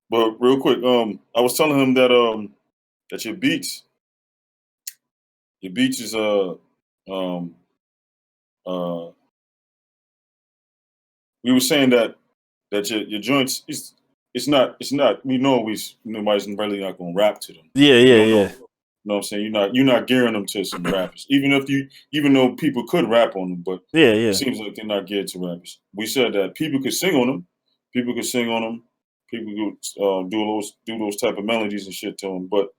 But real quick, I was telling him that your beats is um uh we were saying that your joints is it's not we know nobody's really not gonna rap to them. Yeah, We yeah, don't know. yeah. You know what I'm saying? You're not gearing them to some rappers. Even though people could rap on them, but Yeah, it yeah. seems like they're not geared to rappers. We said that people could sing on them. People could sing on them. People could do those type of melodies and shit to them. But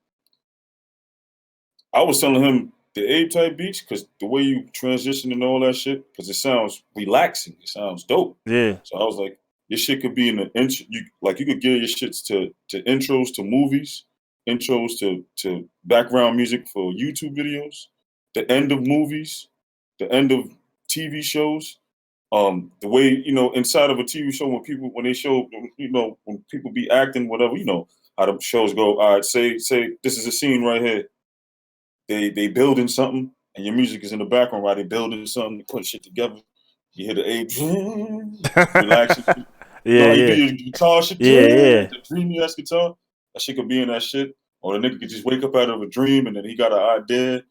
I was telling him the A type beats because the way you transition and all that shit, because it sounds relaxing. It sounds dope. Yeah. So I was like, your shit could be in the intro. You could gear your shits to intros to movies, intros to background music for YouTube videos, the end of movies, the end of TV shows. The way inside of a TV show when they show when people be acting whatever how the shows go. All right, say this is a scene right here. They building something and your music is in the background while they building something. They put shit together. You hear the A, relax. You know Yeah, how you do yeah. your guitar shit, Yeah, yeah. the dreamy ass guitar. That shit could be in that shit. Or the nigga could just wake up out of a dream and then he got an idea.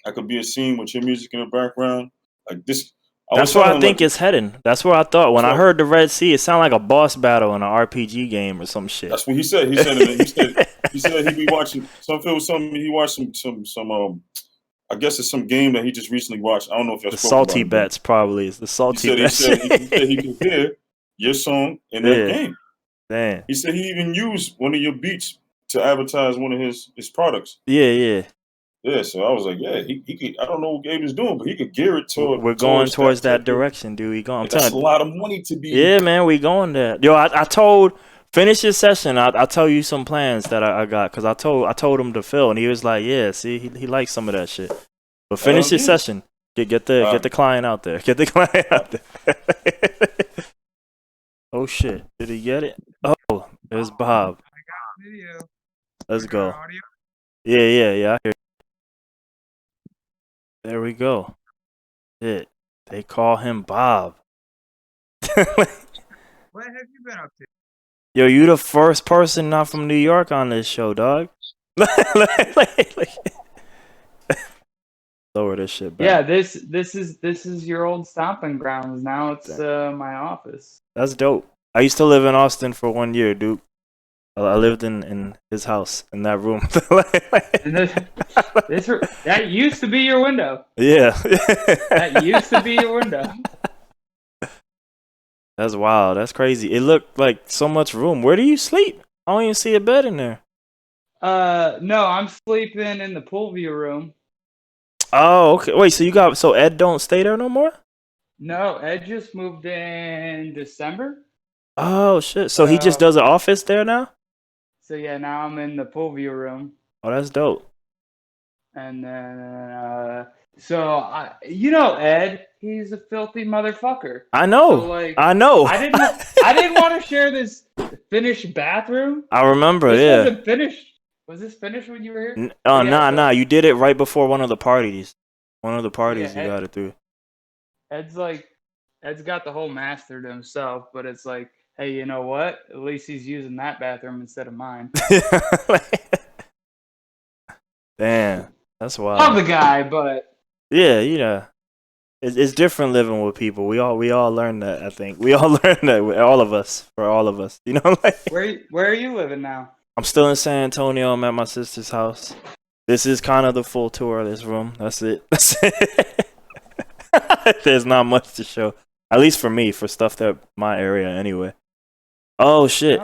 That could be a scene with your music in the background. Like this, I was That's where I telling him like think it's heading. That's where I thought. When I so heard the Red Sea, it sounded like a boss battle in an RPG game or some shit. that's what he said. He said he be watching he watched some I guess it's some game that he just recently watched. I don't know if y'all The spoke about salty it, but bets probably. It's the he salty said he bets. said he could hear your song in that Yeah. game. Damn. He said he even used one of your beats to advertise one of his products. Yeah, yeah. Yeah, so I was like, yeah, he could. I don't know what Gabe is doing, but he could gear it We're going towards towards that that type of. direction, dude. We going. I'm And that's a telling. lot of money to be. Yeah, man, we going there. Yo, I told finish this session. I'll tell you some plans that I got because I told him to fill and he was like, yeah, see, he likes some of that shit. But finish Hell this yeah. session. Get the client out there. Get the client out there. Oh shit! Did he get it? Oh, there's Bob. I got video. Let's I got go. audio. Yeah. I hear. There we go. Shit. They call him Bob. What have you been up to? Yo, you the first person not from New York on this show, dog. Lower this shit back. Yeah, this is your old stomping grounds. Now it's my office. That's dope. I used to live in Austin for 1 year, Duke. I lived in his house in that room. And that used to be your window. Yeah. That used to be your window. That's wild. That's crazy. It looked like so much room. Where do you sleep? I don't even see a bed in there. No, I'm sleeping in the pool view room. Oh, okay. Wait, so Ed don't stay there no more? No, Ed just moved in December. Oh shit. So he just does an office there now? So yeah, now I'm in the pool view room. Oh, that's dope. And then Ed, he's a filthy motherfucker. I know. So, like, I know. I didn't want to share this finished bathroom. I remember, This yeah. wasn't finished. Was this finished when you were here? Nah. You did it right before one of the parties. One of the parties you got it through. Ed's got the whole master to himself, but it's like, hey, you know what? At least he's using that bathroom instead of mine. Damn, that's wild. Love the guy, but yeah, it's different living with people. We all learn that. I think we all learn that. All of us, you know. Like, where are you living now? I'm still in San Antonio. I'm at my sister's house. This is kind of the full tour of this room. That's it. There's not much to show, at least for me, for stuff that my area anyway. Oh shit.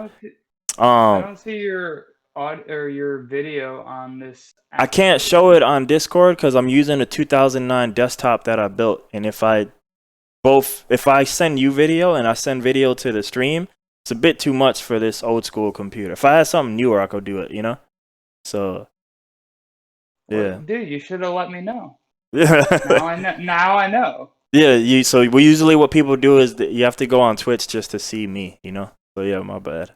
I don't see your or your video on this app. I can't show it on Discord because I'm using a 2009 desktop that I built, and if I send you video and I send video to the stream, it's a bit too much for this old school computer. If I had something newer, I could do it, you know? So, yeah. Well, dude, you should have let me know. Yeah. Now I know. Yeah, so usually what people do is that you have to go on Twitch just to see me, you know? So, yeah, my bad.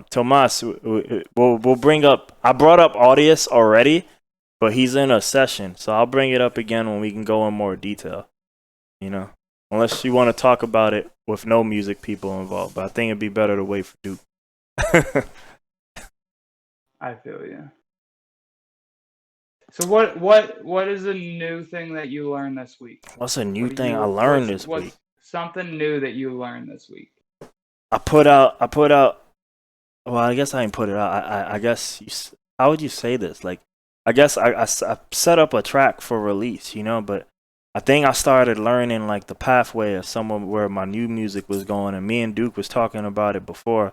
Tomas, we'll bring up, I brought up Audius already, but he's in a session, so I'll bring it up again when we can go in more detail, you know? Unless you want to talk about it with no music people involved. But I think it'd be better to wait for Duke. I feel you. So what is a new thing that you learned this week? What's a new thing I learned this week? What's something new that you learned this week? I put out. Well, I guess I didn't put it out. I guess. How would you say this? Like, I guess I set up a track for release, you know. But I think I started learning like the pathway of where my new music was going, and me and Duke was talking about it before.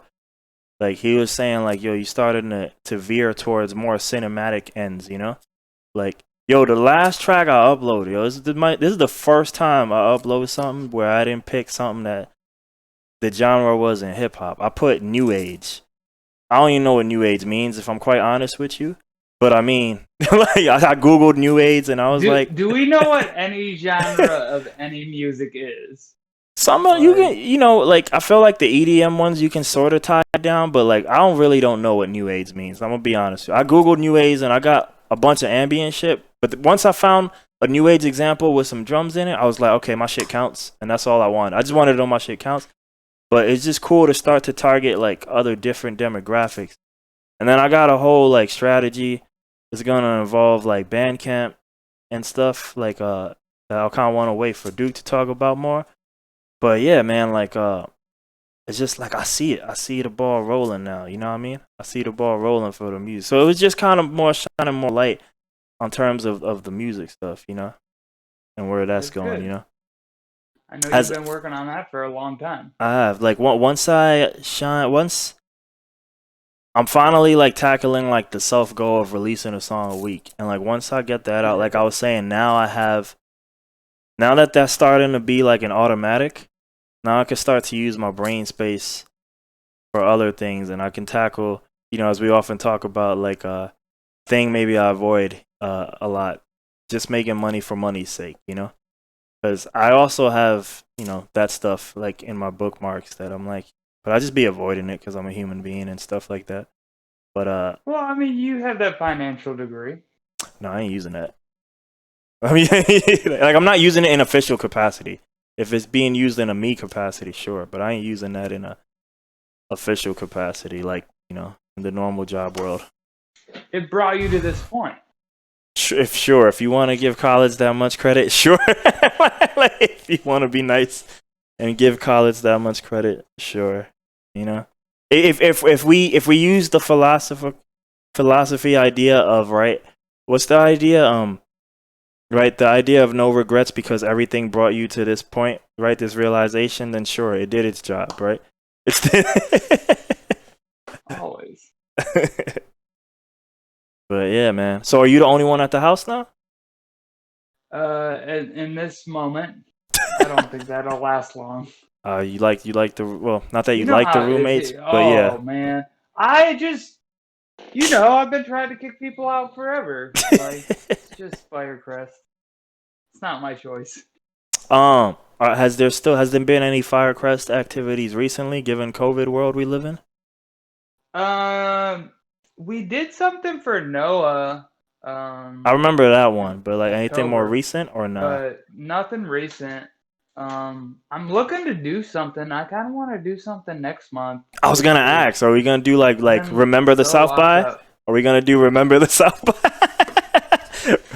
Like he was saying, like, yo, you started to veer towards more cinematic ends, you know. Like, yo, the last track I uploaded, yo, this is the first time I uploaded something where I didn't pick something that the genre was in hip hop. I put new age. I don't even know what new age means, if I'm quite honest with you. But I mean, like, I googled new age and I was like, do we know what any genre of any music is? Some you can, you know, like I feel like the EDM ones you can sort of tie down, but like I don't know what new age means. I'm gonna be honest with you. I googled new age and I got a bunch of ambient shit, but once I found a new age example with some drums in it, I was like, okay, my shit counts, and that's all I wanted. I just wanted to know my shit counts. But it's just cool to start to target like other different demographics. And then I got a whole like strategy. It's gonna involve like Bandcamp and stuff like that I kind of want to wait for Duke to talk about more. But yeah, man, like it's just like I see the ball rolling now, you know what I mean? I see the ball rolling for the music. So it was just kind of more shining more light on terms of the music stuff, you know, and where that's going, good. you know. I know you've been working on that for a long time. I have. Like once I'm finally like tackling like the self goal of releasing a song a week, and like once I get that out, like I was saying, now that that's starting to be like an automatic. Now I can start to use my brain space for other things, and I can tackle, you know, as we often talk about, like thing maybe I avoid a lot, just making money for money's sake, you know. Because I also have, you know, that stuff like in my bookmarks that I'm like, but I just be avoiding it because I'm a human being and stuff like that. But well, I mean, you have that financial degree. No, I ain't using that. I mean, like I'm not using it in official capacity. If it's being used in a me capacity, sure, but I ain't using that in a official capacity, like, you know, in the normal job world. It brought you to this point. If you want to give college that much credit, sure. Like, if you want to be nice and give college that much credit, sure. You know, if we use the philosophy idea of, right, what's the idea? Right, the idea of no regrets because everything brought you to this point, right? This realization, then sure, it did its job, right? It's always. But yeah, man. So are you the only one at the house now? In this moment, I don't think that'll last long. You like the, well, not that you like the roommates, but yeah. Oh man, I just, you know, I've been trying to kick people out forever. Like, it's just Firecrest. It's not my choice. Has there been any Firecrest activities recently, given COVID world we live in? We did something for Noah. I remember that one, but like anything more recent or not? But nothing recent. I'm looking to do something. I kind of want to do something next month. I was gonna ask, are we gonna do like remember the South by? Are we gonna do remember the South by?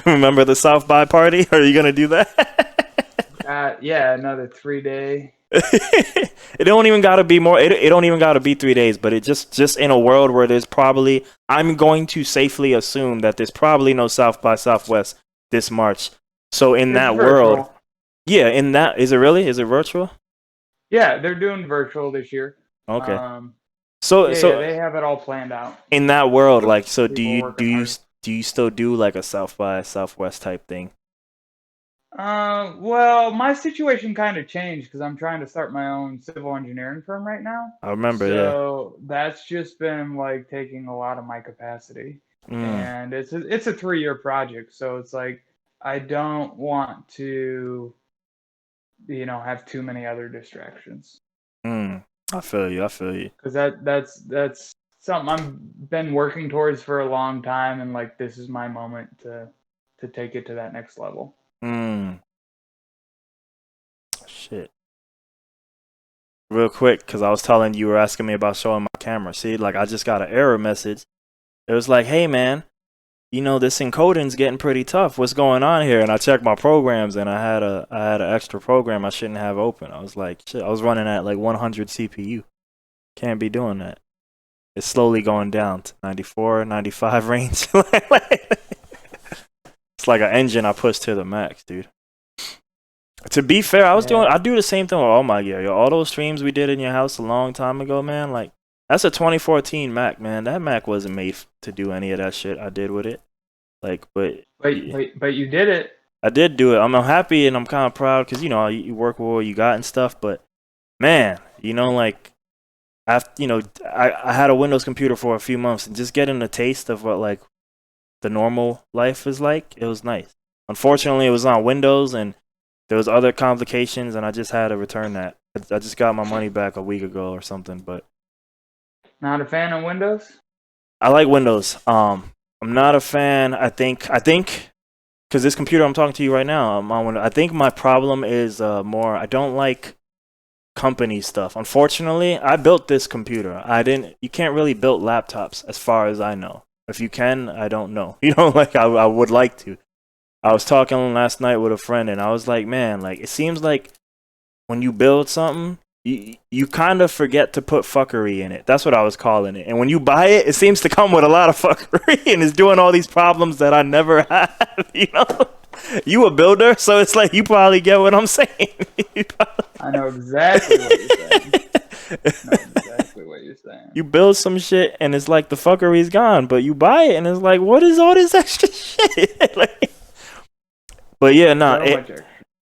Remember the South by party? Are you gonna do that? Yeah, another 3-day. It don't even gotta be more. It don't even gotta be 3 days. But it just in a world where there's probably, I'm going to safely assume that there's probably no South by Southwest this March. So in that world, yeah, in that, is it really? Is it virtual? Yeah, they're doing virtual this year. Okay. So they have it all planned out. In that world, like, so do you still do like a South by Southwest type thing? Well, my situation kind of changed because I'm trying to start my own civil engineering firm right now. I remember, so that's just been like taking a lot of my capacity, and it's a 3-year project. So it's like I don't want to, you know, have too many other distractions. I feel you. Because that's something I've been working towards for a long time, and like this is my moment to take it to that next level. shit. Real quick, because I was telling you were asking me about showing my camera. See, like I just got an error message. It was like, hey man, you know this encoding's getting pretty tough. What's going on here? And I checked my programs, and I had an extra program I shouldn't have open. I was like, shit, I was running at like 100 CPU. Can't be doing that. It's slowly going down to 94, 95 range. It's like an engine I pushed to the max, dude. To be fair, I do the same thing with all my gear. Yo, all those streams we did in your house a long time ago, man, like that's a 2014 Mac, man. That Mac wasn't made to do any of that shit I did with it. Like, but you did it. I did do it. I'm happy and I'm kind of proud because, you know, you work with what you got and stuff. But man, you know, like after, you know, I had a Windows computer for a few months, and just getting a taste of what like the normal life is like, it was nice. Unfortunately, it was on Windows and there was other complications, and I just had to return that. I just got my money back a week ago or something. But not a fan of Windows? I like Windows. I'm not a fan. I think because this computer I'm talking to you right now, I'm on Windows. I think my problem is more I don't like company stuff. Unfortunately, I built this computer. You can't really build laptops as far as I know. If you can, I don't know. You know, like I would like to. I was talking last night with a friend, and I was like, man, like it seems like when you build something, you kind of forget to put fuckery in it. That's what I was calling it. And when you buy it, it seems to come with a lot of fuckery and it's doing all these problems that I never have, you know? You a builder, so it's like you probably get what I'm saying. I know exactly what you're saying. You build some shit, and it's like the fuckery's gone, but you buy it, and it's like, what is all this extra shit? Like, but yeah,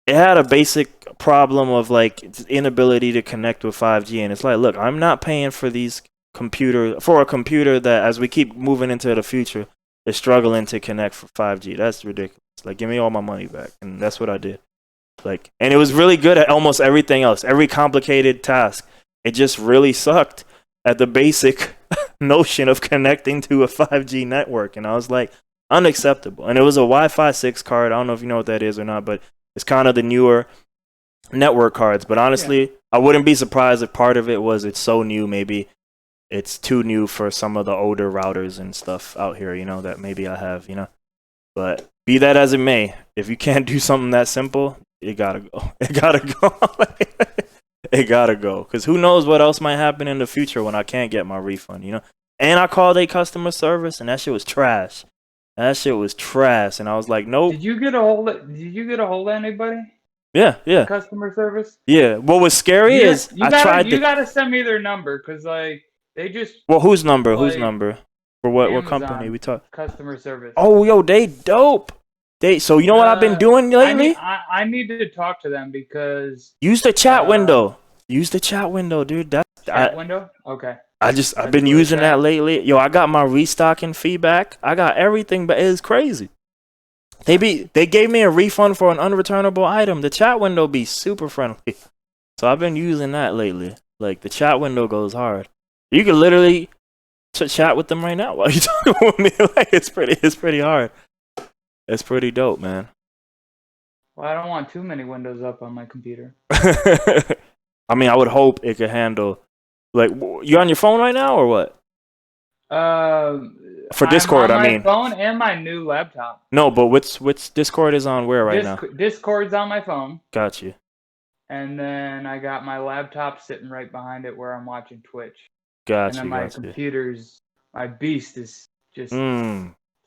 it had a basic problem of like inability to connect with 5G, and it's like, look, I'm not paying for a computer that, as we keep moving into the future, is struggling to connect for 5G. That's ridiculous. Like, give me all my money back, and that's what I did. Like, and it was really good at almost everything else, every complicated task. It just really sucked at the basic notion of connecting to a 5G network, and I was like, unacceptable. And it was a Wi-Fi 6 card. I don't know if you know what that is or not, but it's kind of the newer network cards. But honestly, I wouldn't be surprised if part of it was it's so new, maybe it's too new for some of the older routers and stuff out here, you know, that maybe I have, you know. But be that as it may, if you can't do something that simple, it gotta go. It gotta go. It gotta go. Because who knows what else might happen in the future when I can't get my refund, you know. And I called a customer service, and that shit was trash. That shit was trash, and I was like, nope. Did you get a hold of anybody? Yeah. Customer service? Yeah. What was scary is you gotta send me their number, because like they just. Well, whose number? Whose number? For what? Amazon, what company we talk? Customer service. Oh, yo, they dope. So you know what I've been doing lately? I need to talk to them because. Use the chat window. Use the chat window, dude. Chat window? Okay. I've been using that lately. Yo, I got my restocking feedback. I got everything, but it's crazy. They gave me a refund for an unreturnable item. The chat window be super friendly. So I've been using that lately. Like the chat window goes hard. You can literally chat with them right now while you talking with me. Like it's pretty hard. It's pretty dope, man. Well, I don't want too many windows up on my computer. I mean, I would hope it could handle. Like, you on your phone right now or what? For Discord, I mean. My phone and my new laptop. No, but which Discord is on where right now? Discord's on my phone. Got you. And then I got my laptop sitting right behind it where I'm watching Twitch. Got and then my computer's, my beast is just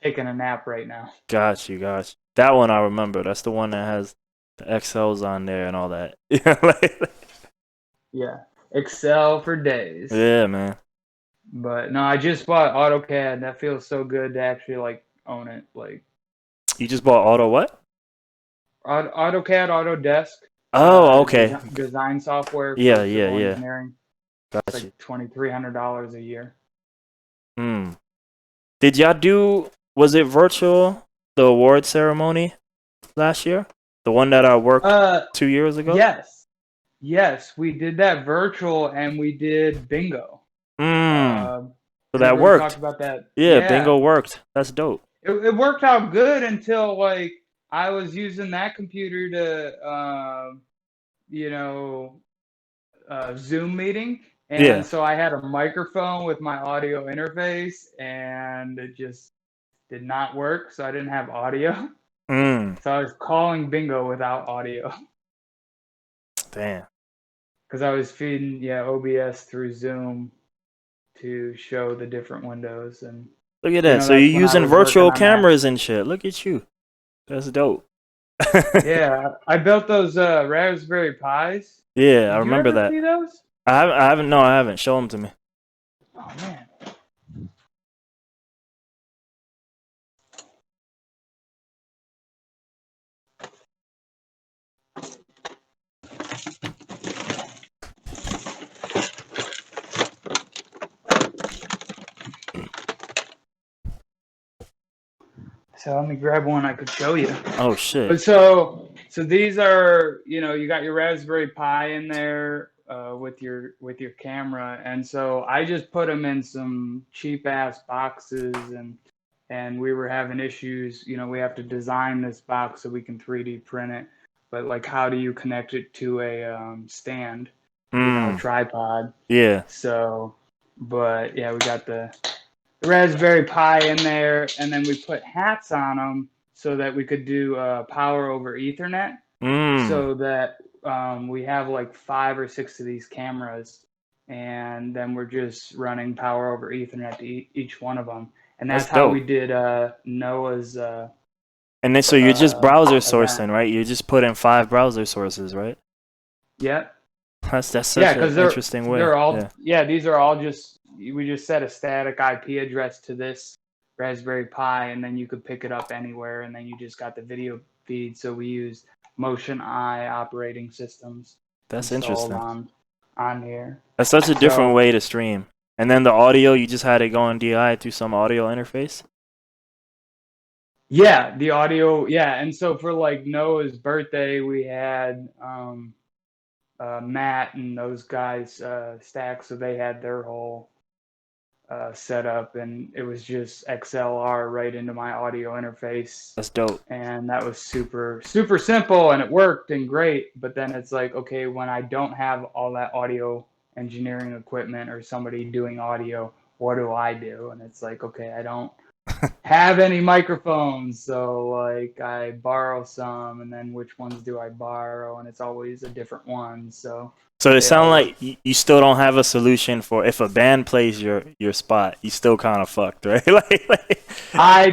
taking a nap right now. Got you. That one I remember. That's the one that has the XLs on there and all that. Yeah. Excel for days. Yeah, man. But no, I just bought AutoCAD. That feels so good to actually like own it. Like, you just bought what? AutoCAD, Autodesk. Oh, okay. Design software. For yeah. Engineering. Gotcha. It's like $2,300 a year. Did y'all do? Was it virtual? The award ceremony last year, the one that I worked 2 years ago. Yes, we did that virtual, and we did bingo. So that worked. Talked about that. Yeah, bingo worked. That's dope. It worked out good until like I was using that computer to Zoom meeting. And Yeah. so I had a microphone with my audio interface, and it just did not work. So I didn't have audio. So I was calling bingo without audio. Damn. Because I was feeding OBS through Zoom to show the different windows. And Look at that. So that's you're when I using was working virtual on that. cameras and shit. Look at you. That's dope. Yeah, I built those Raspberry Pis. Yeah, I Did you remember ever that. see those? I haven't. No, I haven't. Show them to me. Oh man. So let me grab one I could show you. Oh shit. But so these are, you got your Raspberry Pi in there with your camera, and so I just put them in some cheap ass boxes, and we were having issues. We have to design this box so we can 3D print it, but like, how do you connect it to a stand? A tripod. Yeah. So, but yeah, we got the Raspberry Pi in there, and then we put hats on them so that we could do power over Ethernet. So that we have like 5 or 6 of these cameras, and then we're just running power over Ethernet to each one of them. And that's how we did Noah's. And then so you're just browser event. sourcing, right? You just put in 5 browser sources, right? Yep. That's such an interesting way. They're all these are all just, we just set a static IP address to this Raspberry Pi, and then you could pick it up anywhere, and then you just got the video feed. So we use Motion Eye operating systems. That's interesting. On here. That's such a different way to stream. And then the audio, you just had it go on DI through some audio interface? Yeah, the audio, and so for like Noah's birthday, we had Matt and those guys Stack, so they had their whole setup, and it was just XLR right into my audio interface. That's dope. And that was super simple, and it worked and great. But then it's like, okay, when I don't have all that audio engineering equipment or somebody doing audio, what do I do? And it's like, okay, I don't have any microphones, so like I borrow some, and then which ones do I borrow? And it's always a different one. So it sounds like you still don't have a solution for if a band plays your spot, you still kind of fucked, right? I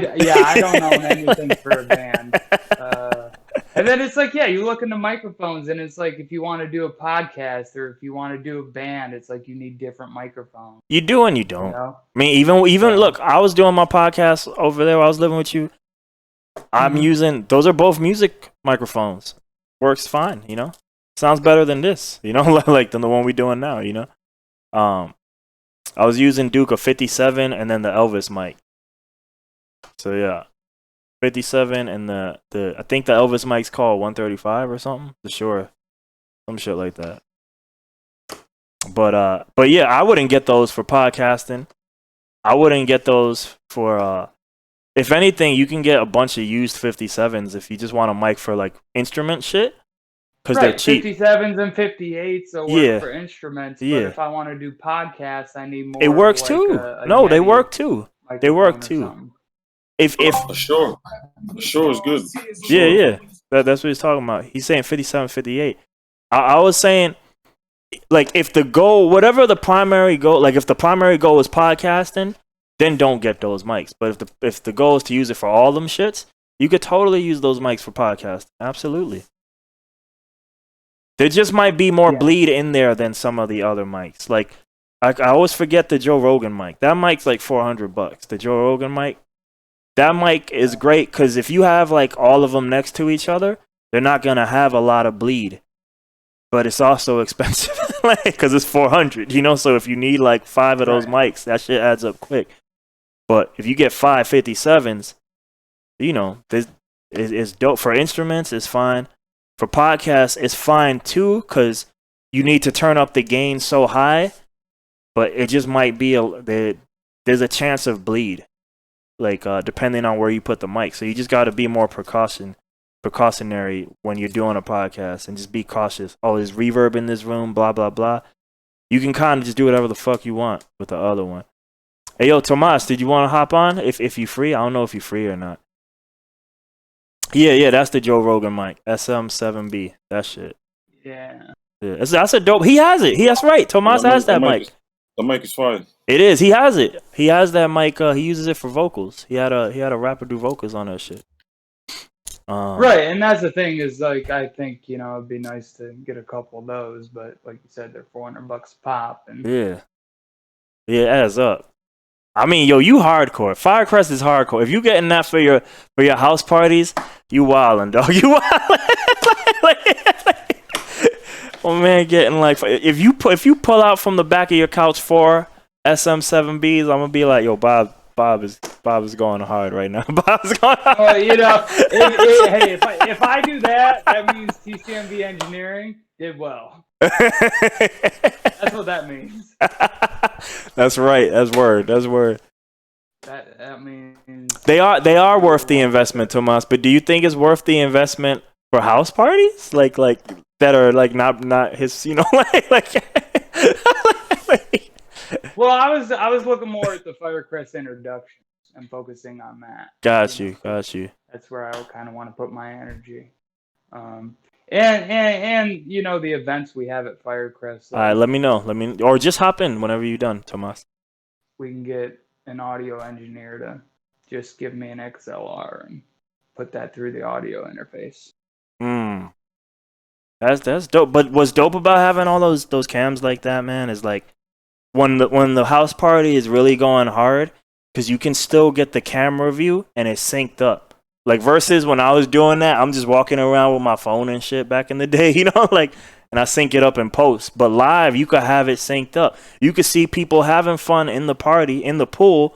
don't own anything for a band. And then it's like, you look into microphones, and it's like, if you want to do a podcast or if you want to do a band, it's like you need different microphones. You do and you don't. I mean, even look, I was doing my podcast over there while I was living with you. I'm using, those are both music microphones. Works fine, Sounds better than this, like than the one we're doing now, I was using Duke a 57 and then the Elvis mic. So yeah. 57 and the I think the Elvis mic's called 135 or something. For sure. Some shit like that. But yeah, I wouldn't get those for podcasting. I wouldn't get those for if anything, you can get a bunch of used 57s if you just want a mic for like instrument shit. Because they're cheap. 57s and 58s work for instruments. But if I want to do podcasts, I need more. It works too. No, they work too. They work too. If sure is good. Yeah. That's what he's talking about. He's saying 57, 58. I was saying, like, if the goal, whatever the primary goal, like if the primary goal is podcasting, then don't get those mics. But if the goal is to use it for all them shits, you could totally use those mics for podcasting. Absolutely. There just might be more bleed in there than some of the other mics. Like, I always forget the Joe Rogan mic. That mic's like $400. The Joe Rogan mic. That mic is great because if you have like all of them next to each other, they're not going to have a lot of bleed. But it's also expensive because it's $400, So if you need like 5 of those mics, that shit adds up quick. But if you get 5 57s, it's dope. For instruments, it's fine. For podcasts, it's fine too because you need to turn up the gain so high. But it just might be there's a chance of bleed. Like, depending on where you put the mic. So you just got to be more precautionary precautionary when you're doing a podcast and just be cautious. Oh, there's reverb in this room, blah, blah, blah. You can kind of just do whatever the fuck you want with the other one. Hey, yo, Tomas, did you want to hop on? If you free? I don't know if you're free or not. Yeah, that's the Joe Rogan mic. SM7B. That shit. Yeah. That's a dope. He has it. That's right. Tomas has that mic. The mic is fine. It is. He has it. He has that mic. He uses it for vocals. He had a rapper do vocals on that shit. Right, and that's the thing is like I think it'd be nice to get a couple of those, but like you said, they're $400 a pop, and yeah, it adds up. I mean, yo, you hardcore. Firecrest is hardcore. If you getting that for your house parties, you wildin', dog. You wildin'. Oh man, getting like if you pull out from the back of your couch 4 SM7Bs, I'm gonna be like, yo, Bob is going hard right now. Bob's going hard. Well, if I do that, that means TCMB engineering did well. That's what that means. That's right. That's word. That means they are worth the investment, Tomas. But do you think it's worth the investment for house parties? Like that are like not his, like. Well, I was looking more at the Firecrest introductions and focusing on that. Got you. That's where I kind of want to put my energy. And the events we have at Firecrest. All right, let me know. Or just hop in whenever you're done, Tomas. We can get an audio engineer to just give me an XLR and put that through the audio interface. That's dope. But what's dope about having all those cams like that, man, is like when the house party is really going hard, because you can still get the camera view and it's synced up. Like versus when I was doing that, I'm just walking around with my phone and shit back in the day, and I sync it up in post. But live, you could have it synced up. You could see people having fun in the party, in the pool,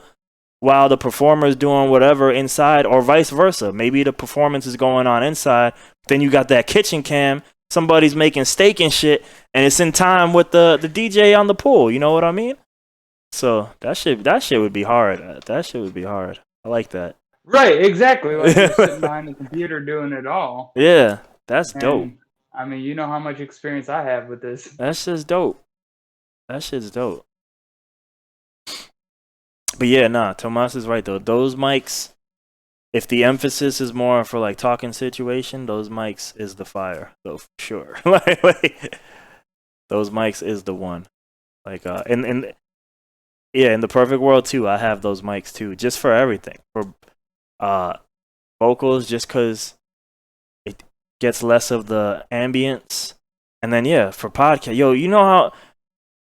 while the performer's doing whatever inside, or vice versa. Maybe the performance is going on inside, then you got that kitchen cam, somebody's making steak and shit, and it's in time with the DJ on the pool. You know what I mean? So that shit would be hard. That shit would be hard. I like that. Right, exactly. Like you're sitting behind the computer doing it all. Yeah, that's dope. I mean, you know how much experience I have with this. That's just dope. That shit's dope. But yeah, Tomas is right though. Those mics, if the emphasis is more for like talking situation, those mics is the fire, though, for sure. like, those mics is the one. Like in the perfect world too, I have those mics too, just for everything. For vocals, just cause it gets less of the ambience. And then for podcast, yo, you know how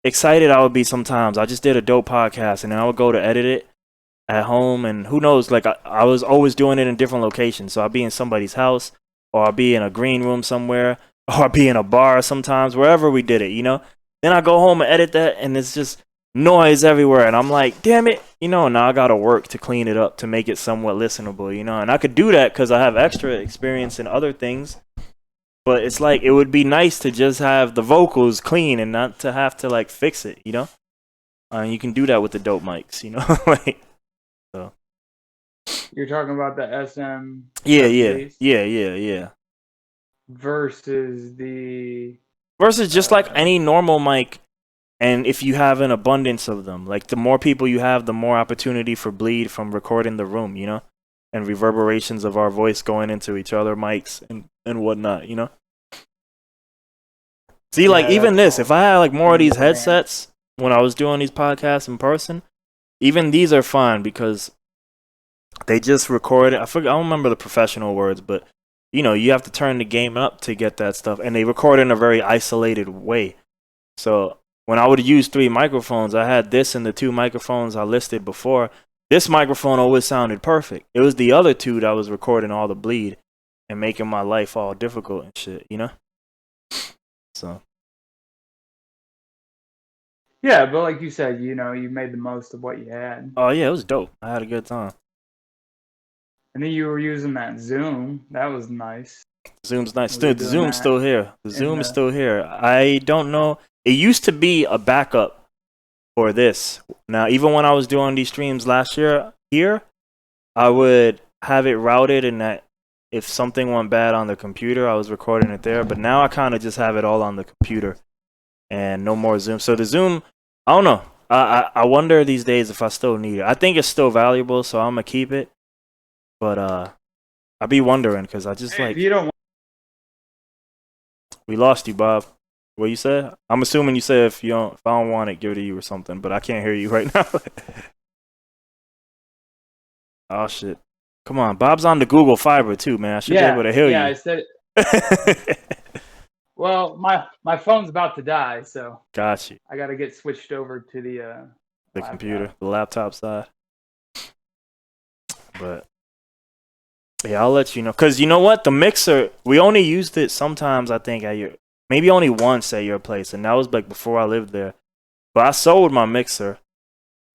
excited I would be sometimes. I just did a dope podcast and then I would go to edit it at home, and who knows, like I was always doing it in different locations. So I'll be in somebody's house, or I'll be in a green room somewhere, or I'll be in a bar sometimes, wherever we did it, Then I go home and edit that, and it's just noise everywhere, and I'm like, damn it, now I gotta work to clean it up to make it somewhat listenable, and I could do that because I have extra experience in other things. But it's like, it would be nice to just have the vocals clean and not to have to like fix it, And you can do that with the dope mics, like. So. You're talking about the SM. Yeah. Versus just like any normal mic, and if you have an abundance of them, like the more people you have, the more opportunity for bleed from recording the room, and reverberations of our voice going into each other mics and whatnot, See, like even this, if I had like more of these headsets when I was doing these podcasts in person, even these are fine because they just record it. I don't remember the professional words, but you have to turn the game up to get that stuff, and they record in a very isolated way. So when I would use 3 microphones, I had this and the 2 microphones I listed before. This microphone always sounded perfect. It was the other 2 that was recording all the bleed and making my life all difficult and shit, So. Yeah, but like you said, you made the most of what you had. Oh yeah, it was dope. I had a good time. And then you were using that Zoom. That was nice. Zoom's nice. The Zoom's still here. The Zoom is still here. I don't know. It used to be a backup for this. Now, even when I was doing these streams last year here, I would have it routed in that if something went bad on the computer, I was recording it there. But now I kind of just have it all on the computer and no more Zoom. So the Zoom, I don't know. I wonder these days if I still need it. I think it's still valuable, so I'm gonna keep it. But I be wondering because I just like. If you don't. We lost you, Bob. What you said? I'm assuming you said if I don't want it, give it to you or something. But I can't hear you right now. Oh shit! Come on, Bob's on the Google Fiber too, man. I should be able to hear you. Yeah, I said it. Well, my phone's about to die, so Got you. I got to get switched over to the Computer, the laptop side. But yeah, I'll let you know. Cause you know what, the mixer, we only used it sometimes. I think maybe only once at your place, and that was like before I lived there. But I sold my mixer,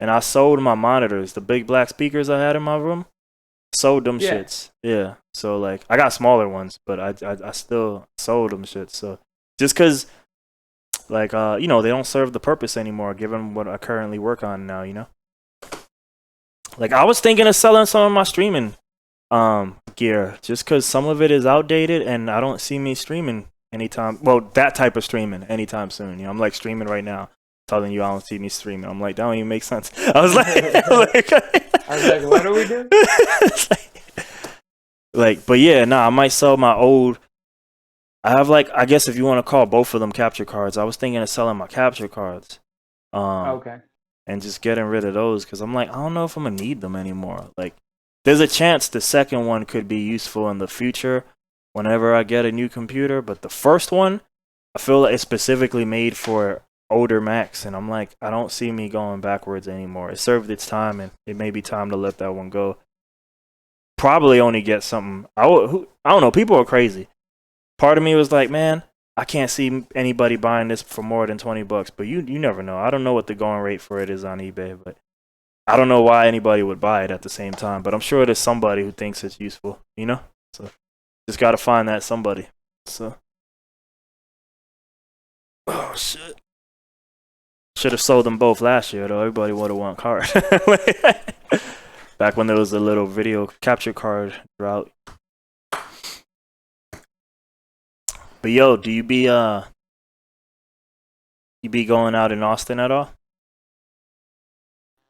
and I sold my monitors, the big black speakers I had in my room. Sold them shits. Yeah. So like I got smaller ones, but I still sold them shits. So just cause like they don't serve the purpose anymore given what I currently work on now, you know? Like I was thinking of selling some of my streaming gear just cause some of it is outdated and I don't see me streaming anytime, well, that type of streaming anytime soon. You know, I'm like streaming right now, telling you I don't see me streaming. I'm like, that don't even make sense. I was like, what do we do? But yeah, I might sell my old. I have I guess if you want to call both of them capture cards, I was thinking of selling my capture cards. Okay. And just getting rid of those because I'm like, I don't know if I'm gonna need them anymore. Like, there's a chance the second one could be useful in the future whenever I get a new computer, but the first one, I feel like it's specifically made for older Macs, and I'm like, I don't see me going backwards anymore. It served its time, and it may be time to let that one go. Probably only get something. I don't know. People are crazy. Part of me was like, man, I can't see anybody buying this for more than $20. But you never know. I don't know what the going rate for it is on eBay, but I don't know why anybody would buy it at the same time. But I'm sure there's somebody who thinks it's useful, you know? So just got to find that somebody. So, oh shit. Should have sold them both last year though. Everybody would have won card. Back when there was a little video capture card drought. But yo, do you be going out in Austin at all?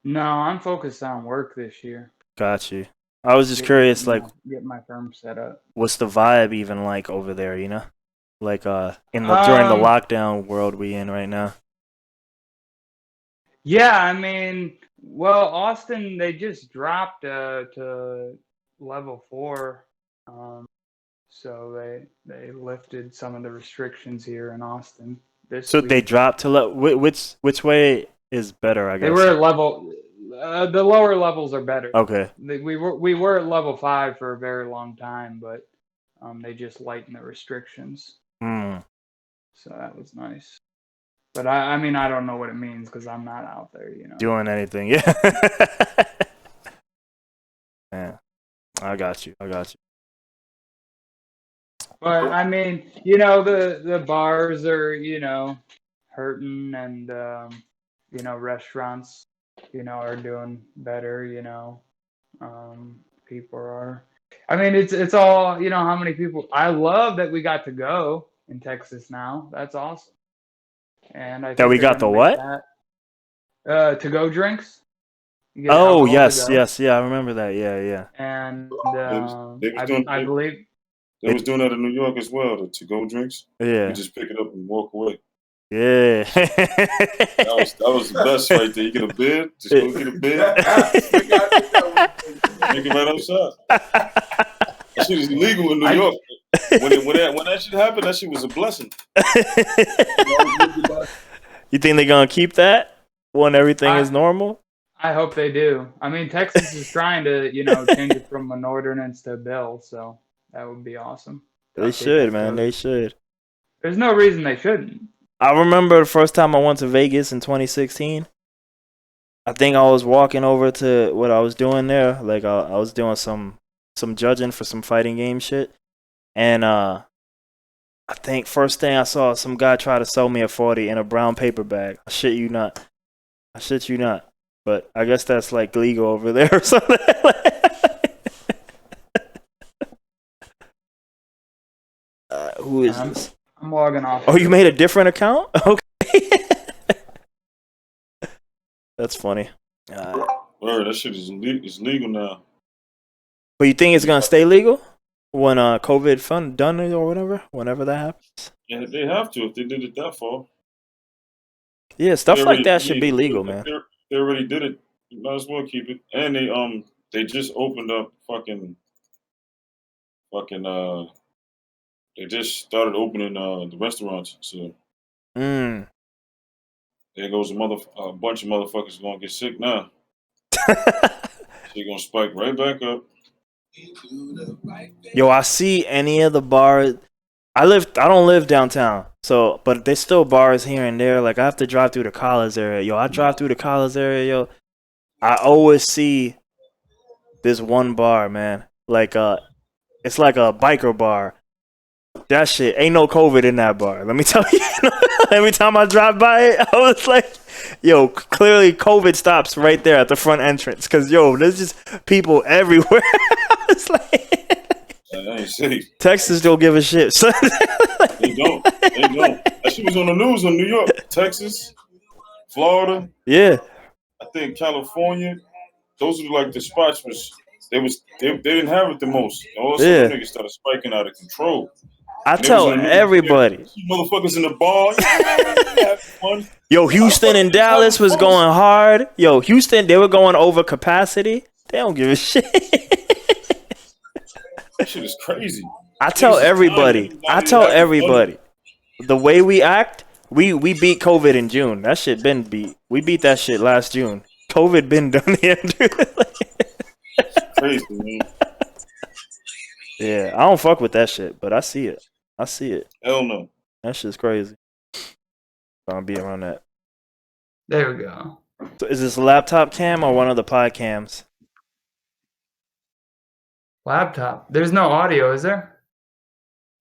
No, I'm focused on work this year. Got you. I was just curious, like, get my firm set up. What's the vibe even like over there? You know, like during the lockdown world we in right now. Yeah, I mean, well, Austin, they just dropped to level 4, so they lifted some of the restrictions here in Austin this week. They dropped to which way is better? I guess they were at level. The lower levels are better. Okay. We were at level 5 for a very long time, but they just lightened the restrictions. So that was nice. But I mean, I don't know what it means because I'm not out there, you know. Doing anything, yeah. Yeah, I got you. But I mean, you know, the bars are, you know, hurting, and you know, restaurants, you know, are doing better. You know, people are. I mean, it's all, you know, how many people. I love that we got to go in Texas now. That's awesome. And I think that we got the what? To go drinks. Oh yes, yeah, I remember that. Yeah. And I believe they was doing that in New York as well. The to go drinks. Yeah, you just pick it up and walk away. Yeah, that was the best right there. You get a beer, just go get a beer. Make it right outside. That shit is illegal in New York. When that shit happened, that shit was a blessing. You think they're gonna keep that when everything is normal? I hope they do. I mean, Texas is trying to, you know, change it from an ordinance to a bill, so that would be awesome. They should, man. They should. There's no reason they shouldn't. I remember the first time I went to Vegas in 2016. I think I was walking over to what I was doing there. Like I was doing some judging for some fighting game shit, and I think first thing I saw, some guy try to sell me a 40 in a brown paper bag. I shit you not. But I guess that's like legal over there or something. Who is this? I'm logging off. Oh, you made a different account? Okay. That's funny. Word, that shit is legal now. But you think it's gonna stay legal when COVID fun done or whatever, whenever that happens? Yeah, they have to if they did it that far. Yeah, stuff like that should be legal, man. They already did it. You might as well keep it. And they just opened up they just started opening the restaurants. So there goes a bunch of motherfuckers gonna get sick now. They're gonna spike right back up. Yo, I see any of the bars. I don't live downtown, so but there's still bars here and there. Like I have to drive through the College area. Yo, I drive through the College area. Yo, I always see this one bar, man. Like it's like a biker bar. That shit ain't no COVID in that bar. Let me tell you. Every time I drive by it, I was like, yo, clearly COVID stops right there at the front entrance. Cause yo, there's just people everywhere. It's like that ain't safe. Texas don't give a shit. So They don't. That shit was on the news in New York, Texas, Florida. Yeah. I think California. Those are like the spots they didn't have it the most. All of a sudden, niggas started spiking out of control. I tell everybody. Motherfuckers in the bar. Yo, Houston and Dallas was going hard. Yo, Houston, they were going over capacity. They don't give a shit. That shit is crazy. I tell everybody. The way we act, we beat COVID in June. That shit been beat. We beat that shit last June. COVID been done here, dude. Crazy, man. Yeah, I don't fuck with that shit, but I see it. Hell no. That shit's crazy. Gonna be around that. There we go. So is this a laptop cam or one of the pod cams? Laptop. There's no audio, is there?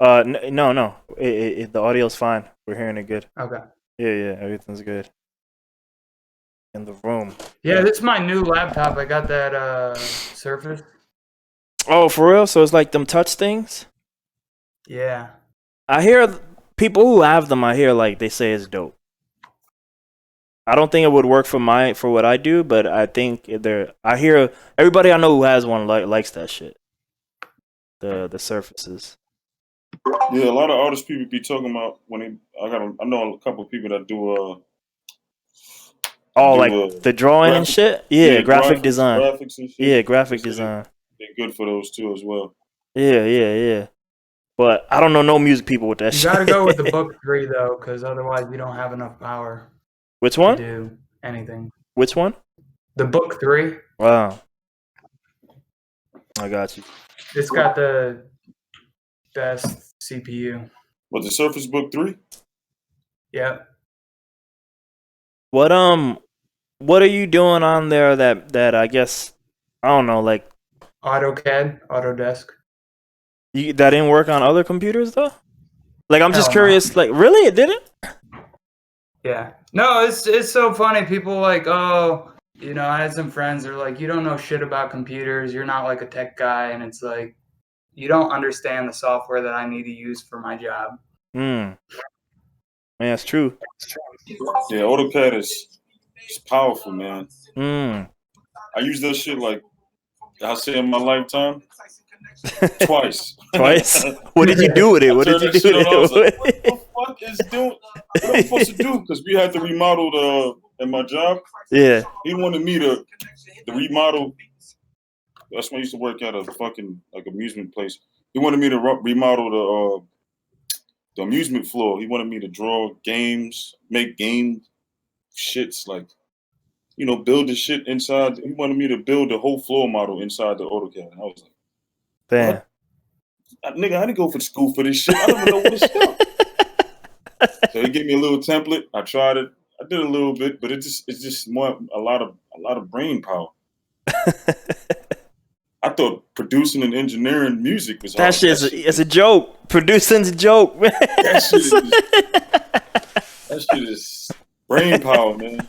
No. The audio's fine. We're hearing it good. Okay. Yeah, everything's good. In the room. Yeah, this is my new laptop. I got that Surface. Oh, for real? So it's like them touch things? Yeah. I hear people who have them, like they say it's dope. I don't think it would work for what I do, but I think I hear everybody I know who has one likes that shit. The Surfaces. Yeah, a lot of artists people be talking about I know a couple of people that do the drawing and shit? Yeah, graphic design. Graphics and shit. Yeah, graphic design. They're good for those too as well. Yeah. But I don't know no music people with that shit. You gotta go with the Book 3 though, because otherwise you don't have enough power. Which one? To do anything. Which one? The Book 3. Wow. I got you. It's got the best CPU. What, the Surface Book 3? Yep. What are you doing on there that I guess I don't know, like AutoCAD, Autodesk. That didn't work on other computers though? Like I'm just curious, like really it didn't? Yeah. No, it's so funny. People like, oh, I had some friends that are like, you don't know shit about computers, you're not like a tech guy, and it's like you don't understand the software that I need to use for my job. Man, that's true. Yeah, AutoCAD is powerful, man. I use that shit like I say in my lifetime twice. Twice? What did you do with it? What did you do with it? Like, what the fuck is doing? What am I supposed to do? Because we had to remodel at my job. Yeah. He wanted me to remodel. That's when I used to work at a fucking like amusement place. He wanted me to remodel the amusement floor. He wanted me to draw games, make game shits like, build the shit inside. He wanted me to build the whole floor model inside the AutoCAD. And I was like, damn. What? Nigga, I didn't go for school for this shit. I don't even know what it's about. So he gave me a little template. I tried it. I did a little bit, but it's just more a lot of brain power. I thought producing and engineering music was hard. That shit it's a joke. Producing's a joke, man. That shit is brain power, man.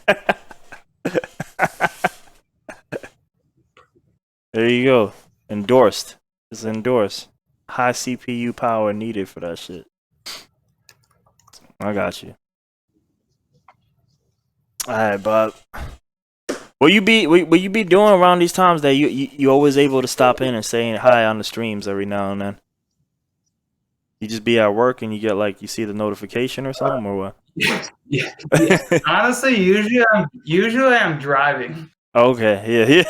There you go. Endorsed. It's endorsed. High CPU power needed for that shit. I got you. All right, Bob. Will you be doing around these times that you always able to stop in and saying hi on the streams every now and then? You just be at work and you get like you see the notification or something or what? Yeah. Honestly, usually I'm driving. Okay, yeah.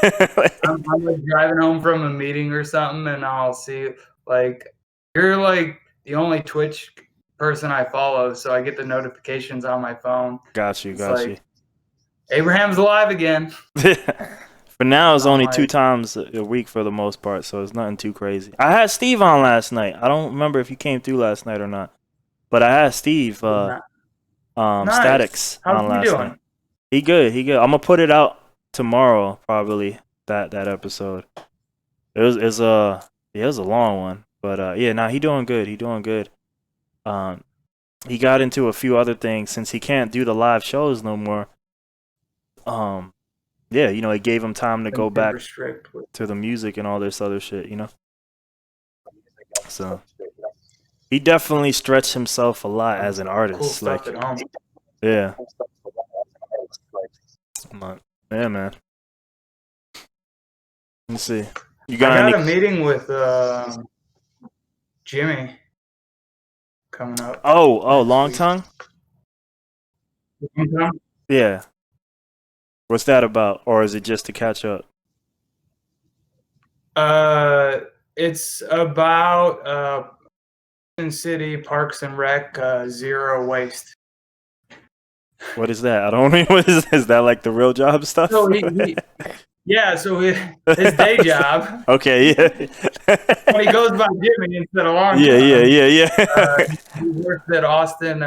I'm like driving home from a meeting or something, and I'll see like you're like the only Twitch person I follow, so I get the notifications on my phone. Got you. Abraham's alive again. For now, it's only 2 times a week for the most part, so it's nothing too crazy. I had Steve on last night. I don't remember if he came through last night or not, but I had Steve Nice. Statics on last doing? night. He good. I'm gonna put it out tomorrow, probably that episode. It was a long one, but he doing good. He got into a few other things since he can't do the live shows no more. It gave him time to go back to the music and all this other shit, So he definitely stretched himself a lot as an artist. Cool stuff at home. Yeah. Yeah, man. Let's see. I got a meeting with Jimmy coming up. Oh, Long Tongue? Yeah. What's that about? Or is it just to catch up? It's about City Parks and Rec zero waste. What is that? I don't know. What is that like the real job stuff? So his day job. Okay, yeah. When he goes by Jimmy instead of Long. Yeah. He works at Austin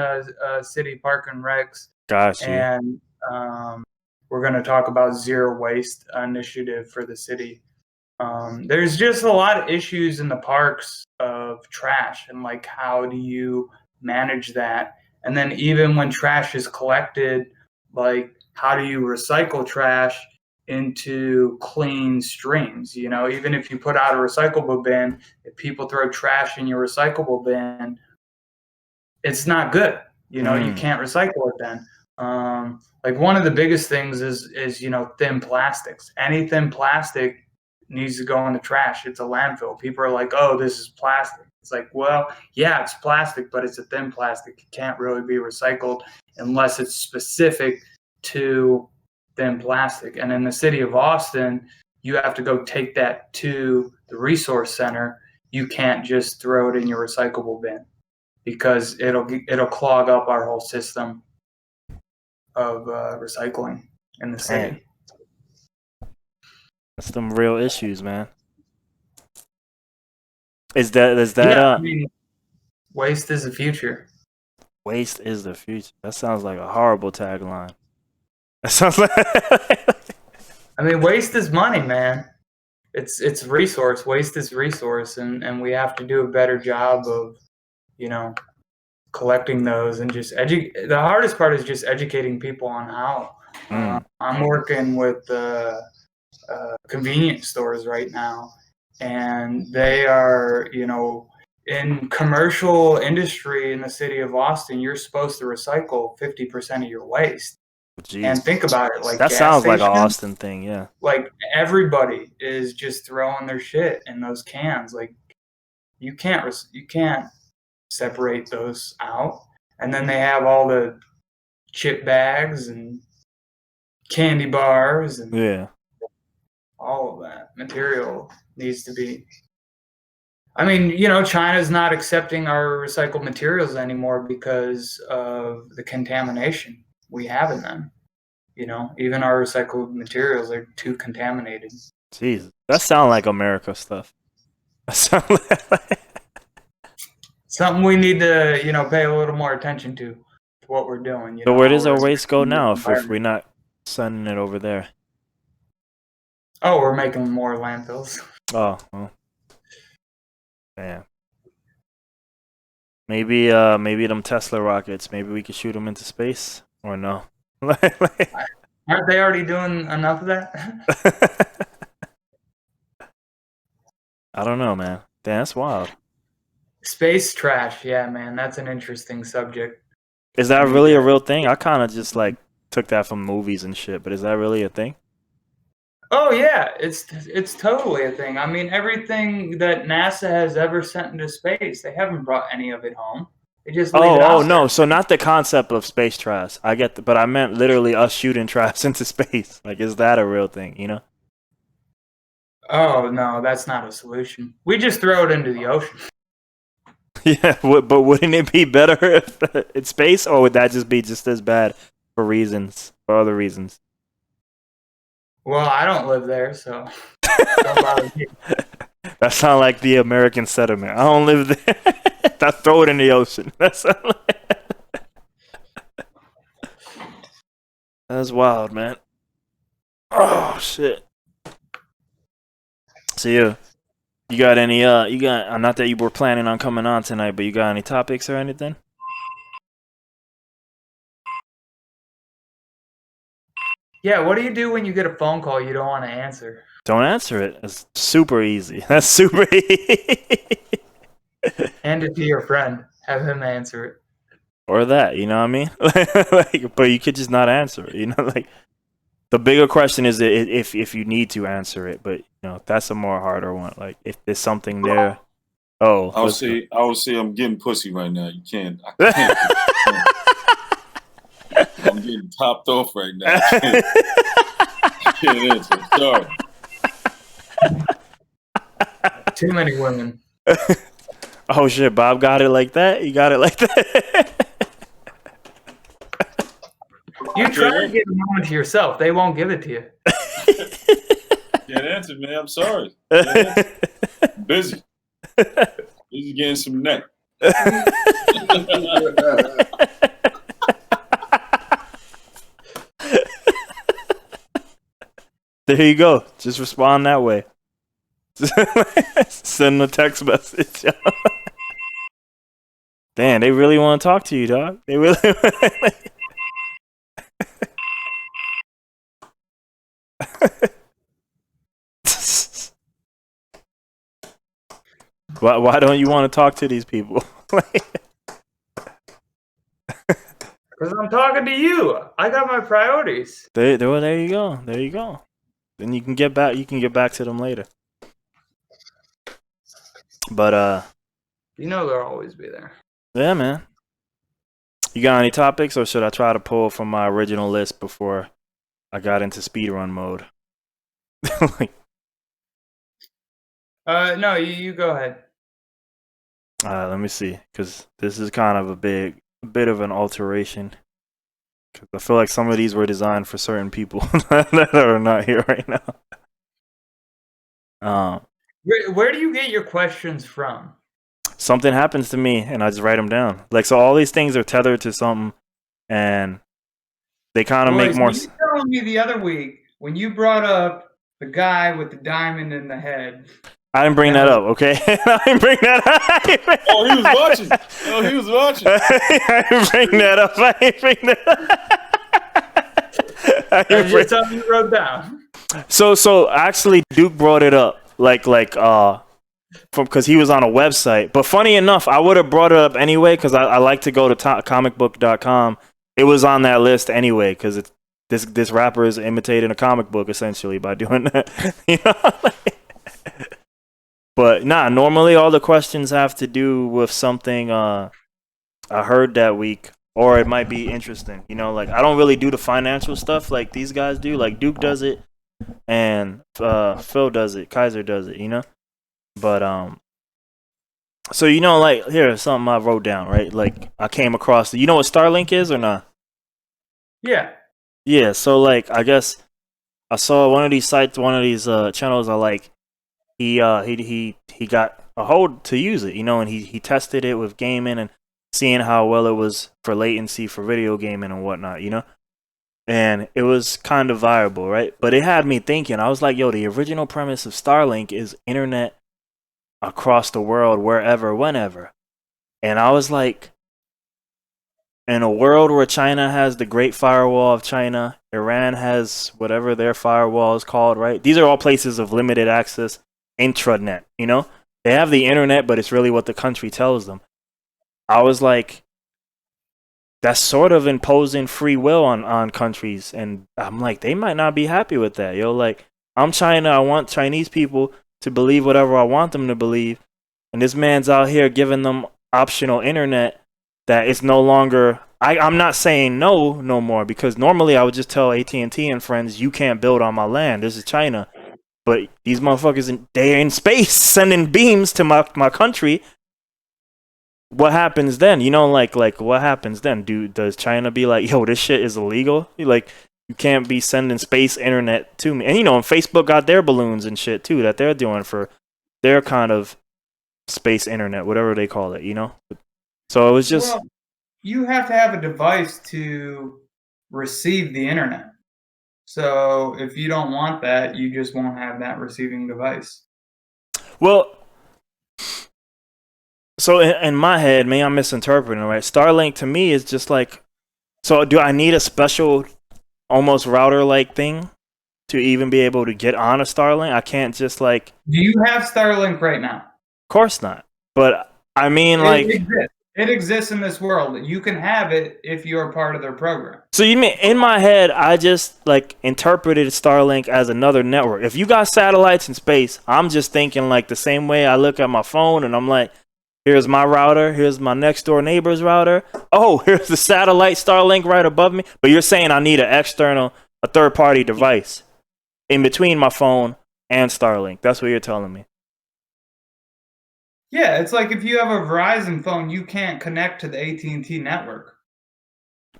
City Park and Recs. Gotcha. And we're going to talk about zero waste initiative for the city. There's just a lot of issues in the parks of trash and like how do you manage that? And then even when trash is collected, like how do you recycle trash into clean streams? Even if you put out a recyclable bin, if people throw trash in your recyclable bin, it's not good. You can't recycle it then. Like one of the biggest things is thin plastics. Any thin plastic needs to go in the trash. It's a landfill. People are like, oh, this is plastic. It's like, well, yeah, it's plastic, but it's a thin plastic. It can't really be recycled unless it's specific to thin plastic. And in the city of Austin, you have to go take that to the resource center. You can't just throw it in your recyclable bin because it'll clog up our whole system of recycling in the city. That's some real issues, man. Is that waste is the future. Waste is the future. That sounds like a horrible tagline. That sounds like waste is money, man. It's resource. Waste is resource, and we have to do a better job of, collecting those and just the hardest part is just educating people on how. I'm working with convenience stores right now, and they are, in commercial industry in the city of Austin, you're supposed to recycle 50% of your waste. Jeez. And think about it, like that sounds like an Austin thing, yeah. Like everybody is just throwing their shit in those cans. Like you can't separate those out. And then they have all the chip bags and candy bars and all of that material needs to be. China's not accepting our recycled materials anymore because of the contamination we have in them. Even our recycled materials are too contaminated. Jeez, that sounds like America stuff. Something we need to, pay a little more attention to what we're doing. So where does our waste go now if we're not sending it over there? Oh, we're making more landfills. Oh, well. Yeah. Maybe them Tesla rockets. Maybe we could shoot them into space, or no? Aren't they already doing enough of that? I don't know, man. Damn, that's wild. Space trash, yeah, man. That's an interesting subject. Is that really a real thing? I kind of just like took that from movies and shit, but is that really a thing? Oh yeah, it's totally a thing. I mean, everything that NASA has ever sent into space, they haven't brought any of it home. They just leave it out no. there. So not the concept of space trash. I get, but I meant literally us shooting trash into space. Like, is that a real thing? You know? Oh no, that's not a solution. We just throw it into the ocean. Yeah, but wouldn't it be better if it's space, or would that just be just as bad for other reasons? Well, I don't live there, so don't bother me. That sounds like the American settlement. I don't live there. I throw it in the ocean. That's wild, man. Oh shit. So you got any not that you were planning on coming on tonight, but you got any topics or anything? Yeah, what do you do when you get a phone call you don't want to answer? Don't answer it. It's super easy. That's super easy. Hand it to your friend. Have him answer it. Or that, you know what I mean? Like, but you could just not answer it, you know? Like, the bigger question is if you need to answer it, but you know that's a more harder one. Like, if there's something there. Oh, I would say I'm getting pussy right now. You can't. I can't. I'm getting topped off right now. I can't answer. Sorry. Too many women. Oh shit, Bob got it like that? You got it like that? You try to get a moment to yourself. They won't give it to you. Can't answer, man. I'm sorry. I'm busy. Busy getting some neck. There you go. Just respond that way. Send a text message. Damn, they really want to talk to you, dog. They really. Why don't you want to talk to these people? Because I'm talking to you. I got my priorities. There you go. There you go. Then you can get back. You can get back to them later. But you know they'll always be there. Yeah, man. You got any topics, or should I try to pull from my original list before I got into speedrun mode? No, you go ahead. Let me see, because this is kind of a bit of an alteration. Cause I feel like some of these were designed for certain people that are not here right now. Where do you get your questions from? Something happens to me, and I just write them down. Like, so all these things are tethered to something, and they kind of make more sense. You were telling me the other week when you brought up the guy with the diamond in the head. I didn't bring that up, okay? I didn't bring that up. Oh, he was watching. Oh, he was watching. I didn't bring that up. I didn't bring that up. That's just something you wrote down. So actually, Duke brought it up, because he was on a website. But funny enough, I would have brought it up anyway because I like to go to comicbook.com. It was on that list anyway because this rapper is imitating a comic book essentially by doing that. You know. But nah, normally all the questions have to do with something I heard that week, or it might be interesting. You know, like I don't really do the financial stuff like these guys do. Like Duke does it, and Phil does it, Kaiser does it. You know, but so you know, like here's something I wrote down. Right, like I came across. You know what Starlink is or not? Yeah. Yeah. So like I guess I saw one of these sites, one of these channels. I like. He got a hold to use it, you know, and he tested it with gaming and seeing how well it was for latency for video gaming and whatnot, you know, and it was kind of viable, right? But it had me thinking. I was like, yo, the original premise of Starlink is internet across the world, wherever, whenever, and I was like, in a world where China has the Great Firewall of China, Iran has whatever their firewall is called, right? These are all places of limited access. Intranet, you know, they have the internet, but it's really what the country tells them. I was like, that's sort of imposing free will on countries. And I'm like, they might not be happy with that. Yo, like, I'm China. I want Chinese people to believe whatever I want them to believe. And this man's out here giving them optional internet that it's no longer. I'm not saying no more, because normally I would just tell AT&T and friends, you can't build on my land. This is China. But these motherfuckers, they're in space sending beams to my country. What happens then? You know, like what happens then? Does China be like, yo, this shit is illegal? Like, you can't be sending space internet to me. And, you know, and Facebook got their balloons and shit, too, that they're doing for their kind of space internet, whatever they call it, you know? So it was just... Well, you have to have a device to receive the internet. So if you don't want that, you just won't have that receiving device. Well, so in my head, maybe I'm misinterpreting, right? Starlink to me is just like... So do I need a special... almost router-like thing to even be able to get on a Starlink? I can't just like... Do you have Starlink right now? Of course not. But I mean, It exists in this world. You can have it if you're part of their program. So you mean, in my head, I just like interpreted Starlink as another network. If you got satellites in space, I'm just thinking like the same way I look at my phone and I'm like, here's my router. Here's my next door neighbor's router. Oh, here's the satellite Starlink right above me. But you're saying I need a third-party device in between my phone and Starlink. That's what you're telling me. Yeah, it's like if you have a Verizon phone, you can't connect to the AT&T network.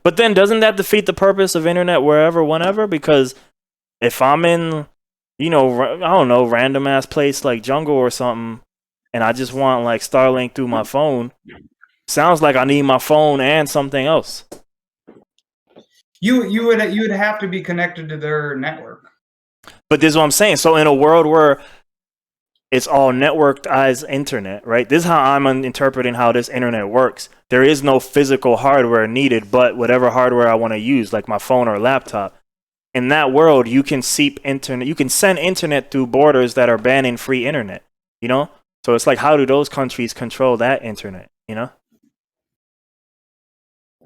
But then doesn't that defeat the purpose of internet wherever, whenever? Because if I'm in, you know, I don't know, random-ass place like jungle or something, and I just want like Starlink through my phone, sounds like I need my phone and something else. You would have to be connected to their network. But this is what I'm saying. So in a world where it's all networked internet, right? This is how I'm interpreting how this internet works. There is no physical hardware needed, but whatever hardware I want to use, like my phone or laptop. In that world, you can seep internet. You can send internet through borders that are banning free internet. You know. So it's like, how do those countries control that internet, you know?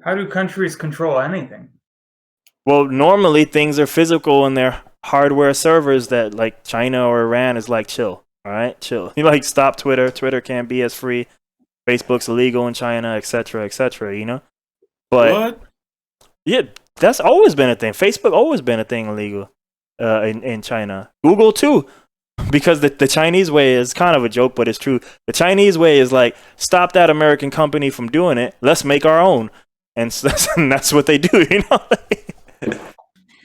How do countries control anything? Well, normally things are physical in their hardware servers that like China or Iran is like, chill, all right? Chill. You like stop Twitter. Twitter can't be as free. Facebook's illegal in China, etc., you know? But what? Yeah, that's always been a thing. Facebook always been a thing illegal in China. Google too. Because the Chinese way is kind of a joke, but it's true. The Chinese way is like, stop that American company from doing it. Let's make our own. And that's what they do, you know?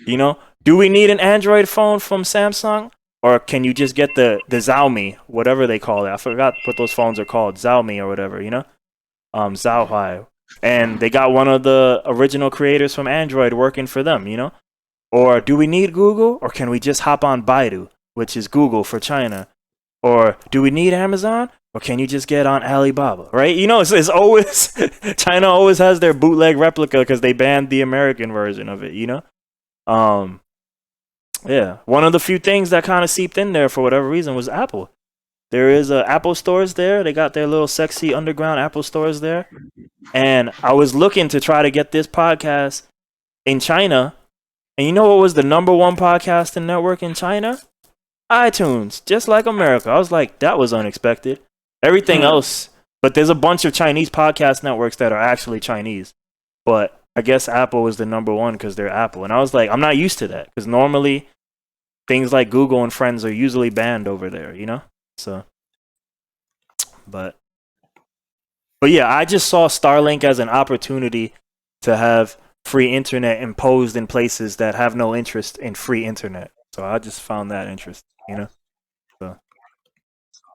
You know? Do we need an Android phone from Samsung? Or can you just get the Xiaomi, whatever they call it? I forgot what those phones are called. Xiaomi or whatever, you know? Xiaohai. And they got one of the original creators from Android working for them, you know? Or do we need Google? Or can we just hop on Baidu, which is Google for China? Or do we need Amazon? Or can you just get on Alibaba, right? You know, it's always, China always has their bootleg replica because they banned the American version of it, you know? Yeah, one of the few things that kind of seeped in there for whatever reason was Apple. There is Apple stores there. They got their little sexy underground Apple stores there. And I was looking to try to get this podcast in China. And you know what was the #1 podcasting network in China? iTunes, just like America. I was like, that was unexpected. Everything else, but there's a bunch of Chinese podcast networks that are actually Chinese. But I guess Apple was the #1 because they're Apple. And I was like, I'm not used to that because normally things like Google and Friends are usually banned over there, you know? So, but yeah, I just saw Starlink as an opportunity to have free internet imposed in places that have no interest in free internet. So I just found that interesting, you know?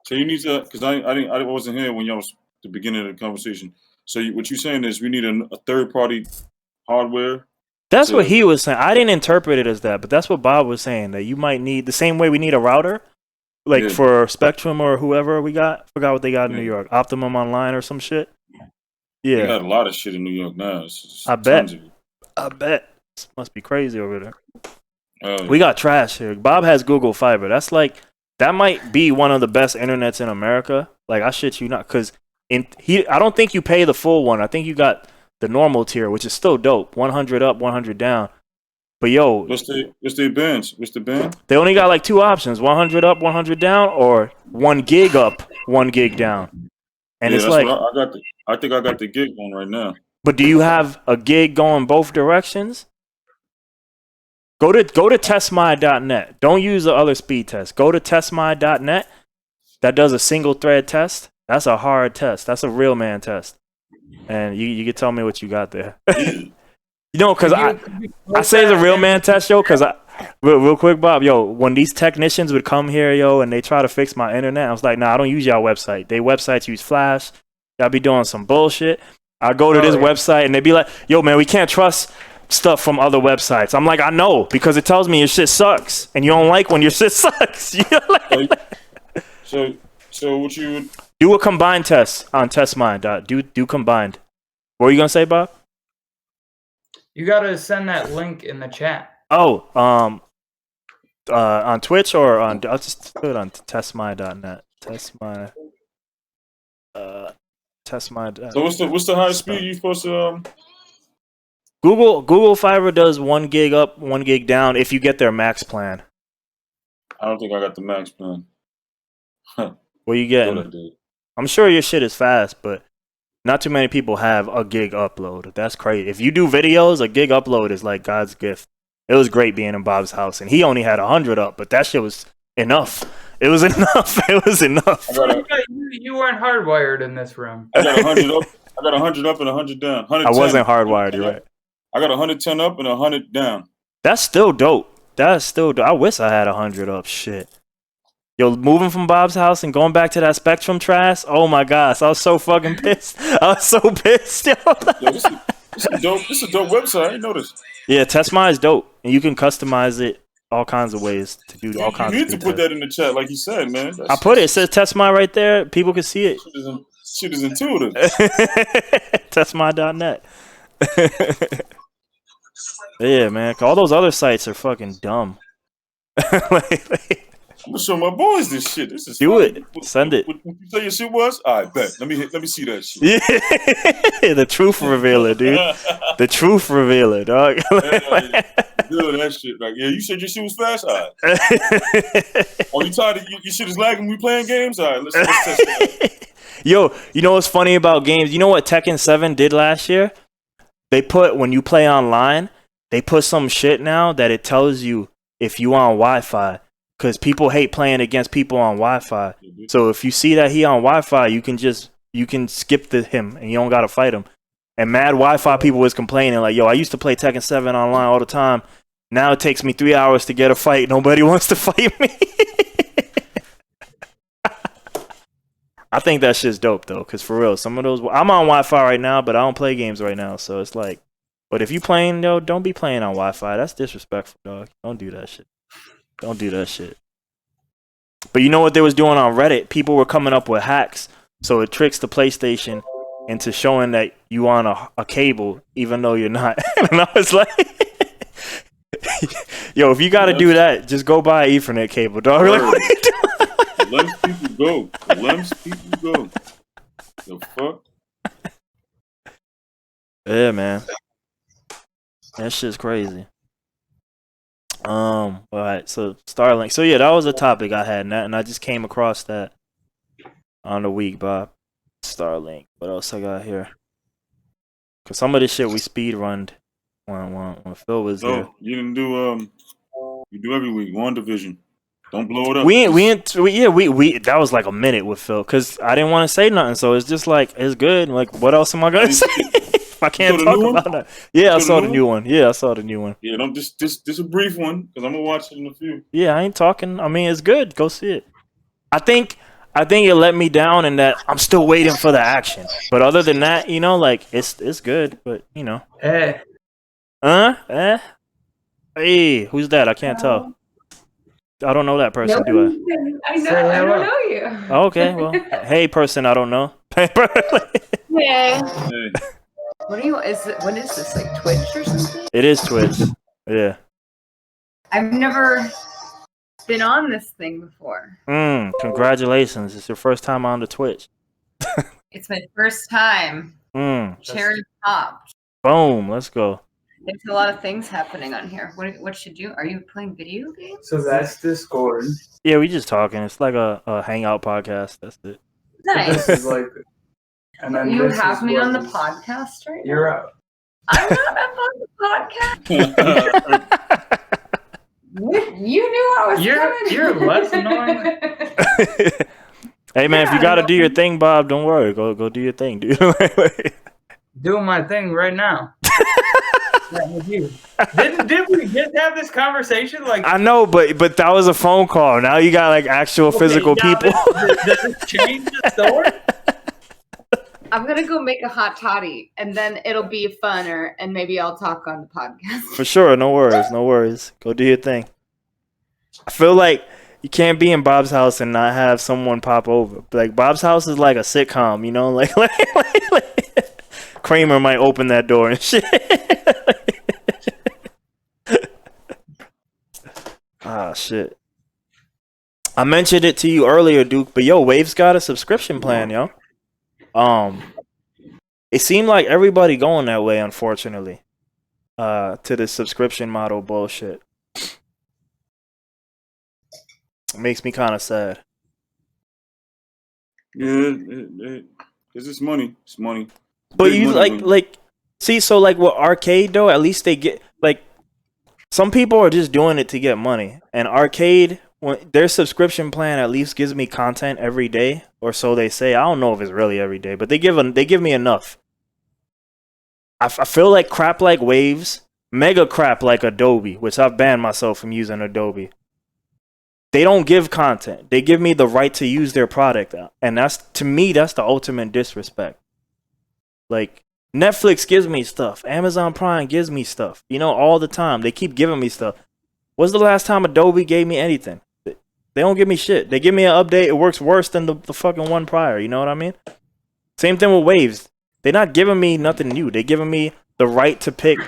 So you need to, because I wasn't here when y'all was the beginning of the conversation. So what you're saying is we need a third-party hardware. That's what he was saying. I didn't interpret it as that, but that's what Bob was saying, that you might need, the same way we need a router, like for Spectrum or whoever we got. Forgot what they got in New York. Optimum Online or some shit. Yeah. They got a lot of shit in New York now. I bet. This must be crazy over there. We got trash here. Bob has Google Fiber. That's like, that might be one of the best internets in America. Like, I shit you not, because I don't think you pay the full one. I think you got the normal tier, which is still dope. 100 up, 100 down. But yo, what's the band? What's the band? they only got like 2 options: 100 up, 100 down, or 1 gig up, 1 gig down. And yeah, it's that's like, what I got. I think I got the gig on right now. but do you have a gig going both directions? Go to testmy.net. Don't use the other speed test. Go to testmy.net. That does a single thread test. That's a hard test. That's a real man test. And you can tell me what you got there. You know, because I say it's a real man test, yo, because real quick, Bob, yo, when these technicians would come here, yo, and they try to fix my internet, I was like, nah, I don't use y'all website. They websites use Flash. Y'all be doing some bullshit. I go to this website, and they be like, yo, man, we can't trust stuff from other websites. I'm like, I know, because it tells me your shit sucks, and you don't like when your shit sucks. You know? So what you would do a combined test on TestMine. Do combined. What were you gonna say, Bob? You gotta send that link in the chat. Oh, on Twitch or on? I'll just put it on testmy.net. Testmy. Testmy. So what's the highest speed you supposed to Google Fiber does 1 gig up, 1 gig down if you get their max plan. I don't think I got the max plan. What you getting? I'm sure your shit is fast, but not too many people have a gig upload. That's crazy. If you do videos, a gig upload is like God's gift. It was great being in Bob's house, and he only had 100 up, but that shit was enough. It was enough. It was enough. You weren't hardwired in this room. I got 100 up. I got 100 up and 100 down. I wasn't hardwired. You're right. I got 110 up and 100 down. That's still dope. That's still dope. I wish I had 100 up. Shit. Yo, moving from Bob's house and going back to that Spectrum trash. Oh my gosh, I was so fucking pissed. I was so pissed. Yo, this is dope. This is a dope website. I didn't know this. Yeah, TestMy is dope, and you can customize it all kinds of ways to do all kinds. You need to put that in the chat, like you said, man. I put it. It says TestMy right there. People can see it. Shit is intuitive. TestMy.net. Yeah, man. All those other sites are fucking dumb. I'm gonna show my boys this shit. This is do funny. it. Send it. What you say your shit was? I bet. Let me see that shit. Yeah, the truth revealer, dude. The truth revealer, dog. Do that shit. Like, yeah, you said your shit was fast. All right. Oh, you tired of your shit is lagging when we playing games? All right, let's test it. Yo, you know what's funny about games? You know what Tekken 7 did last year? They put, when you play online, they put some shit now that it tells you if you on Wi-Fi. Because people hate playing against people on Wi-Fi. So if you see that he on Wi-Fi, you can skip him and you don't gotta fight him. And mad Wi-Fi people was complaining like, yo, I used to play Tekken 7 online all the time. Now it takes me 3 hours to get a fight. Nobody wants to fight me. I think that shit's dope though, because for real, some of those I'm on Wi-Fi right now, but I don't play games right now. So it's like, but if you playing, yo, don't be playing on Wi-Fi. That's disrespectful, dog. Don't do that shit. Don't do that shit. But you know what they was doing on Reddit? People were coming up with hacks. So it tricks the PlayStation into showing that you on a cable, even though you're not. And I was like, yo, if you got to do that, just go buy an Ethernet cable, dog. Like, what are you doing? Lens people go. Lens people go. The fuck? Yeah, man. That shit's crazy. All right, so Starlink. So yeah, that was a topic I had, and I just came across that on the week, Bob. Starlink. What else I got here? Cause some of this shit we speed runned when Phil was there. No, you didn't do you do every week. WandaVision. Don't blow it up. We that was like a minute with Phil, cause I didn't want to say nothing, so it's just like it's good. Like, what else am I gonna say? I can't talk about that. Yeah, I saw the new one. Yeah, I saw the new one. Yeah, don't just a brief one, because I'm gonna watch it in a few. Yeah, I ain't talking. I mean, it's good. Go see it. I think it let me down in that I'm still waiting for the action. But other than that, you know, like it's good. But you know, hey, who's that? I can't tell. I don't know that person, do I? I don't know you. Oh, okay, well, hey, person, I don't know. Yeah. Hey. What is this, like Twitch or something? It is Twitch. Yeah. I've never been on this thing before. Congratulations. It's your first time on the Twitch. It's my first time. Cherry popped. Boom. Let's go. There's a lot of things happening on here. What should you? Are you playing video games? So that's Discord. Yeah, we just talking. It's like a hangout podcast. That's it. Nice. This is like, and then You this have is me what on the is- podcast right now. You're up. I'm not up on the podcast. You knew I was coming. You're less annoying. Hey man, if you Yeah, gotta no. do your thing, Bob, don't worry. Go do your thing, dude. Doing my thing right now. With you. Did we just have this conversation? Like, I know, but that was a phone call. Now you got like actual physical now people. Does this change the story? I'm gonna go make a hot toddy, and then it'll be funner, and maybe I'll talk on the podcast. For sure, no worries, no worries. Go do your thing. I feel like you can't be in Bob's house and not have someone pop over. Like Bob's house is like a sitcom, you know, like Kramer might open that door and shit. Ah, shit. I mentioned it to you earlier, Duke, but yo, Wave's got a subscription plan, yo. It seemed like everybody going that way, unfortunately. To the subscription model bullshit. It makes me kind of sad. Yeah, it's just money. It's money. But Big you money, like see, so like with arcade though, at least they get like some people are just doing it to get money. And arcade, when their subscription plan at least gives me content every day, or so they say. I don't know if it's really every day, but they give me enough. I feel like crap like Waves, mega crap like Adobe, which I've banned myself from using Adobe. They don't give content. They give me the right to use their product. And that's, to me, that's the ultimate disrespect. Like, Netflix gives me stuff. Amazon Prime gives me stuff. You know, all the time. They keep giving me stuff. When's the last time Adobe gave me anything? They don't give me shit. They give me an update. It works worse than the fucking one prior. You know what I mean? Same thing with Waves. They're not giving me nothing new. They're giving me the right to pick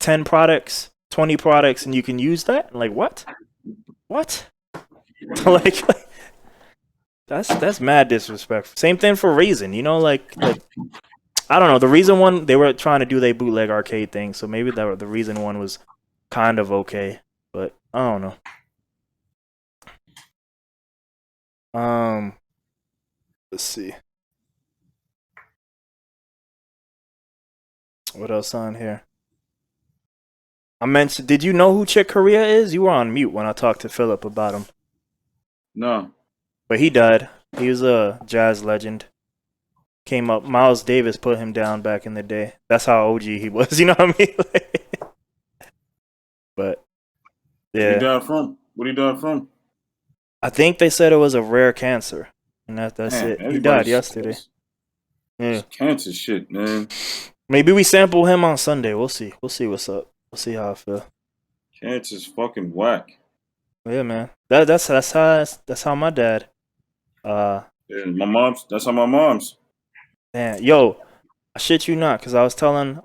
10 products, 20 products, and you can use that? Like, what? What? like that's mad disrespectful. Same thing for Reason, you know, like I don't know. The Reason one, they were trying to do their bootleg arcade thing, so maybe the Reason one was kind of okay, but I don't know. Let's see. What else on here? I mentioned, did you know who Chick Corea is? You were on mute when I talked to Philip about him. No. But he died. He was a jazz legend. Came up. Miles Davis put him down back in the day. That's how OG he was. You know what I mean? But What he yeah, died from? What he died from? I think they said it was a rare cancer, and that's Man, it. He everybody's- died yesterday. Yeah. Cancer shit, man. Maybe we sample him on Sunday. We'll see. We'll see what's up. We'll see how I feel. Cancer's fucking whack. Yeah, man. That's how my dad. Yeah, that's how my mom's. Man, yo, I shit you not, because I was telling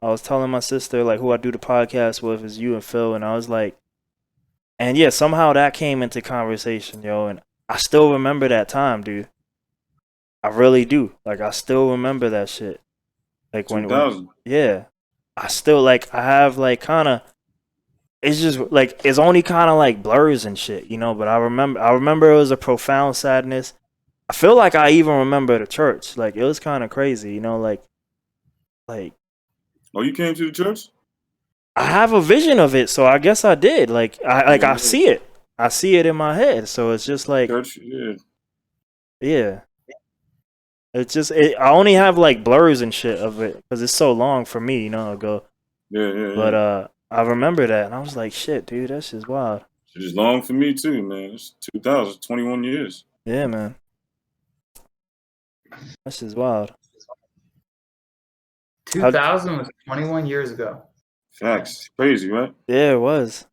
my sister like who I do the podcast with is you and Phil, and I was like, and yeah, somehow that came into conversation, yo, and I still remember that time, dude. I really do. Like, I still remember that shit. Like when 2000. yeah, I still like I have like kind of. It's just like it's only kind of like blurs and shit, you know. But I remember it was a profound sadness. I feel like I even remember the church. Like it was kind of crazy, you know. Like. Oh, you came to the church? I have a vision of it, so I guess I did. Like I see it. I see it in my head. So it's just like Church, yeah. yeah. It's just I only have like blurs and shit of it because it's so long for me, you know, ago. Yeah. But I remember that and I was like, shit, dude, that's just wild. Shit is long for me too, man. It's 2000, 21 years. Yeah, man. That's just wild. 2000 was 21 years ago. Facts. Crazy, right? Yeah, it was.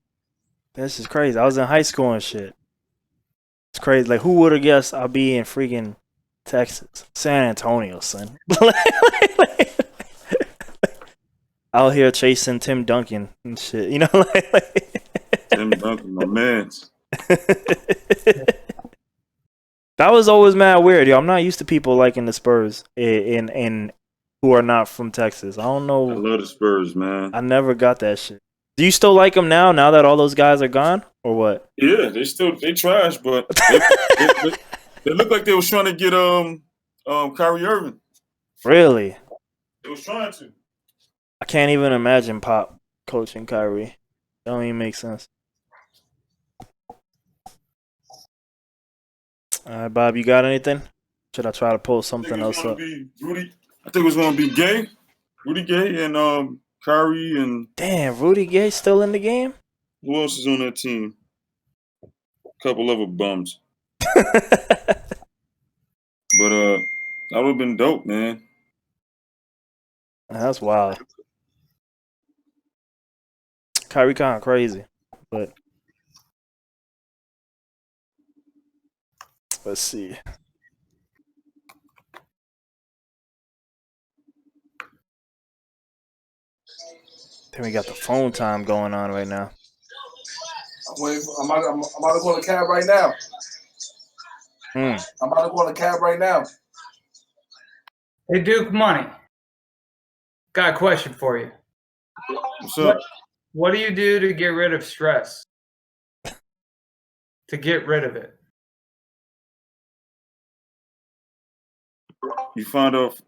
That's just crazy. I was in high school and shit. It's crazy. Like, who would have guessed I'd be in freaking Texas, San Antonio, son? Out here chasing Tim Duncan and shit. You know, Tim Duncan, my mans. That was always mad weird, yo. I'm not used to people liking the Spurs in who are not from Texas. I don't I know. love the Spurs, man. I never got that shit. Do you still like them now that all those guys are gone, or what? Yeah, they trash, but they look like they was trying to get Kyrie Irving. Really? They was trying to. I can't even imagine Pop coaching Kyrie. That don't even make sense. All right, Bob, you got anything? Should I try to pull something else up? I think it was going to be Gay, Rudy Gay, and Kyrie, and Damn, Rudy Gay still in the game? who else is on that team? A couple other bums. But that would have been dope, man. That's wild. Kyrie kind of crazy, but let's see. Then we got the phone time going on right now. I'm about to go on the cab right now. I'm about to go on the cab right now. Hey, DukeMoney. Got a question for you. What's up? What do you do to get rid of stress? To get rid of it? You find out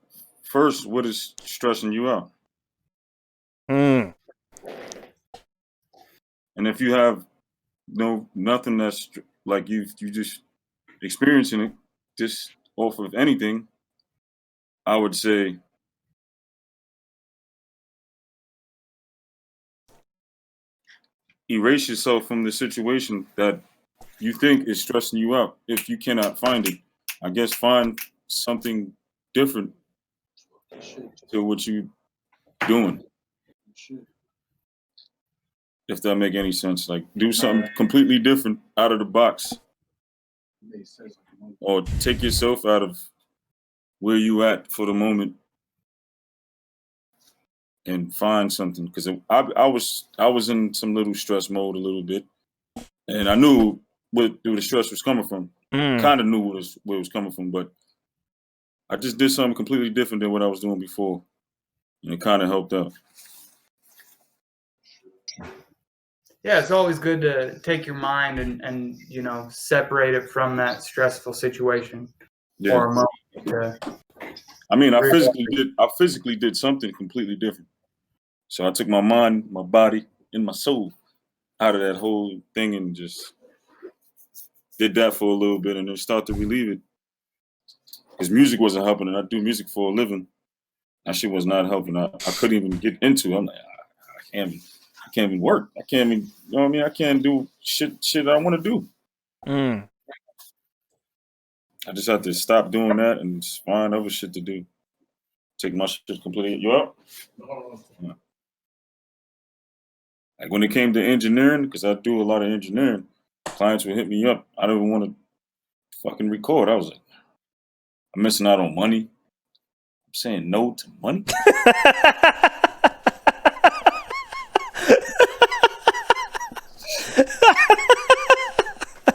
first what is stressing you out. And if you have nothing that's like you just experiencing it just off of anything, I would say erase yourself from the situation that you think is stressing you out. If you cannot find it, I guess find something different to what you doing. If that make any sense, like do something completely different out of the box, or take yourself out of where you at for the moment and find something. Because I was in some little stress mode a little bit, and I knew where the stress was coming from. Kind of knew where it was coming from, but I just did something completely different than what I was doing before, and it kind of helped out. Yeah, it's always good to take your mind and separate it from that stressful situation for a moment. I mean, I physically did something completely different. So I took my mind, my body, and my soul out of that whole thing and just did that for a little bit and then start to relieve it. Because music wasn't helping, and I do music for a living. That shit was not helping. I couldn't even get into it. I'm like, I can't even work. I can't even, you know what I mean? I can't do shit I want to do. I just have to stop doing that and just find other shit to do. Take my shit completely. You up? Yeah. Like when it came to engineering, because I do a lot of engineering, clients would hit me up. I don't even want to fucking record. I was like, I'm missing out on money. I'm saying no to money.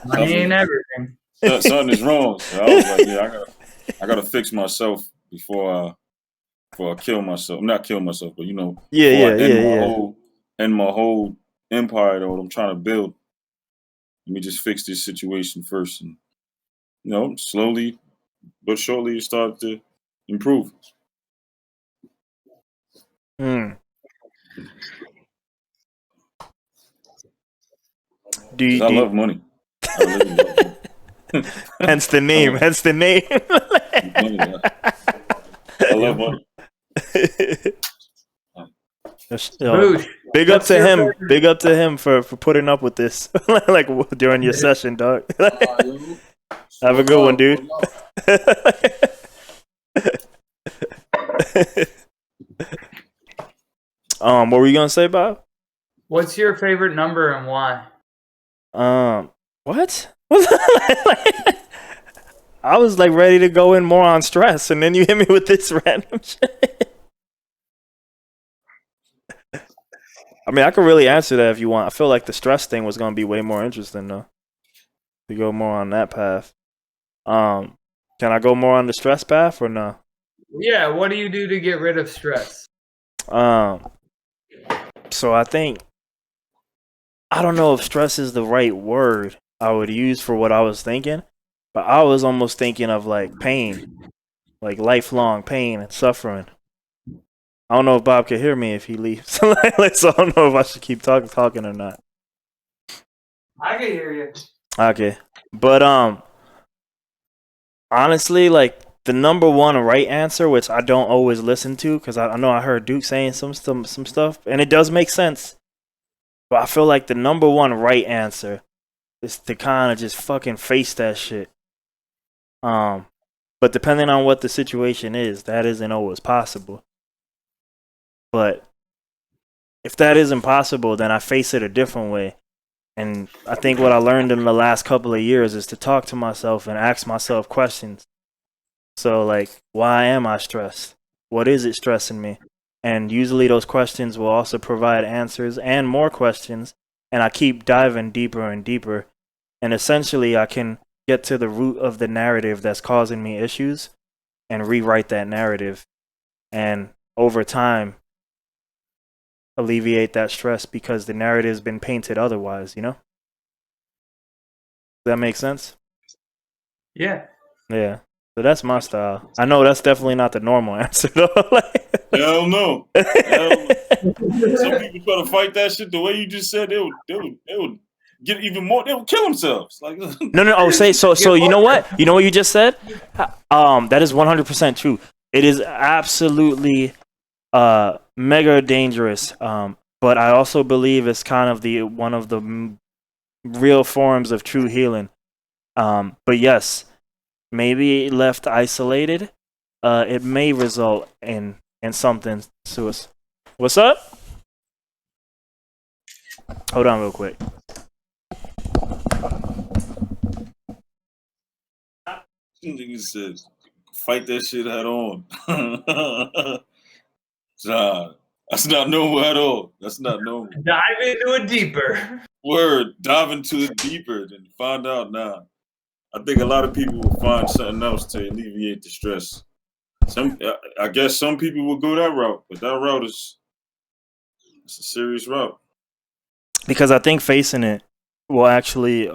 Money ain't everything. Something is wrong. So I was like, yeah, I gotta fix myself before I kill myself. Not kill myself, but end my whole empire that I'm trying to build. Let me just fix this situation first, and slowly but surely it started to improve. I love money. I really love money. Hence the name. I love money. Big up to him. Big up to him for putting up with this, like during your session, dog. Have a good one, dude. What were you gonna say, Bob? What's your favorite number and why? What? I was like ready to go in more on stress, and then you hit me with this random shit. I mean, I could really answer that if you want. I feel like the stress thing was gonna be way more interesting though. To go more on that path. Can I go more on the stress path or no? Yeah, what do you do to get rid of stress? So I think I don't know if stress is the right word I would use for what I was thinking, but I was almost thinking of like pain, like lifelong pain and suffering. I don't know if Bob can hear me if he leaves. So I don't know if I should keep talking or not. I can hear you. Okay. But honestly, like the number one right answer, which I don't always listen to, because I know I heard Duke saying some stuff, and it does make sense. But I feel like the number one right answer is to kind of just fucking face that shit. But depending on what the situation is, that isn't always possible. But if that isn't possible, then I face it a different way. And I think what I learned in the last couple of years is to talk to myself and ask myself questions. So, like, why am I stressed? What is it stressing me? And usually those questions will also provide answers and more questions. And I keep diving deeper and deeper. And essentially, I can get to the root of the narrative that's causing me issues and rewrite that narrative. And over time, alleviate that stress because the narrative's been painted otherwise, you know? Does that make sense? Yeah. Yeah. So that's my style. I know that's definitely not the normal answer though. Hell no. Hell no. Some people try to fight that shit the way you just said. They would get even more. They would kill themselves. Like no. Oh, so. You know what? You know what you just said? That is 100% true. It is absolutely mega dangerous. But I also believe it's kind of one of the real forms of true healing. But yes, maybe left isolated, it may result in something suicide. What's up? Hold on real quick. Nigga said, fight that shit head on. Nah, that's not normal at all. That's not normal. Dive into it deeper. Word, dive into it deeper and find out now. I think a lot of people will find something else to alleviate the stress. I guess some people will go that route, but that route it's a serious route. Because I think facing it will actually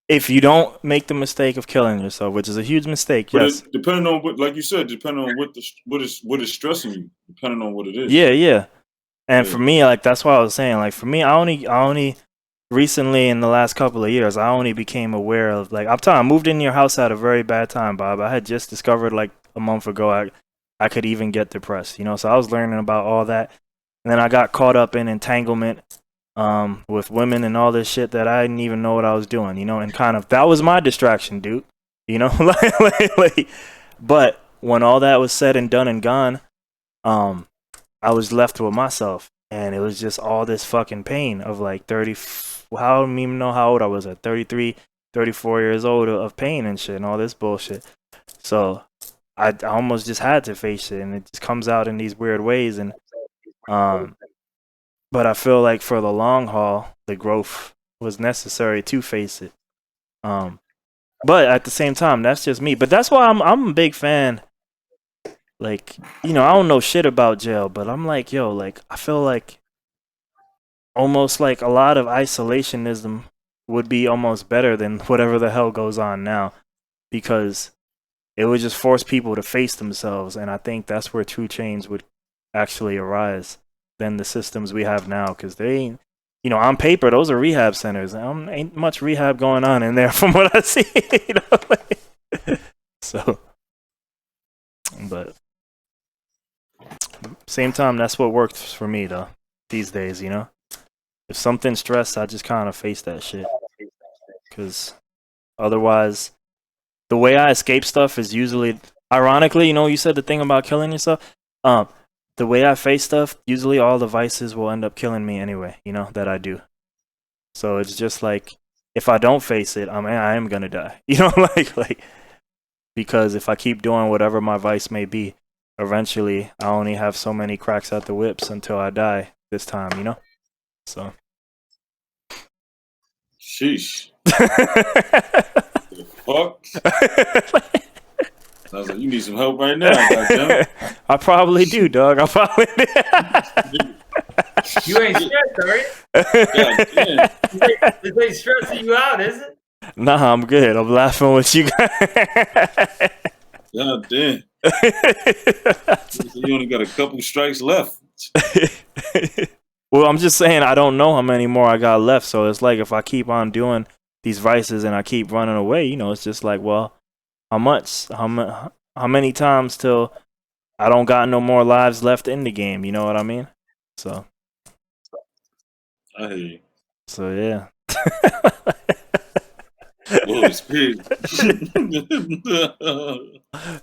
if you don't make the mistake of killing yourself, which is a huge mistake. But yes. Depending on what, like you said, depending on what is stressing you, depending on what it is. Yeah. And for me, like that's what I was saying. Like for me, I only recently in the last couple of years, I only became aware of like I moved in your house at a very bad time, Bob. I had just discovered like a month ago I could even get depressed, you know. So I was learning about all that, and then I got caught up in entanglement with women and all this shit that I didn't even know what I was doing, you know. And kind of that was my distraction, dude. You know, but when all that was said and done and gone, I was left with myself, and it was just all this fucking pain of like 30. I don't even know how old I was at 33, 34 years old of pain and shit and all this bullshit. So I almost just had to face it, and it just comes out in these weird ways. And but I feel like for the long haul, the growth was necessary to face it. But at the same time, that's just me. But that's why I'm a big fan. Like, you know, I don't know shit about jail, but I'm like, yo, like, I feel like almost like a lot of isolationism would be almost better than whatever the hell goes on now, because it would just force people to face themselves. And I think that's where true change would actually arise than the systems we have now, because they ain't, you know, on paper, those are rehab centers. Ain't much rehab going on in there from what I see. You know? So, but same time, that's what works for me though these days, you know. If something's stressed, I just kind of face that shit, because otherwise, the way I escape stuff is usually, ironically, you know, you said the thing about killing yourself. The way I face stuff, usually all the vices will end up killing me anyway, you know, that I do. So it's just like, if I don't face it, I am gonna die, you know, like because if I keep doing whatever my vice may be, eventually I only have so many cracks at the whips until I die this time, you know. So. Sheesh. Fuck. Sounds like you You need some help right now, goddamn. I probably do, dog. I probably do. You ain't stressed, are you? God damn. This ain't stressing you out, is it? Nah, I'm good. I'm laughing with you guys. God damn. You only got a couple strikes left. Well, I'm just saying I don't know how many more I got left. So it's like if I keep on doing these vices and I keep running away, you know, it's just like, well, how many times till I don't got no more lives left in the game? You know what I mean? So. I hear you. So yeah. Whoa, it's crazy.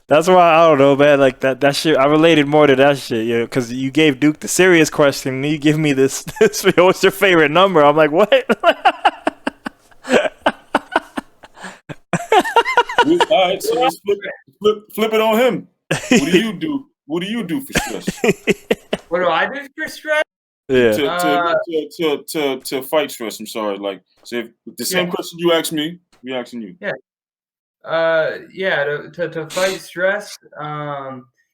That's why I don't know, man. Like that shit. I related more to that shit, yeah. Because you gave Duke the serious question, and you give me this. What's your favorite number? I'm like, what? All right, so let's flip it on him. What do you do? What do you do for stress? What do I do for stress? Yeah. To fight stress. I'm sorry. Like, so if the same question you asked me, we asking you. Yeah. To fight stress.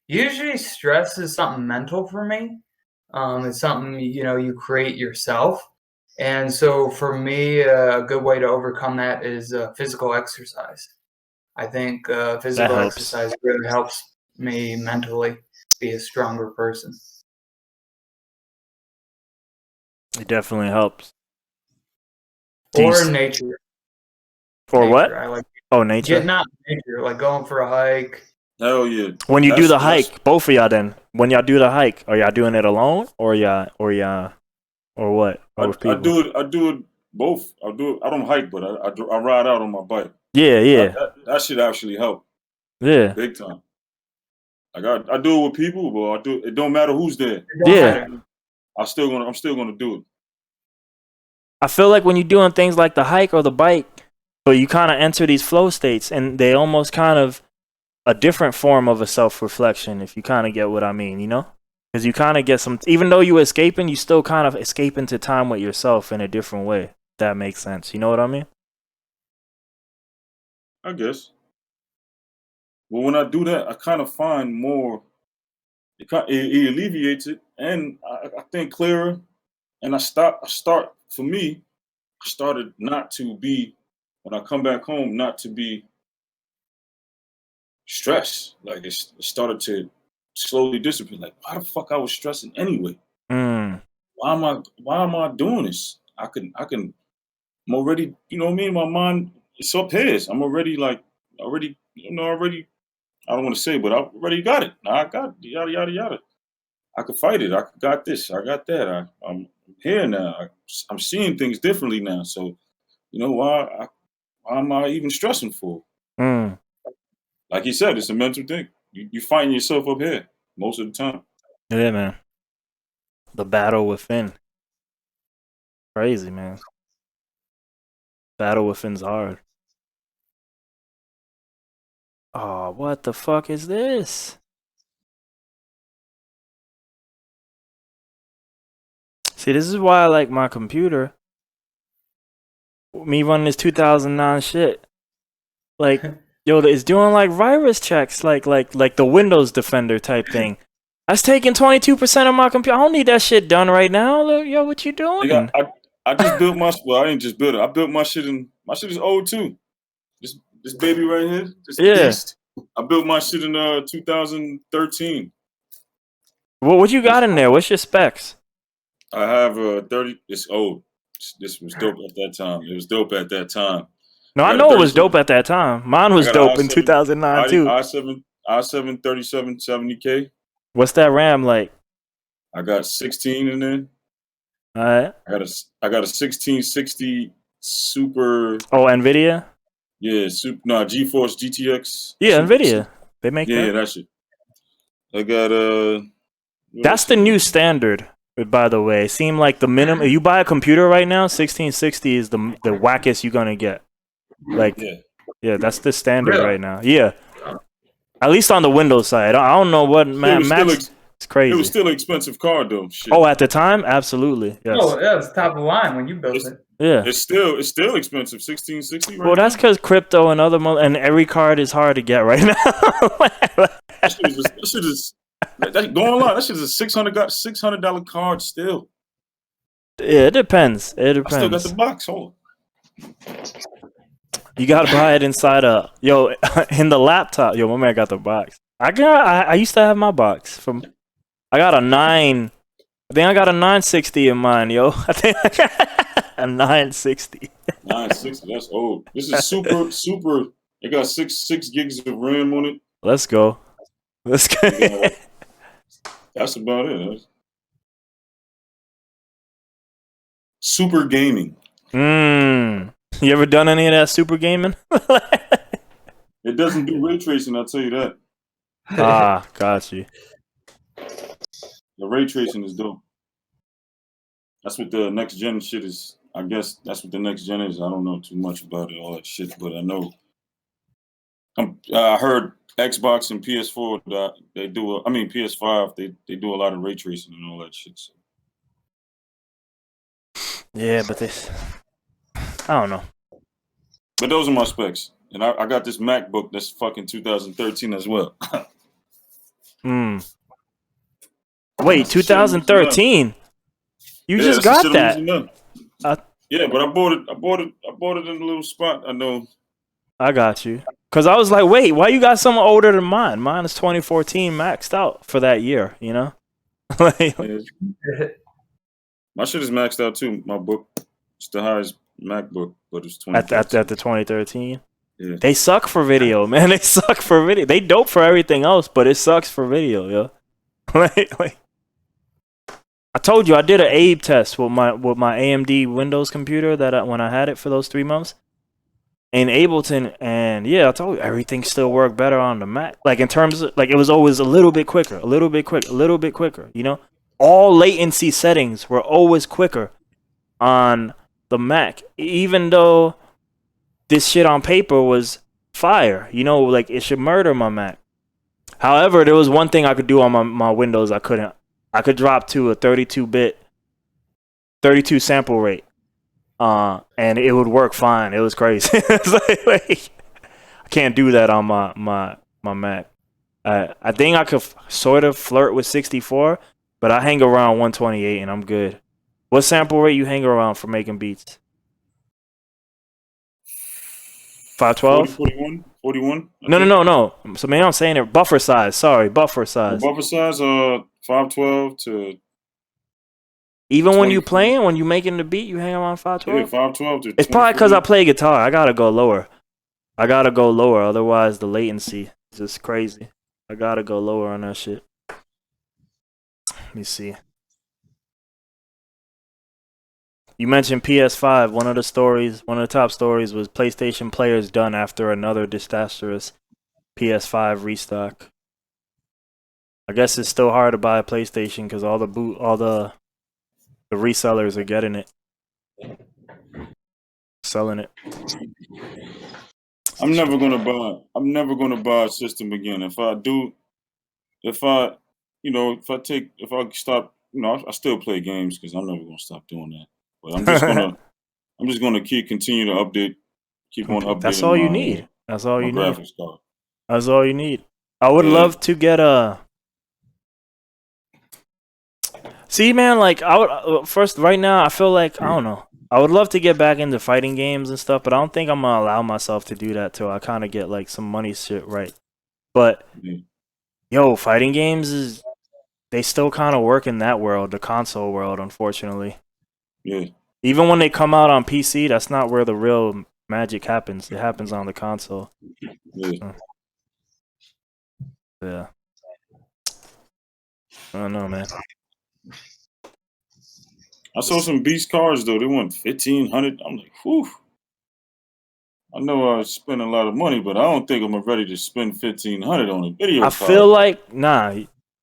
Usually stress is something mental for me. It's something you create yourself, and so for me, a good way to overcome that is physical exercise. I think physical exercise really helps me mentally be a stronger person. It definitely helps. Or nature. Or nature. what? I like nature. getting out in nature, like going for a hike. Hell yeah. When you do the hike, both of y'all then. When y'all do the hike, are y'all doing it alone or what? I do it both. I don't hike, but I ride out on my bike. Yeah. That should actually help. Yeah. Big time. Like I do it with people, but it don't matter who's there. Yeah. I'm still gonna do it. I feel like when you're doing things like the hike or the bike, so you kind of enter these flow states, and they almost kind of a different form of a self-reflection, if you kind of get what I mean, you know? Because you kind of get some, even though you're escaping, you still kind of escape into time with yourself in a different way. If that makes sense. You know what I mean? I guess. Well, when I do that, I kind of find more. It alleviates it, and I think clearer. And I started not to be, when I come back home, not to be stressed. Like it started to slowly disappear. Like, why the fuck I was stressing anyway? Why am I doing this? I'm already, you know what I mean? My mind, it's up here. I'm already I don't want to say, but I already got it. I got yada, yada, yada. I could fight it. I got this. I got that. I'm here now. I'm seeing things differently now. So, why am I even stressing for? Like you said, it's a mental thing. You find yourself up here most of the time. Yeah, man. The battle within. Crazy, man. Battle within's hard. Oh, what the fuck is this? See, this is why I like my computer. Me running this 2009 shit. Like, yo, it's doing like virus checks, like the Windows Defender type thing. That's taking 22% of my computer. I don't need that shit done right now. Look, yo, what you doing? I just built my. Well, I didn't just build it. I built my shit my shit is old too. This baby right here. Beast. I built my shit in 2013. What you got in there? What's your specs? I have 30. It's old. This was dope at that time. It was dope at that time. No, I know it was dope at that time. Mine was dope in 2009 too. i7 3770K. What's that RAM like? I got 16 in there. All right. I got a 1660 Super. Oh, NVIDIA. Yeah, GeForce GTX. Yeah, NVIDIA. They make that. Yeah, that shit. I got That's the new standard, by the way. It seemed like the minimum. If you buy a computer right now, 1660 is the wackest you're gonna get. Like, yeah, that's the standard right now. Yeah, at least on the Windows side. I don't know what Max. It's crazy. It was still an expensive car though. Shit. Oh, at the time, absolutely. Yes. Oh, yeah, it's top of the line when you built it. Yeah. It's still expensive. 1660. Right Well, that's because crypto and and every card is hard to get right now. That shit is go online. That shit is a $600 card still. Yeah, it depends. It depends. I still got the box. Hold on. You gotta buy it inside in the laptop. Yo, my man got the box. I used to have my box from. I got a 9. I think I got a 960 in mine, yo. I think I got a 960. 960. That's old. This is super. It got 6 gigs of RAM on it. Let's go. Let's go. That's about it. Super gaming. You ever done any of that super gaming? It doesn't do ray tracing, I'll tell you that. Got you. The ray tracing is dope. That's what the next gen shit is. I guess that's what the next gen is. I don't know too much about it, all that shit, but I know. I heard Xbox and PS4 that they do. PS5 they do a lot of ray tracing and all that shit. So. Yeah, but I don't know. But those are my specs, and I got this MacBook that's fucking 2013 as well. Wait, 2013? You just got that? Yeah, but I bought it in a little spot. I know. I got you. Cause I was like, wait, why you got something older than mine? Mine is 2014 maxed out for that year. You know. My shit is maxed out too. My book, it's the highest MacBook, but it's 2013. At the 2013. Yeah. They suck for video, man. They suck for video. They dope for everything else, but it sucks for video, yo. like, I told you I did an Abe test with my AMD Windows computer when I had it for those 3 months in Ableton, and yeah, I told you everything still worked better on the Mac. Like in terms of it was always a little bit quicker, you know? All latency settings were always quicker on the Mac, even though this shit on paper was fire. You know, like it should murder my Mac. However, there was one thing I could do on my Windows I couldn't. I could drop to a 32 sample rate, and it would work fine. It was crazy. It's like, I can't do that on my Mac. I think I could sort of flirt with 64, but I hang around 128 and I'm good. What sample rate you hang around for making beats? 512? 41? No. So maybe I'm saying it. Buffer size. Sorry, buffer size. Buffer size, 512 to. Even when you playing, when you making the beat, you hang around 512? Yeah, 512 to. It's probably because I play guitar. I gotta go lower. Otherwise, the latency is just crazy. I gotta go lower on that shit. Let me see. You mentioned PS5. One of the top stories was PlayStation players done after another disastrous PS5 restock. I guess it's still hard to buy a PlayStation because all the resellers are getting it, selling it. I'm never gonna buy a system again. If I stop, I still play games because I'm never gonna stop doing that. But I'm just gonna continue to update, keep on updating. That's all you need. That's all you need. Graphics card. That's all you need. I would love to get a. See, man, like I would first right now. I feel like I don't know. I would love to get back into fighting games and stuff, but I don't think I'm gonna allow myself to do that till I kind of get like some money shit right. But yo, fighting games they still kind of work in that world, the console world, unfortunately. Yeah. Even when they come out on PC, that's not where the real magic happens. It happens on the console. Yeah. Yeah. I don't know, man. I saw some beast cars though. They want 1,500. I'm like, whew. I know I spend a lot of money, but I don't think I'm ready to spend 1,500 on a video card. I feel like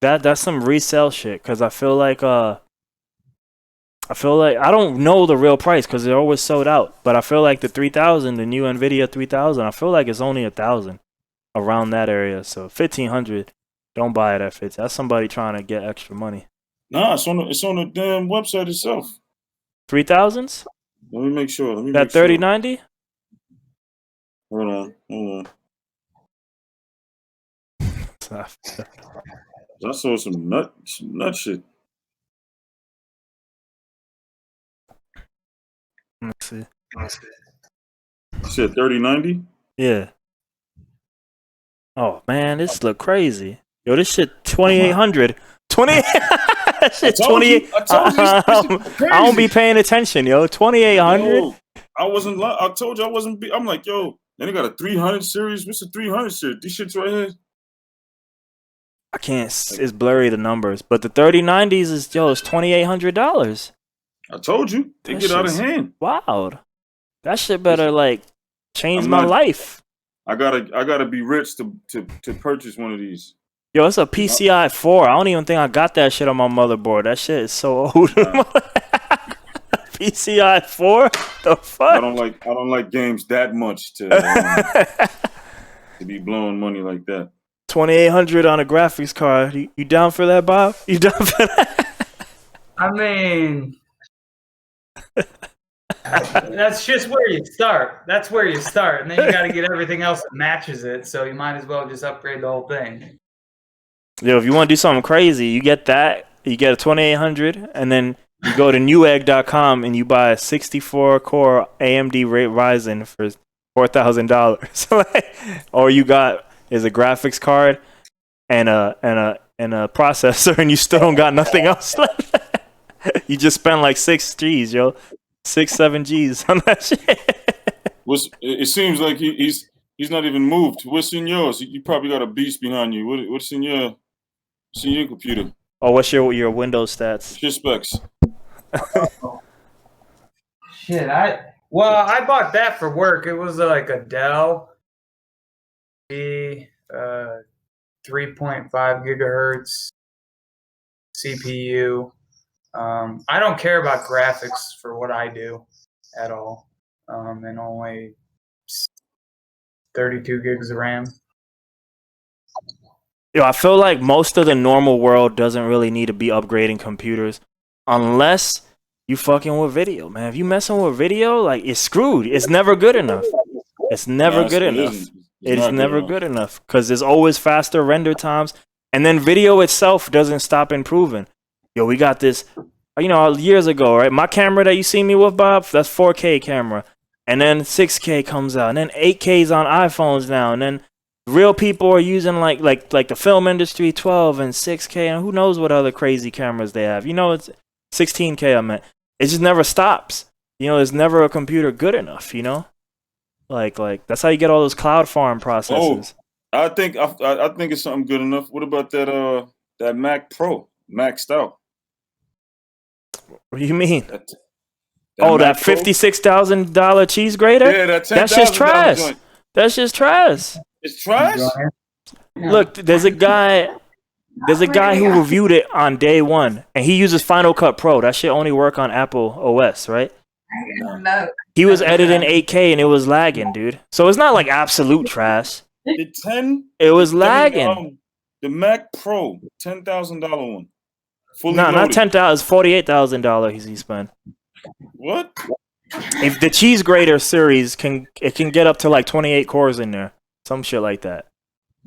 that's some resale shit. Cause I feel like I don't know the real price because they're always sold out. But I feel like the 3000, the new Nvidia 3000, I feel like it's only 1,000 around that area. So 1,500 Don't buy it at 50. That's somebody trying to get extra money. Nah, it's on the damn website itself. 3,000s? Let me make sure. That 3090? Hold on. I saw some nut shit. Let's see. You said 3090? Yeah. Oh man, this look crazy. Yo, this shit 2800. 20. That shit 28. I don't be paying attention, yo. 2800. I wasn't. I told you I wasn't. I'm like, yo. Then they got a 300 series. What's the 300 series? These shits right here. I can't. It's blurry the numbers, but the 3090s is it's $2,800. I told you they get out of hand. Wild. That shit better change my life. I gotta be rich to purchase one of these. Yo, it's a PCI 4. I don't even think I got that shit on my motherboard. That shit is so old. PCI 4? The fuck? I don't like games that much to be blowing money like that. 2,800 on a graphics card. You down for that, Bob? You down for that? I mean, that's just where you start. That's where you start, and then you got to get everything else that matches it. So you might as well just upgrade the whole thing. Yo, if you want to do something crazy, you get that. You get a 2,800, and then you go to newegg.com and you buy a 64-core AMD Ryzen for $4,000. Or you got is a graphics card and a processor, and you still don't got nothing else left. You just spent like 6 G's, yo. 6-7 G's on that shit. It seems like he's not even moved. What's in yours? You probably got a beast behind you. What's in your computer? Oh, what's your Windows stats? Your specs. Shit, I bought that for work. It was like a Dell 3.5 gigahertz CPU. I don't care about graphics for what I do at all, and only 32 gigs of RAM. Yo, I feel like most of the normal world doesn't really need to be upgrading computers unless you fucking with video, man. If you messing with video, it's screwed. It's never good enough. It's never good enough. It's never good enough because there's always faster render times, and then video itself doesn't stop improving. Yo, we got this, years ago, right? My camera that you see me with, Bob, that's 4K camera. And then 6K comes out. And then 8K's on iPhones now. And then real people are using like the film industry, 12 and 6K. And who knows what other crazy cameras they have. It's 16K I meant. It just never stops. There's never a computer good enough, Like that's how you get all those cloud farm processes. Oh, I think it's something good enough. What about that Mac Pro, maxed out? What do you mean? That $56,000 cheese grater? Yeah, that's just trash. Joint. That's just trash. It's trash? Look, there's a guy who reviewed it on day one, and he uses Final Cut Pro. That shit only work on Apple OS, right? I don't know. He was editing 8K and it was lagging, dude. So it's not like absolute trash. It was lagging. The Mac Pro, $10,000 one. No, not $10,000. It's $48,000 he spent. What? If the cheese grater series can get up to like 28 cores in there, some shit like that.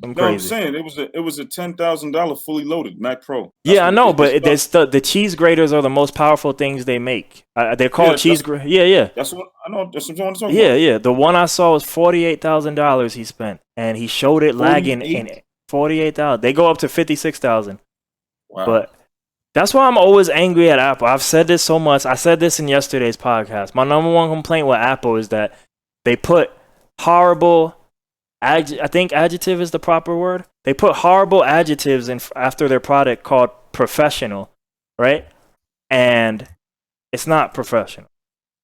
I'm saying it was a $10,000 fully loaded Mac Pro. That's I know, but the cheese graters are the most powerful things they make. They're called cheese graters. Yeah. That's what I know. That's what I'm talking about. Yeah. The one I saw was $48,000 he spent, and he showed it lagging in $48,000. They go up to $56,000. Wow. But that's why I'm always angry at Apple. I've said this so much. I said this in yesterday's podcast. My number one complaint with Apple is that they put horrible. I think adjective is the proper word. They put horrible adjectives in after their product called professional, right? And it's not professional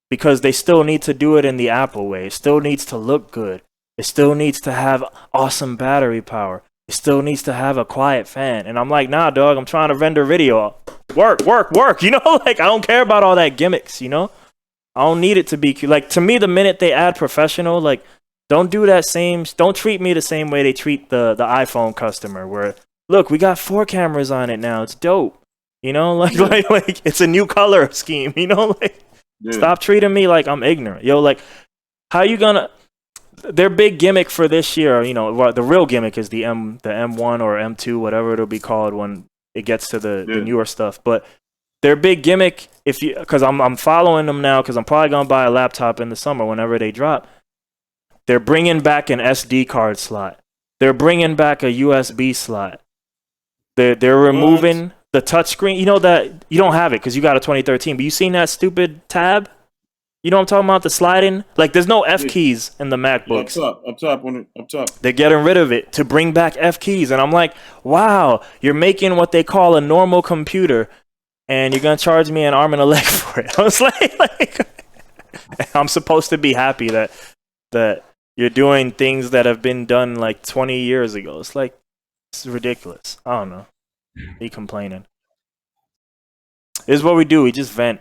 because they still need to do it in the Apple way. It still needs to look good. It still needs to have awesome battery power. It still needs to have a quiet fan. And I'm like, nah, dog, I'm trying to render video. Work. I don't care about all that gimmicks, I don't need it to be cute. To me, the minute they add professional, don't do that don't treat me the same way they treat the iPhone customer, where look, we got 4 cameras on it now. It's dope. You know, like it's a new color scheme. You know, like stop treating me like I'm ignorant. Yo, like how you gonna? Their big gimmick for this year, you know, well, the real gimmick is the M1 or M2, whatever it'll be called when it gets to the newer stuff. But their big gimmick, because I'm following them now, because I'm probably gonna buy a laptop in the summer whenever they drop. They're bringing back an SD card slot. They're bringing back a USB slot. They're removing the touchscreen. You know that you don't have it because you got a 2013. But you seen that stupid tab? You know what I'm talking about? The sliding? Like, there's no F keys in the MacBooks. Yeah, up top. They're getting rid of it to bring back F keys. And I'm like, wow, you're making what they call a normal computer, and you're going to charge me an arm and a leg for it. I was like I'm supposed to be happy that you're doing things that have been done like 20 years ago. It's like, it's ridiculous. I don't know. Me complaining. This is what we do. We just vent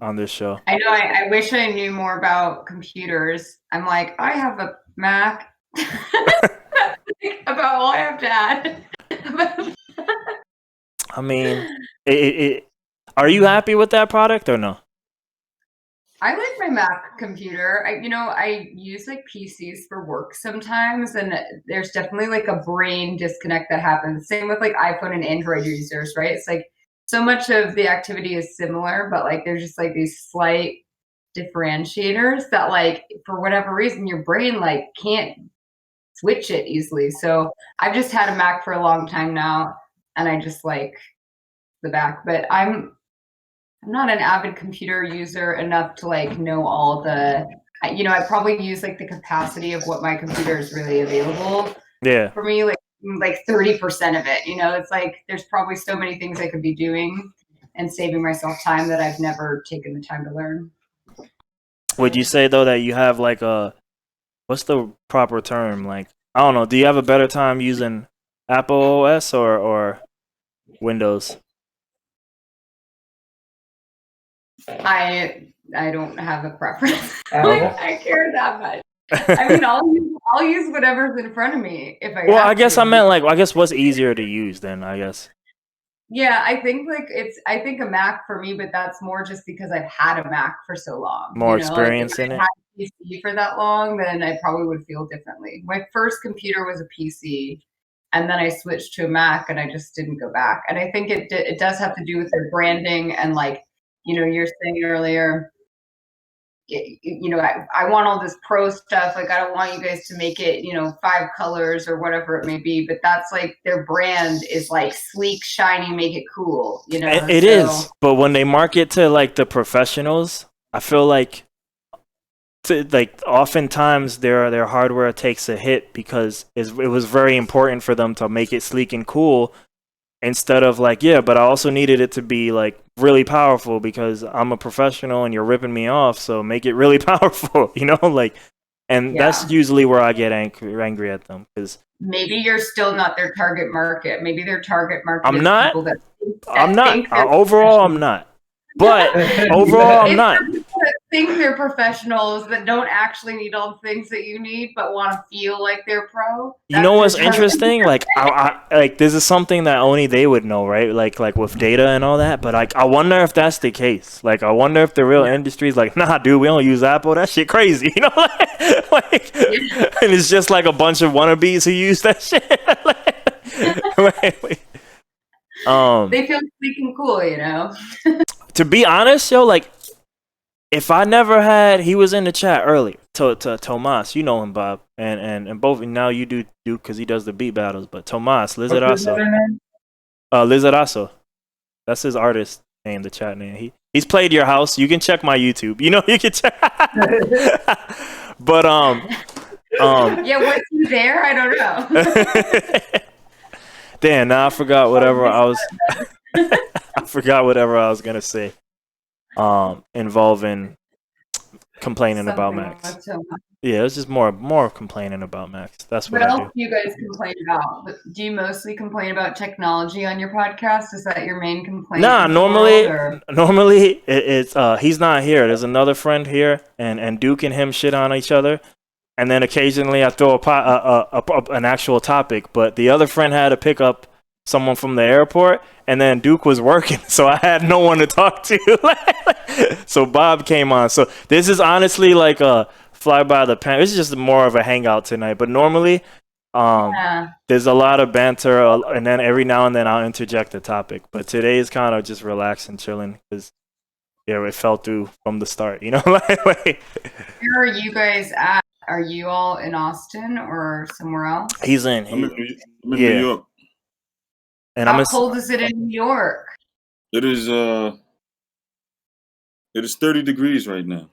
on this show. I know. I wish I knew more about computers. I'm like, I have a Mac. About all I have to add. I mean, are you happy with that product or no? I like my Mac computer. I use like PCs for work sometimes, and there's definitely like a brain disconnect that happens. Same with like iPhone and Android users, right? It's like so much of the activity is similar, but like there's just like these slight differentiators that like for whatever reason your brain like can't switch it easily. So I've just had a Mac for a long time now, and I just like the Mac, but I'm not an avid computer user enough to like know all the, I probably use like the capacity of what my computer is really available. Yeah. For me, like 30% of it, it's like there's probably so many things I could be doing and saving myself time that I've never taken the time to learn. Would you say though that you have like what's the proper term? Like, I don't know. Do you have a better time using Apple OS or Windows? I don't have a preference. I care that much. I mean, I'll use whatever's in front of me if I. Well, I guess I meant like, I guess what's easier to use then? I guess. Yeah, I think I think a Mac for me, but that's more just because I've had a Mac for so long. More experience in it. If I had a PC for that long, then I probably would feel differently. My first computer was a PC, and then I switched to a Mac, and I just didn't go back. And I think it does have to do with their branding and like. You're saying earlier, I want all this pro stuff. Like, I don't want you guys to make it, 5 colors or whatever it may be. But that's like their brand is like sleek, shiny, make it cool. It is. But when they market to like the professionals, I feel like oftentimes their hardware takes a hit because it was very important for them to make it sleek and cool. Instead of like, yeah, but I also needed it to be like really powerful because I'm a professional and you're ripping me off, so make it really powerful, that's usually where I get angry at them because maybe you're still not their target market. Maybe their target market. I'm not. I'm not. Overall, I'm not. But overall, I'm not. Think they're professionals that don't actually need all the things that you need, but want to feel like they're pro. You know what's interesting? Like, I this is something that only they would know, right? Like with data and all that. But like, I wonder if that's the case. Like, I wonder if the real industry is like, nah, dude, we don't use Apple. That shit crazy, And it's just like a bunch of wannabes who use that shit. They feel sleek and cool, To be honest, like, if I never had, he was in the chat earlier. To Tomas, you know him, Bob, and both now you do because he does the beat battles. But Tomas Lizarazo, Lizarazo, that's his artist name, the chat name. He's played your house. You can check my YouTube. You can check. But yeah, was he there? I don't know. Damn, now I forgot whatever I was. I forgot whatever I was gonna say. Involving complaining Something about Max. Yeah, it's just more complaining about Max. That's what else I do. do you guys complain about? Do you mostly complain about technology on your podcast? Is that your main complaint? Nah, normally it's he's not here. There's another friend here, and Duke and him shit on each other. and then occasionally I throw an actual topic. But the other friend had to pick up someone from the airport, and then Duke was working, so I had no one to talk to. So Bob came on. So this is honestly like a fly by the pan. This is just more of a hangout tonight. But normally, there's a lot of banter, and then every now and then I'll interject a topic. But today is kind of just relaxed and chilling because it fell through from the start. You know, like, where are you guys at? Are you all in Austin or somewhere else? He's in. I'm in New York. And How cold is it in New York? It is 30 degrees right now.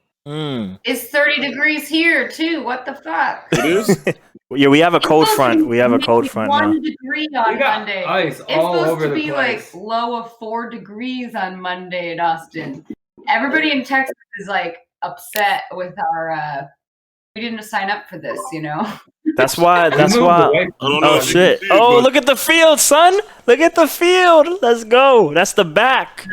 It's 30 degrees here too. What the fuck? It is? Yeah, we have a cold front. We have a cold front now. 1 degree on Monday. It's supposed to be like low of 4 degrees on Monday in Austin. Everybody in Texas is like upset with our we didn't sign up for this, you know. That's why. Oh shit! Oh, look at the field, son! Look at the field. Let's go. That's the back.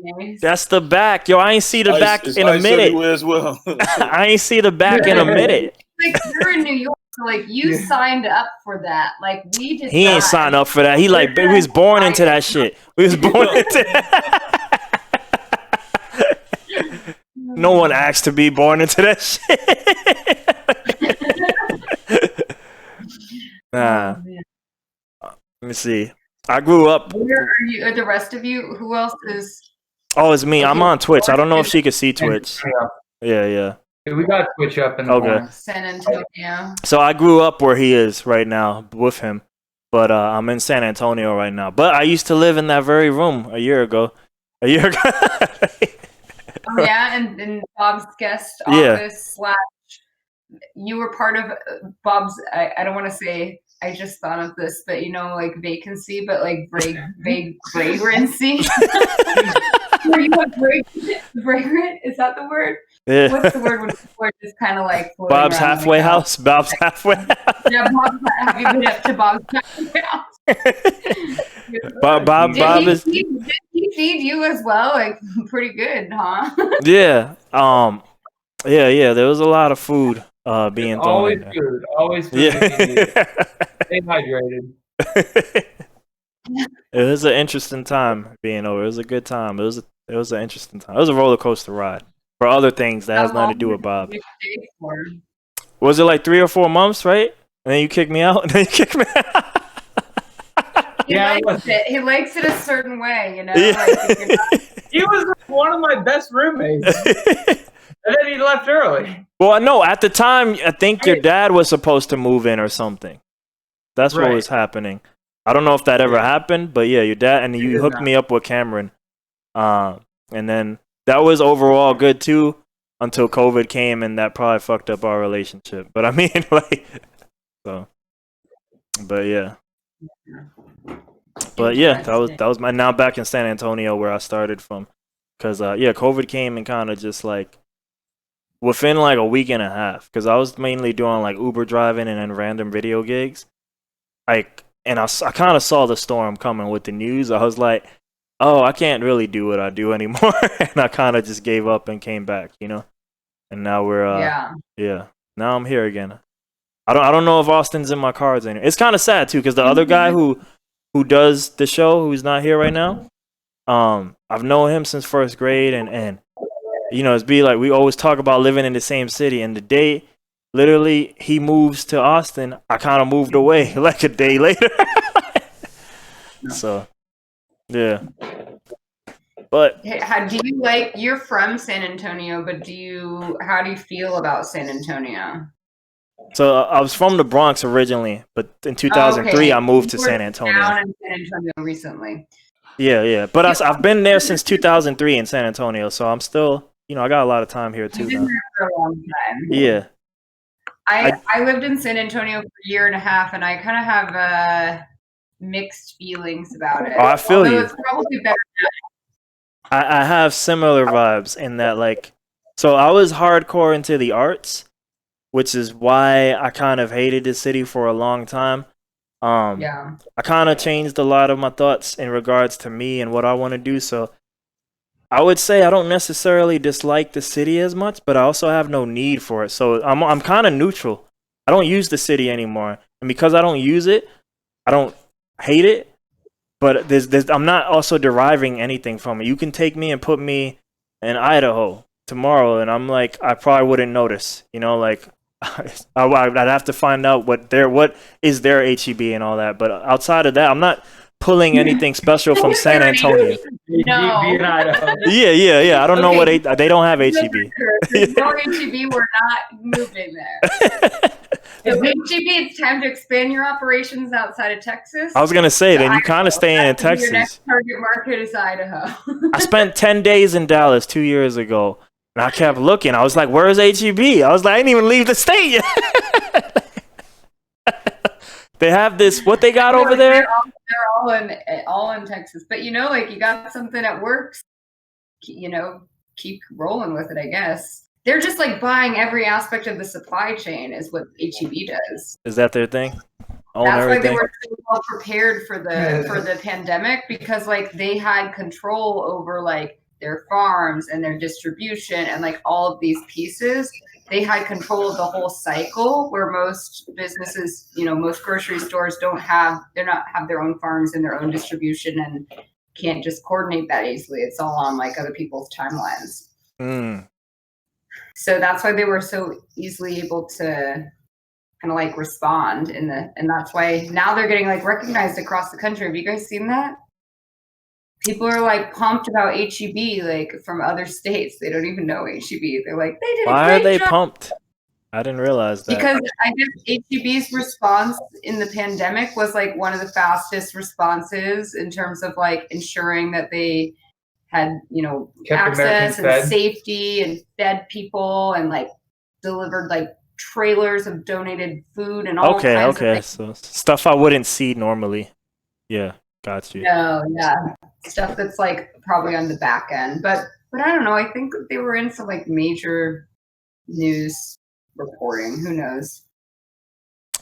Nice. That's the back. Yo, I ain't see the back in a minute. As well. I ain't see the back in a minute. Like you're in New York, so like you signed up for that. Like we did. He ain't signed up for that. He like we was born into that shit. We was born into that. No one asked to be born into that shit. Nah. Let me see. I grew up. Where are you? Are the rest of you? Who else is? Oh, it's me. I'm on Twitch. I don't know if she could see Twitch. Yeah. We got Twitch up in the morning. San Antonio. So I grew up where he is right now with him, but I'm in San Antonio right now. But I used to live in that very room a year ago. Oh yeah, and in Bob's guest office / you were part of Bob's. I don't want to say. I just thought of this, but you know, like vacancy, but like vagrancy. Were you a vagrant? Is that the word? Yeah. What's the word when people are just kind of like Bob's halfway house? Bob's halfway house. Yeah, have you been up to Bob's halfway house? Bob is. Did he feed you as well? Like pretty good, huh? Yeah. Yeah. There was a lot of food being thrown in there. Always food. Yeah. Stay hydrated. It was an interesting time being over. It was a good time. It was an interesting time. It was a roller coaster ride for other things that has nothing to do with Bob. Was it like 3 or 4 months, right? And then you kicked me out. He likes it. He likes it a certain way, you know. Yeah. Like, he was one of my best roommates, and then he left early. Well, no, at the time, I think your dad was supposed to move in or something. That's what was happening. I don't know if that ever happened, but yeah, your dad, and you hooked me up with Cameron. And then that was overall good too until COVID came, and that probably fucked up our relationship. But I mean, like, so, but yeah. But yeah, that was my. Now back in San Antonio where I started from, because COVID came and kind of just like within like a week and a half, because I was mainly doing like Uber driving and then random video gigs. I kind of saw the storm coming with the news. I was like, oh, I can't really do what I do anymore, and I kind of just gave up and came back, you know. And now we're now I'm here again. I don't know if Austin's in my cards anymore. It's kind of sad too, because the other guy who does the show, who's not here right now, I've known him since first grade, and you know, it's be like we always talk about living in the same city, and the day literally he moves to Austin, I kind of moved away like a day later. So yeah. But how do you like? You're from San Antonio, but how do you feel about San Antonio? So I was from the Bronx originally, but in 2003 I moved to San Antonio. Down in San Antonio recently. Yeah. But I've been there since 2003 in San Antonio, so I'm still, you know, I got a lot of time here too. You've been there for a long time. Yeah. I lived in San Antonio for a year and a half, and I kind of have mixed feelings about it. Oh, I feel you. It's probably better now. I have similar vibes in that, like, so I was hardcore into the arts, which is why I kind of hated the city for a long time. I kind of changed a lot of my thoughts in regards to me and what I want to do. So I would say I don't necessarily dislike the city as much, but I also have no need for it. So I'm kind of neutral. I don't use the city anymore, and because I don't use it, I don't hate it. But I'm not also deriving anything from it. You can take me and put me in Idaho tomorrow, and I'm like, I probably wouldn't notice. You know, like I'd have to find out what is their HEB and all that. But outside of that, I'm not pulling anything special from San Antonio. No. Yeah. I don't know what they don't have HEB. There's no HEB. We're not moving there. If HEB, it's time to expand your operations outside of Texas. I was gonna say, then you kind of stay in Texas. Your next target market is Idaho. I spent 10 days in Dallas 2 years ago, and I kept looking. I was like, "Where's HEB?" I was like, "I didn't even leave the state yet." They have this. What they got over there? They're all in Texas, but you know, like you got something that works. You know, keep rolling with it. I guess. They're just like buying every aspect of the supply chain is what HEB does. Is that their thing? That's why they were so well prepared for the pandemic, because like they had control over like their farms and their distribution and like all of these pieces. They had control of the whole cycle, where most businesses, you know, most grocery stores don't have their own farms and their own distribution and can't just coordinate that easily. It's all on like other people's timelines. So that's why they were so easily able to kind of like respond and that's why now they're getting like recognized across the country. Have you guys seen that? People are like pumped about HEB, like from other states. They don't even know HEB. They're like, they did a great job. Why are they pumped? I didn't realize that. Because I guess HEB's response in the pandemic was like one of the fastest responses in terms of like ensuring that they had, you know, access and safety and fed people and like delivered like trailers of donated food and all kinds of things. So stuff I wouldn't see normally. Yeah, got you. No, yeah. Stuff that's like probably on the back end. But I don't know. I think they were in some like major news reporting. Who knows?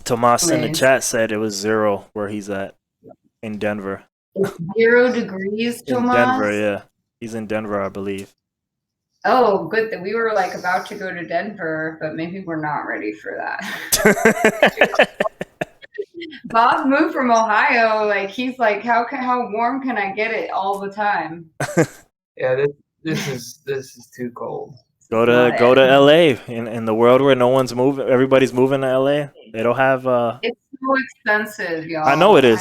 Tomas in the chat said it was 0 where he's at in Denver. It's 0 degrees, Tomas? In Denver, yeah. He's in Denver, I believe. Oh, good that we were like about to go to Denver, but maybe we're not ready for that. Bob moved from Ohio. Like he's like, how warm can I get it all the time? Yeah, this is too cold. Go to LA in the world where no one's moving. Everybody's moving to LA. They don't have. It's so expensive, y'all. I know it is,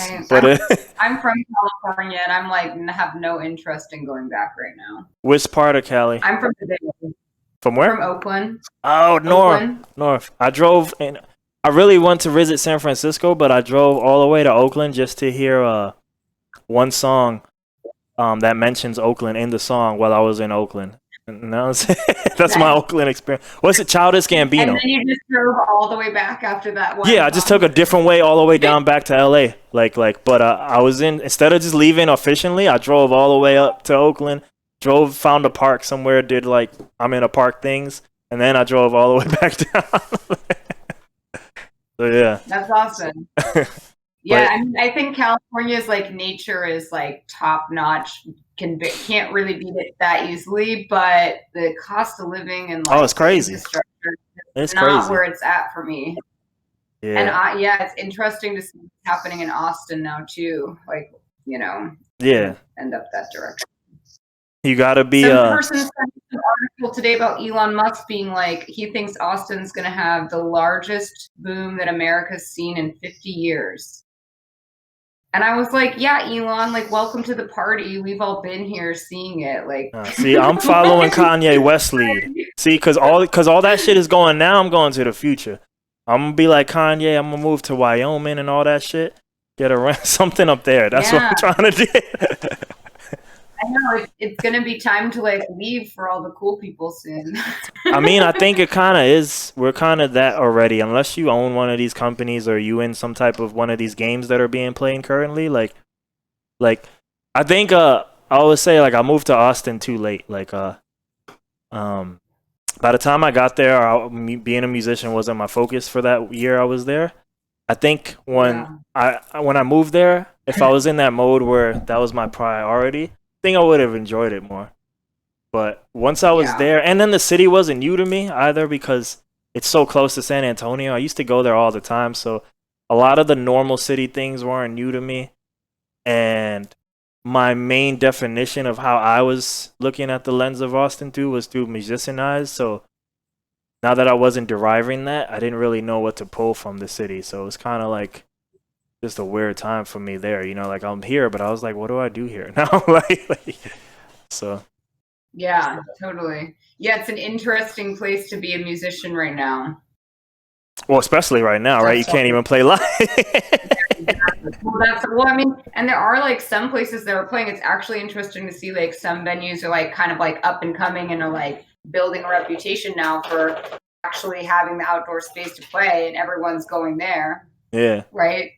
I'm from California, and I'm like have no interest in going back right now. Which part of Cali? I'm from the Bay. From where? From Oakland. Oh, north. I drove and I really want to visit San Francisco, but I drove all the way to Oakland just to hear one song that mentions Oakland in the song while I was in Oakland. And that's my Oakland experience. What's it? Childish Gambino. And then you just drove all the way back after that one. Yeah, I just took a different way all the way down back to LA. But I was instead of just leaving efficiently, I drove all the way up to Oakland. Found a park somewhere, did like I'm in a park things, and then I drove all the way back down. So yeah. That's awesome. Yeah, I mean, I think California's like nature is like top notch. Can't really beat it that easily, but the cost of living and like it's crazy. It's not crazy. Where it's at for me. Yeah. And it's interesting to see what's happening in Austin now too. Like, you know, end up that direction. You gotta be. Some person sent an article today about Elon Musk being like, he thinks Austin's gonna have the largest boom that America's seen in 50 years. And I was like, yeah, Elon, like, welcome to the party. We've all been here seeing it. Like, see, I'm following Kanye West lead. See, because all that shit is going now. I'm going to the future. I'm gonna be like Kanye. I'm gonna move to Wyoming and all that shit. Get something up there. That's what I'm trying to do. I know it's gonna be time to like leave for all the cool people soon. I mean, I think it kind of is. We're kind of that already, unless you own one of these companies or you in some type of one of these games that are being played currently. Like I think I always say like I moved to Austin too late. Like by the time I got there, being a musician wasn't my focus for that year I was there. I think when I moved there, if I was in that mode where that was my priority, I think I would have enjoyed it more. But once I was there, and then the city wasn't new to me either because it's so close to San Antonio. I used to go there all the time, so a lot of the normal city things weren't new to me. And my main definition of how I was looking at the lens of Austin too was through musician eyes. So now that I wasn't deriving that, I didn't really know what to pull from the city. So it was kind of like just a weird time for me there. You know, like I'm here, but I was like, what do I do here now? So. Yeah, totally. Yeah, it's an interesting place to be a musician right now. Well, especially right now, right? You can't even play live. Well, I mean, and there are like some places that are playing. It's actually interesting to see like some venues are like kind of like up and coming and are like building a reputation now for actually having the outdoor space to play, and everyone's going there. Yeah. Right.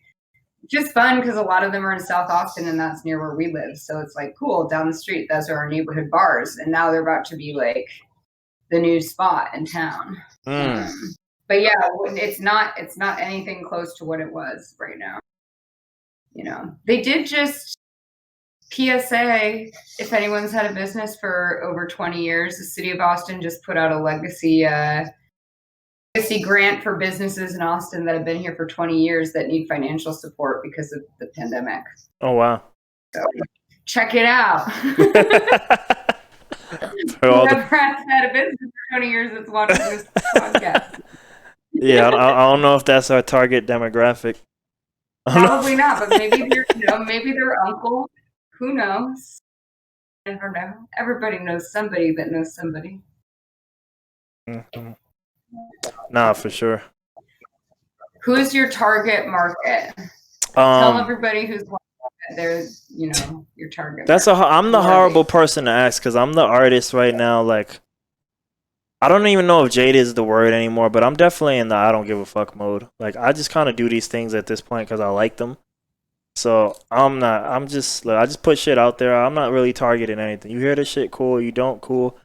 Just fun because a lot of them are in South Austin, and that's near where we live. So it's like cool down the street. Those are our neighborhood bars, and now they're about to be like the new spot in town. But yeah, it's not anything close to what it was right now. You know, they did just PSA, if anyone's had a business for over 20 years, the city of Austin just put out a legacy grant for businesses in Austin that have been here for 20 years that need financial support because of the pandemic. Oh, wow. So check it out. Whoever has had a business for 20 years that's watching this podcast. Yeah, I don't know if that's our target demographic. Probably not, but maybe maybe their uncle. Who knows? I don't know. Everybody knows somebody that knows somebody. Mm-hmm. Nah, for sure. Who's your target market? Tell everybody who's watching that they're, your target. I'm the horrible person to ask because I'm the artist right now. Like, I don't even know if jaded is the word anymore, but I'm definitely in the I don't give a fuck mode. Like, I just kind of do these things at this point because I like them. So I just put shit out there. I'm not really targeting anything. You hear this shit, cool. You don't, cool.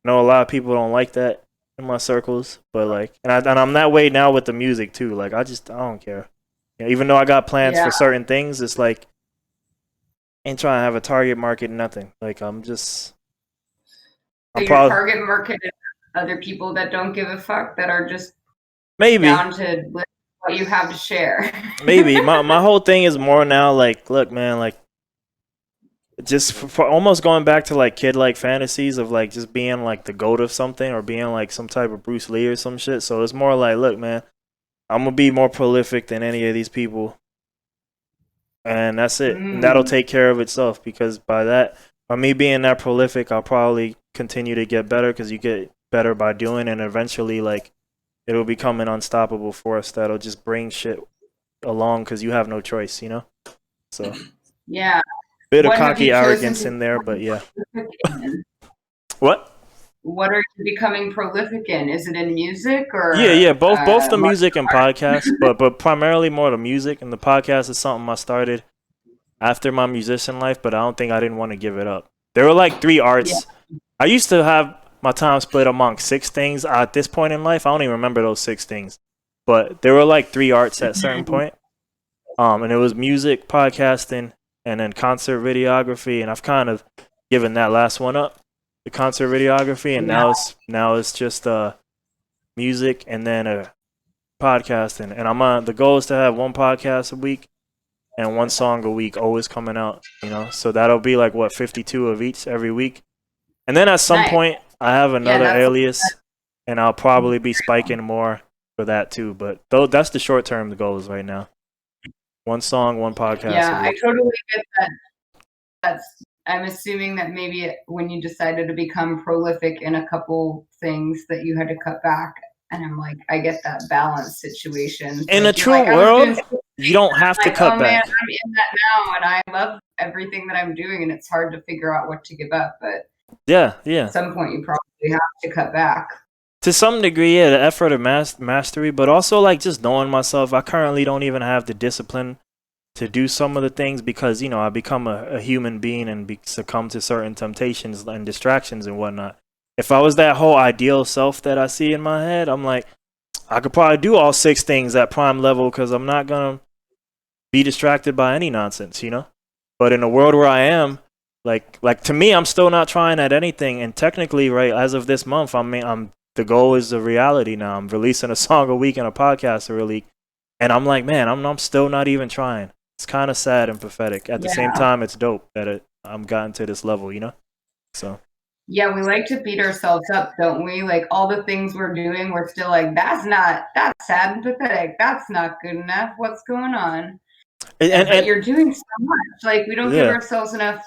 I know a lot of people don't like that in my circles, but like, and I'm that way now with the music too. Like, I don't care. Even though I got plans for certain things, it's like, ain't trying to have a target market, nothing. Like, your target market is other people that don't give a fuck, that are just maybe down to what you have to share. Maybe my whole thing is more now like, look, man, like, just for almost going back to like kid-like fantasies of like just being like the GOAT of something or being like some type of Bruce Lee or some shit. So it's more like, look, man, I'm gonna be more prolific than any of these people, and that's it. And that'll take care of itself, because by me being that prolific, I'll probably continue to get better, because you get better by doing, and eventually like it'll become an unstoppable force that'll just bring shit along because you have no choice, So yeah. Bit of cocky arrogance in there, but yeah. What? What are you becoming prolific in? Is it in music or? Yeah, both the music and podcasts, but primarily more the music, and the podcast is something I started after my musician life, but I didn't want to give it up. There were like 3 arts. Yeah. I used to have my time split among 6 things. At this point in life, I don't even remember those 6 things, but there were like 3 arts at a certain point. And it was music, podcasting, and then concert videography, and I've kind of given that last one up, the concert videography, and now it's just music and then podcasting. And the goal is to have 1 podcast a week and 1 song a week always coming out, So that'll be like 52 of each every week. And then at some point I have another alias, and I'll probably be spiking more for that too. But that's the short-term goals right now. 1 song, 1 podcast. Yeah, I totally get that. I'm assuming that maybe when you decided to become prolific in a couple things that you had to cut back. And I'm like, I get that balance situation. In a true world, you don't have to cut back. Man, I'm in that now, and I love everything that I'm doing, and it's hard to figure out what to give up. But yeah. At some point, you probably have to cut back. To some degree, the effort of mastery, but also like just knowing myself. I currently don't even have the discipline to do some of the things because, I become a human being and succumb to certain temptations and distractions and whatnot. If I was that whole ideal self that I see in my head, I'm like, I could probably do all 6 things at prime level because I'm not going to be distracted by any nonsense, But in a world where I am, Like to me, I'm still not trying at anything. And technically, right, as of this month, I'm the goal is a reality now. I'm releasing a song a week and a podcast a week. And I'm like, man, I'm still not even trying. It's kind of sad and pathetic. At the same time, it's dope that I'm gotten to this level, you know? So. Yeah, we like to beat ourselves up, don't we? Like all the things we're doing, we're still like, that's sad and pathetic. That's not good enough. What's going on? But you're doing so much. Like we don't give ourselves enough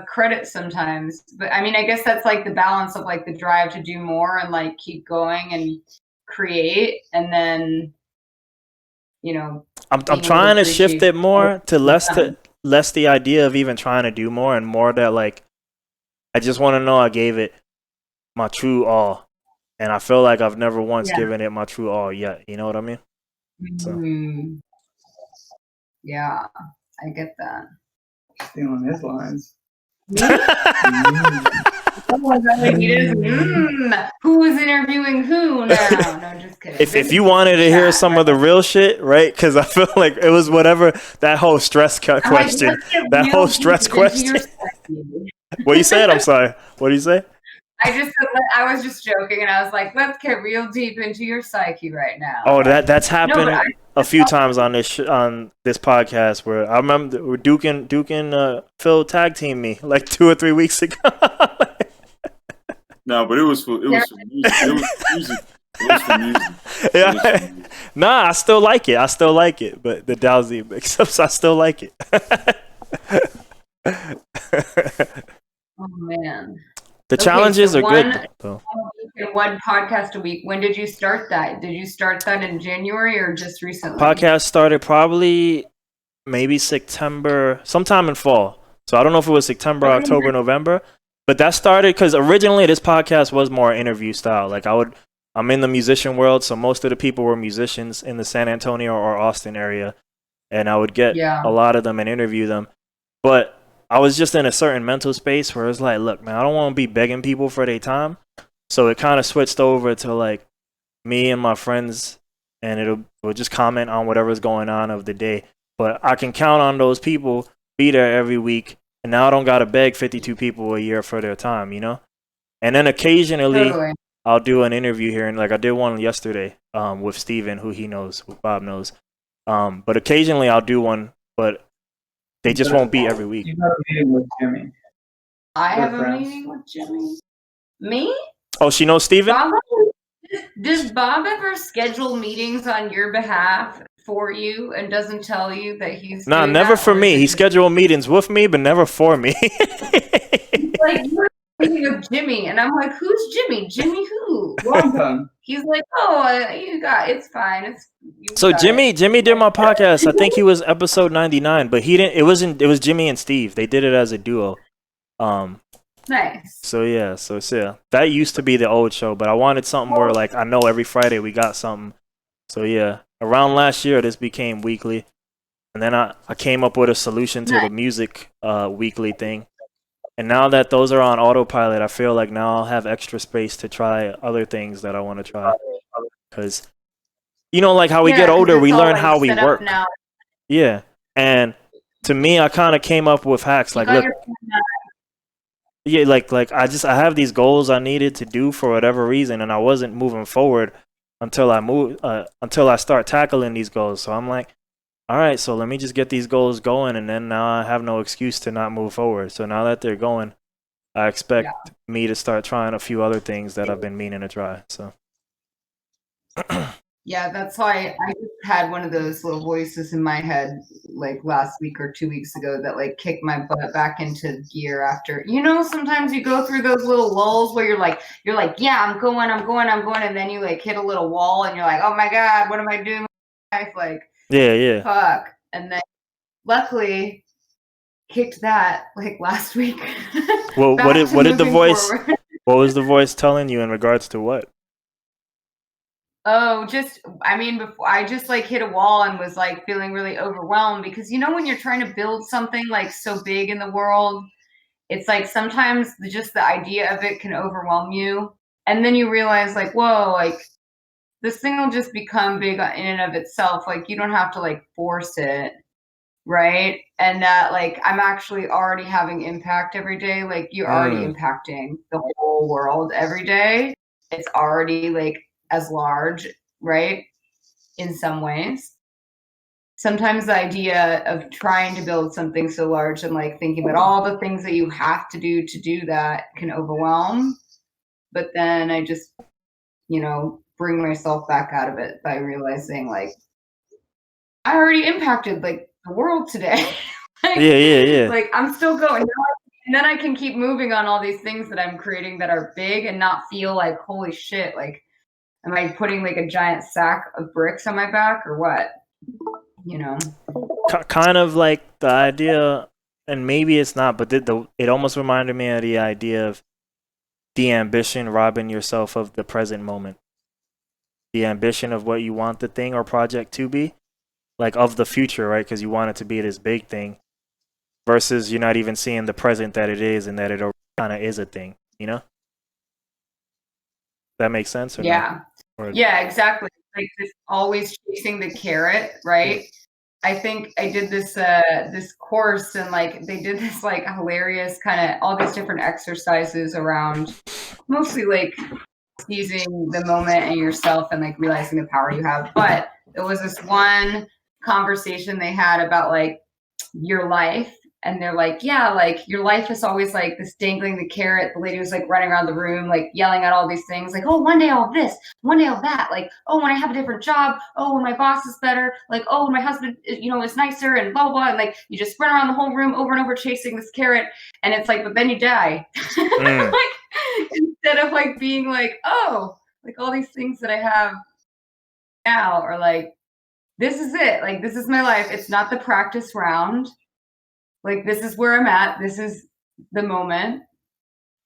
credit sometimes. But I mean, I guess that's like the balance of like the drive to do more and like keep going and create, and then I'm trying to shift it more to less the idea of even trying to do more and more that like I just want to know I gave it my true all, and I feel like I've never once given it my true all yet. You know what I mean? So. Yeah, I get that. Stealing his lines. Who's interviewing who now? No, just kidding. If you wanted to hear some of the real shit, right? Because I feel like it was whatever that whole stress question. That whole stress question. What you said? I'm sorry. What did you say? I was just joking, and I was like, let's get real deep into your psyche right now. Oh, that's happened a few times on this podcast where I remember Duke and Phil tag team me like 2 or 3 weeks ago. No, but it was for music. It was for music. Yeah. Nah, I still like it. But the Dowsy mix-ups, I still like it. Oh man. The challenges are good. One podcast a week. When did you start that? Did you start that in January or just recently? Podcast started probably maybe September, sometime in fall. So I don't know if it was September, October, November. But that started because originally this podcast was more interview style. Like I'm in the musician world, so most of the people were musicians in the San Antonio or Austin area. And I would get a lot of them and interview them. But I was just in a certain mental space where it's like, look, man, I don't want to be begging people for their time. So it kind of switched over to like me and my friends, and we'll just comment on whatever's going on of the day. But I can count on those people, be there every week, and now I don't got to beg 52 people a year for their time, you know? And then occasionally I'll do an interview here, and like I did one yesterday with Steven, who he knows, who Bob knows. But occasionally I'll do one, but they just won't be every week. You have a meeting with Jimmy. I have a meeting with Jimmy. Me? Oh, she knows Steven? Does Bob ever schedule meetings on your behalf for you and doesn't tell you that he's Nah, never for me. He scheduled meetings with me, but never for me. Like, you're meeting with Jimmy, and I'm like, who's Jimmy? Jimmy who? He's like, it's fine. So Jimmy did my podcast. I think he was episode 99, but he didn't. It was Jimmy and Steve. They did it as a duo. Nice. So yeah, that used to be the old show, but I wanted something where like I know every Friday we got something. So yeah, around last year this became weekly, and then I came up with a solution to the music weekly thing. And now that those are on autopilot, I feel like now I'll have extra space to try other things that I want to try. Because, like how we get older, we learn how we work. Yeah. And to me, I kind of came up with hacks. Like, look. Yeah, like I have these goals I needed to do for whatever reason, and I wasn't moving forward until I start tackling these goals. So I'm like, all right, so let me just get these goals going, and then now I have no excuse to not move forward. So now that they're going, I expect me to start trying a few other things that I've been meaning to try. So. Yeah, that's why I just had one of those little voices in my head like last week or 2 weeks ago that like kicked my butt back into gear after, sometimes you go through those little lulls where you're like, yeah, I'm going. And then you like hit a little wall and you're like, oh my God, what am I doing with my life? Like, yeah. Fuck. And then luckily kicked that like last week. Well, what did the voice, what was the voice telling you in regards to what? Oh, before I just like hit a wall and was like feeling really overwhelmed because when you're trying to build something like so big in the world, it's like sometimes just the idea of it can overwhelm you. And then you realize like, whoa, like this thing will just become big in and of itself. Like you don't have to like force it. right? And that like I'm actually already having impact every day. Like you're already impacting the whole world every day. It's already like as large, right? In some ways. Sometimes the idea of trying to build something so large and like thinking about all the things that you have to do that can overwhelm. But then I just, you know, bring myself back out of it by realizing like I already impacted like the world today. Like, Yeah. Like I'm still going. And then I can keep moving on all these things that I'm creating that are big and not feel like, holy shit, like, am I putting like a giant sack of bricks on my back or what? You know? Kind of like the idea, and maybe it's not, but it almost reminded me of the idea of the ambition robbing yourself of the present moment. The ambition of what you want the thing or project to be, like of the future, right? Because you want it to be this big thing, versus you're not even seeing the present that it is and that it kind of is a thing, you know? That makes sense or Yeah. no? Or, Yeah, exactly. Like just always chasing the carrot, right? I think I did this this course and like they did this like hilarious kind of all these different exercises around mostly like seizing the moment and yourself and like realizing the power you have. But there was this one conversation they had about like your life. And they're like, yeah, like your life is always like this dangling the carrot. The lady was like running around the room, like yelling at all these things, like, oh, one day I'll have this, one day I'll have that. Like, oh, when I have a different job, oh, when my boss is better, like, oh, when my husband, you know, is nicer and blah, blah, blah. And like, you just run around the whole room over and over chasing this carrot. And it's like, but then you die. Like, instead of like being like, oh, like all these things that I have now are like, this is it. Like, this is my life. It's not the practice round. Like, this is where I'm at. This is the moment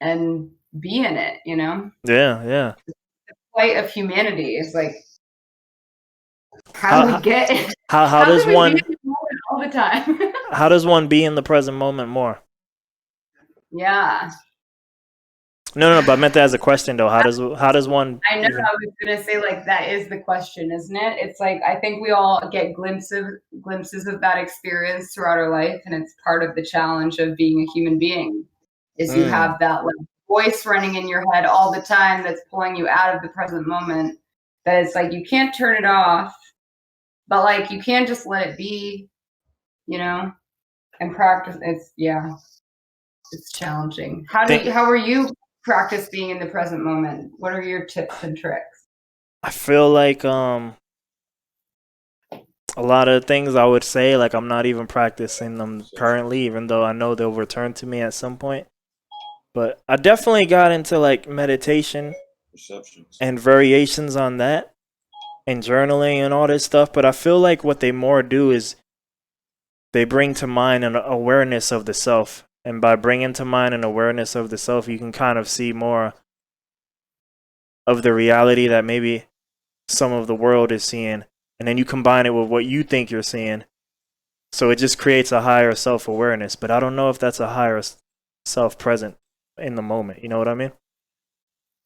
and be in it, you know? yeah. The flight of humanity is like, how do we get how does one be in the moment all the time? How does one be in the present moment more? Yeah. No, but I meant that as a question though. How does one? I know. I was gonna say like that is the question, isn't it? It's like I think we all get glimpses of that experience throughout our life, and it's part of the challenge of being a human being. Is you have that like voice running in your head all the time that's pulling you out of the present moment. That it's like you can't turn it off, but like you can just let it be, you know, and practice. It's challenging. How are you? Practice being in the present moment. What are your tips and tricks? I feel like a lot of things I would say like I'm not even practicing them currently, even though I know they'll return to me at some point. But I definitely got into like meditation and variations on that and journaling and all this stuff. But I feel like what they more do is they bring to mind an awareness of the self. And by bringing to mind an awareness of the self, you can kind of see more of the reality that maybe some of the world is seeing. And then you combine it with what you think you're seeing. So it just creates a higher self-awareness. But I don't know if that's a higher self-present in the moment. You know what I mean?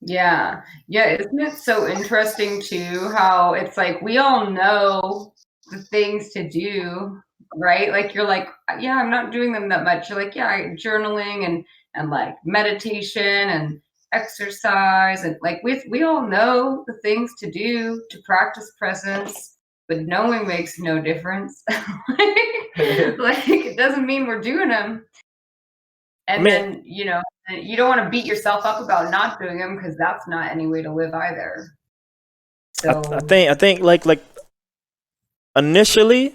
Yeah. Yeah. Isn't it so interesting, too, how it's like we all know the things to do, right? Like you're like, yeah, I'm not doing them that much. You're like, yeah, journaling and like meditation and exercise and like we all know the things to do to practice presence, but knowing makes no difference. Like it doesn't mean we're doing them. And then you know you don't want to beat yourself up about not doing them because that's not any way to live either. So I think like initially,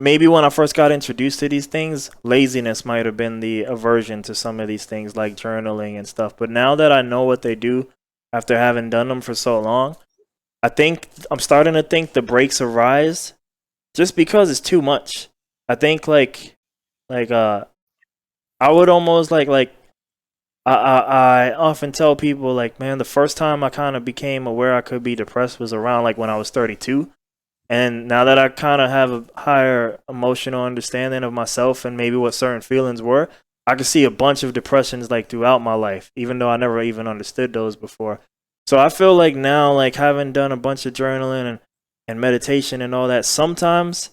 maybe when I first got introduced to these things, laziness might have been the aversion to some of these things like journaling and stuff. But now that I know what they do after having done them for so long, I think I'm starting to think the brakes arise just because it's too much. I think like I would almost like I often tell people like, man, the first time I kind of became aware I could be depressed was around like when I was 32. And now that I kind of have a higher emotional understanding of myself and maybe what certain feelings were, I can see a bunch of depressions like throughout my life, even though I never even understood those before. So I feel like now, like having done a bunch of journaling and meditation and all that, sometimes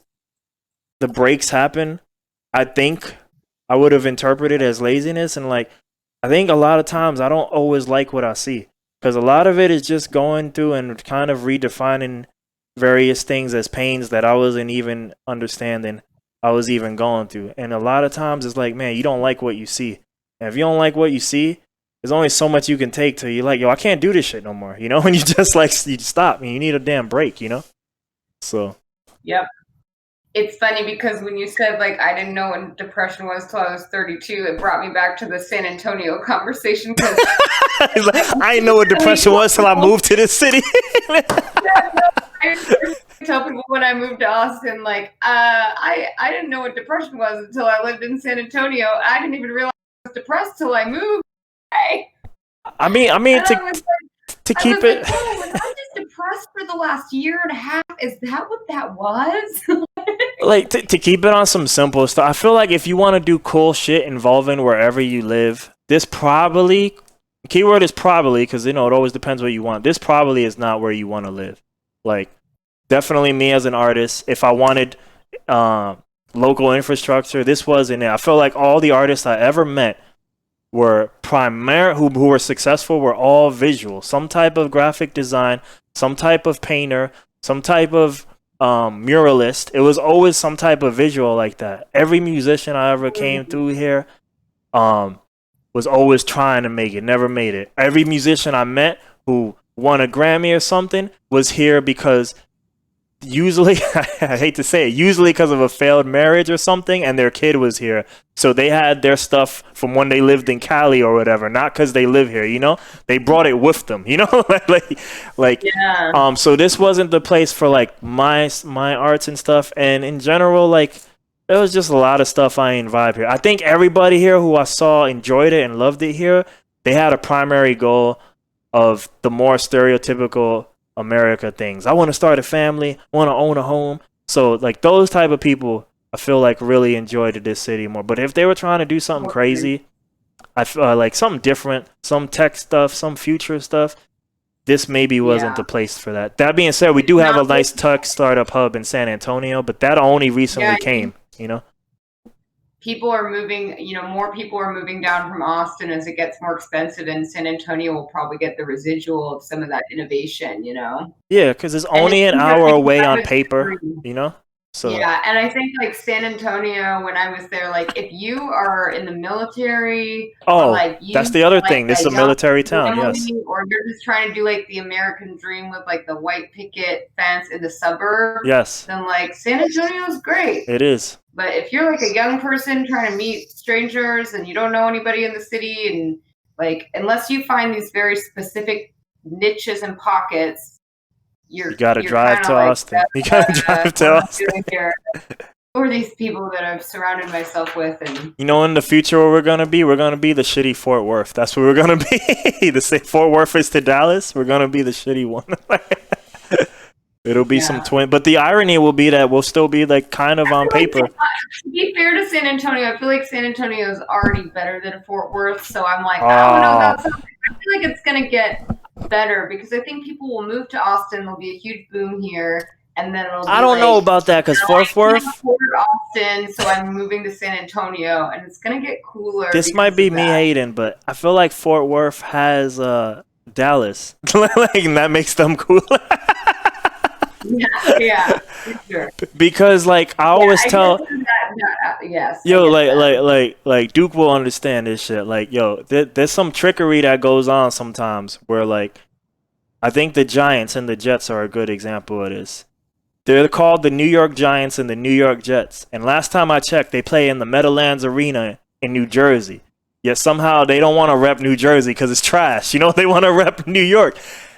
the breaks happen, I think I would have interpreted as laziness. And like, I think a lot of times I don't always like what I see, because a lot of it is just going through and kind of redefining various things as pains that I wasn't even understanding I was even going through. And a lot of times it's like, man, you don't like what you see. And if you don't like what you see, there's only so much you can take till you're like, yo, I can't do this shit no more, you know? And you just like, you stop and you need a damn break, you know? So. Yep. It's funny because when you said like I didn't know what depression was till I was 32, it brought me back to the San Antonio conversation. Cause I didn't know what depression was till I moved to this city. I tell people when I moved to Austin, like I didn't know what depression was until I lived in San Antonio. I didn't even realize I was depressed till I moved. I mean, to keep it. Like, oh, was I just depressed for the last year and a half? Is that what that was? Like, to keep it on some simple stuff, I feel like if you want to do cool shit involving wherever you live, this probably, keyword is probably, because, you know, it always depends what you want. This probably is not where you want to live. Like, definitely me as an artist, if I wanted local infrastructure, this wasn't it. I feel like all the artists I ever met were who were successful were all visual, some type of graphic design, some type of painter, some type of muralist. It was always some type of visual like that. Every musician I ever came through here was always trying to make it, never made it. Every musician I met who won a Grammy or something was here because usually, I hate to say it, usually because of a failed marriage or something, and their kid was here. So they had their stuff from when they lived in Cali or whatever, not because they live here, you know? They brought it with them, you know? Yeah. So this wasn't the place for, like, my arts and stuff. And in general, like, there was just a lot of stuff I ain't vibe here. I think everybody here who I saw enjoyed it and loved it here. They had a primary goal of the more stereotypical America things. I want to start a family, want to own a home. So like those type of people, I feel like really enjoyed this city more. But if they were trying to do something crazy, I feel like something different, some tech stuff, some future stuff, this maybe wasn't the place for that. That being said, we do have a nice tech startup hub in San Antonio, but that only recently came, you know? People are moving, you know, more people are moving down from Austin as it gets more expensive, and San Antonio will probably get the residual of some of that innovation, you know? Yeah, because it's only an hour away on paper, you know? So yeah, and I think like San Antonio, when I was there, like if you are in the military, or, like, that's the other thing. This is a military town, yes. Or you're just trying to do like the American dream with like the white picket fence in the suburbs. Yes. Then like San Antonio is great. It is. But if you're like a young person trying to meet strangers and you don't know anybody in the city, and like unless you find these very specific niches and pockets, you gotta drive to Austin. You gotta drive to Austin. Who are these people that I've surrounded myself with? And you know, in the future, where we're gonna be the shitty Fort Worth. That's where we're gonna be. The same Fort Worth is to Dallas. We're gonna be the shitty one. It'll be some twin, but the irony will be that we'll still be like kind of on paper. To be fair to San Antonio, I feel like San Antonio is already better than Fort Worth. So I'm like, I don't know. I feel like it's gonna get better because I think people will move to Austin. There'll be a huge boom here, and then it'll be I don't know about that because Fort Worth. I can't afford Austin, so I'm moving to San Antonio, and it's gonna get cooler. This might be me hating, but I feel like Fort Worth has Dallas, like, and that makes them cooler. Yeah, for sure. Because like I always tell, yes, yo, like Duke will understand this shit. Like, yo, there's some trickery that goes on sometimes where like I think the Giants and the Jets are a good example of this. They're called the New York Giants and the New York Jets, and last time I checked, they play in the Meadowlands Arena in New Jersey. Yet somehow they don't want to rep New Jersey because it's trash. You know, they want to rep New York.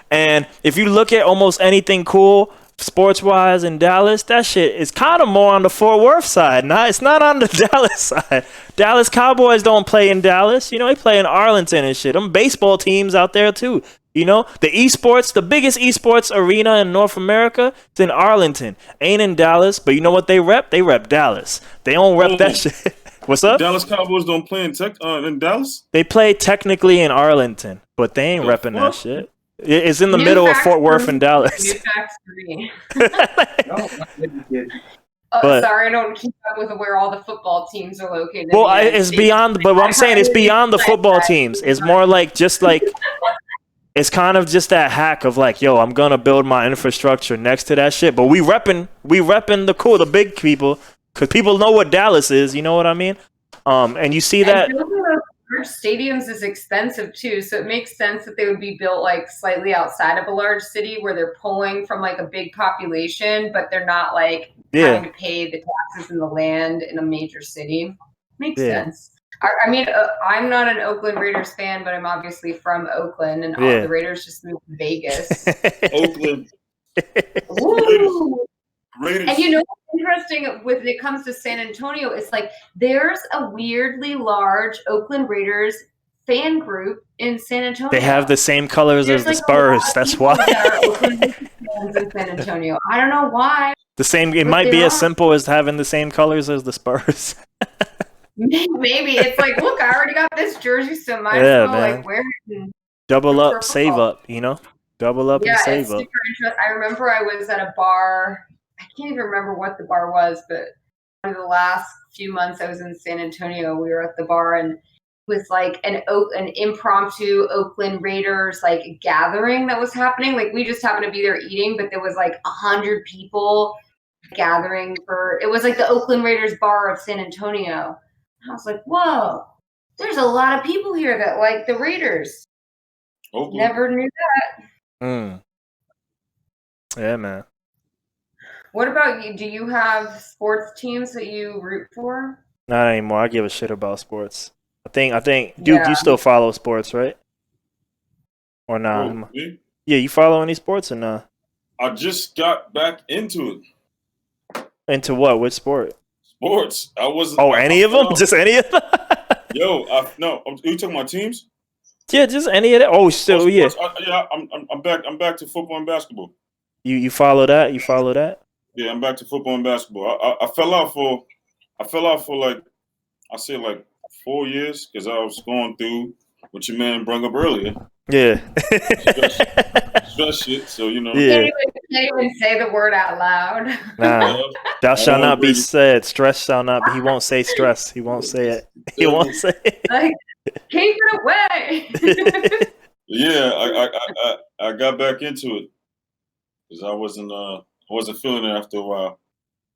And if you look at almost anything cool sports-wise in Dallas, that shit is kind of more on the Fort Worth side. It's not on the Dallas side. Dallas Cowboys don't play in Dallas. You know, they play in Arlington and shit. Them baseball teams out there, too. You know, the biggest esports arena in North America, it's in Arlington. Ain't in Dallas, but you know what they rep? They rep Dallas. They don't rep that shit. What's up? Dallas Cowboys don't play in Dallas? They play technically in Arlington, but they ain't repping that shit. It's in the middle of Fort Worth and Dallas. But sorry, I don't keep up with where all the football teams are located. well, it's beyond. But what I'm saying is beyond the football teams. It's more like just like it's kind of just that hack of like, yo, I'm gonna build my infrastructure next to that shit. But we repping the big people, because people know what Dallas is. You know what I mean? And you see that. Large stadiums is expensive too, so it makes sense that they would be built like slightly outside of a large city where they're pulling from like a big population, but they're not like having to pay the taxes and the land in a major city. Makes sense. I mean, I'm not an Oakland Raiders fan, but I'm obviously from Oakland, and all the Raiders just moved to Vegas. Oakland. Raiders. And you know what's interesting when it comes to San Antonio? It's like there's a weirdly large Oakland Raiders fan group in San Antonio. They have the same colors as the Spurs. That's why. Fans in San Antonio. I don't know why. The same. It might be as simple as having the same colors as the Spurs. Maybe it's like, look, I already got this jersey, so might as well like wear it. And double up, save up. You know, double up and save up. Super interesting. I remember I was at a bar. I can't even remember what the bar was, but one of the last few months I was in San Antonio, we were at the bar, and it was like an impromptu Oakland Raiders like gathering that was happening. Like we just happened to be there eating, but there was like 100 people gathering for. It was like the Oakland Raiders bar of San Antonio. I was like, whoa, there's a lot of people here that like the Raiders. Oakland. Never knew that. Yeah, man. What about you? Do you have sports teams that you root for? Not anymore. I give a shit about sports. I think Duke, you still follow sports, right? Or not? Nah? Yeah, you follow any sports or not? I just got back into it. Into what? Which sport? Sports. I wasn't. Oh, any of them? Just any of them? Yo, no. Are you talking about teams? Yeah, just any of that. Oh, still, yeah. I'm back. I'm back to football and basketball. You follow that? You follow that? Yeah, I'm back to football and basketball. I fell out for like, I say like 4 years because I was going through what your man brought up earlier. Yeah. stress shit. So you know. Yeah. Can't even say the word out loud. Nah, thou shall not be said. Stress shall not be. He won't say stress. He won't say it. He won't say it. Like, keep it away. Yeah, I got back into it because I wasn't feeling it after a while.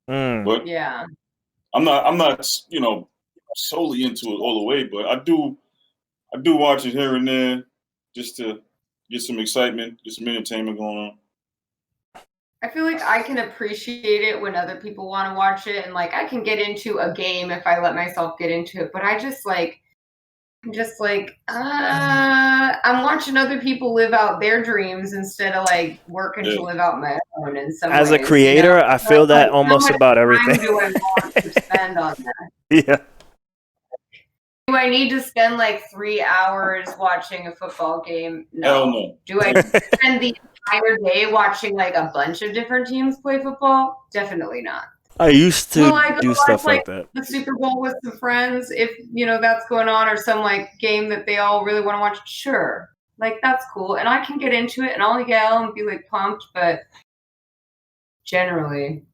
But yeah, I'm not solely into it all the way, but I do watch it here and there just to get some excitement, get some entertainment going on. I feel like I can appreciate it when other people want to watch it, and like I can get into a game if I let myself get into it, but I'm watching other people live out their dreams instead of like working to live out my own. In some as ways, a creator, I feel that almost about everything. Do I want to spend on that? Yeah. Do I need to spend like 3 hours watching a football game? No. Hell no. Do I spend the entire day watching like a bunch of different teams play football? Definitely not. I used to do stuff like that. The Super Bowl with some friends, if that's going on, or some like game that they all really want to watch. Sure, like that's cool, and I can get into it, and I'll yell and be like pumped. But generally,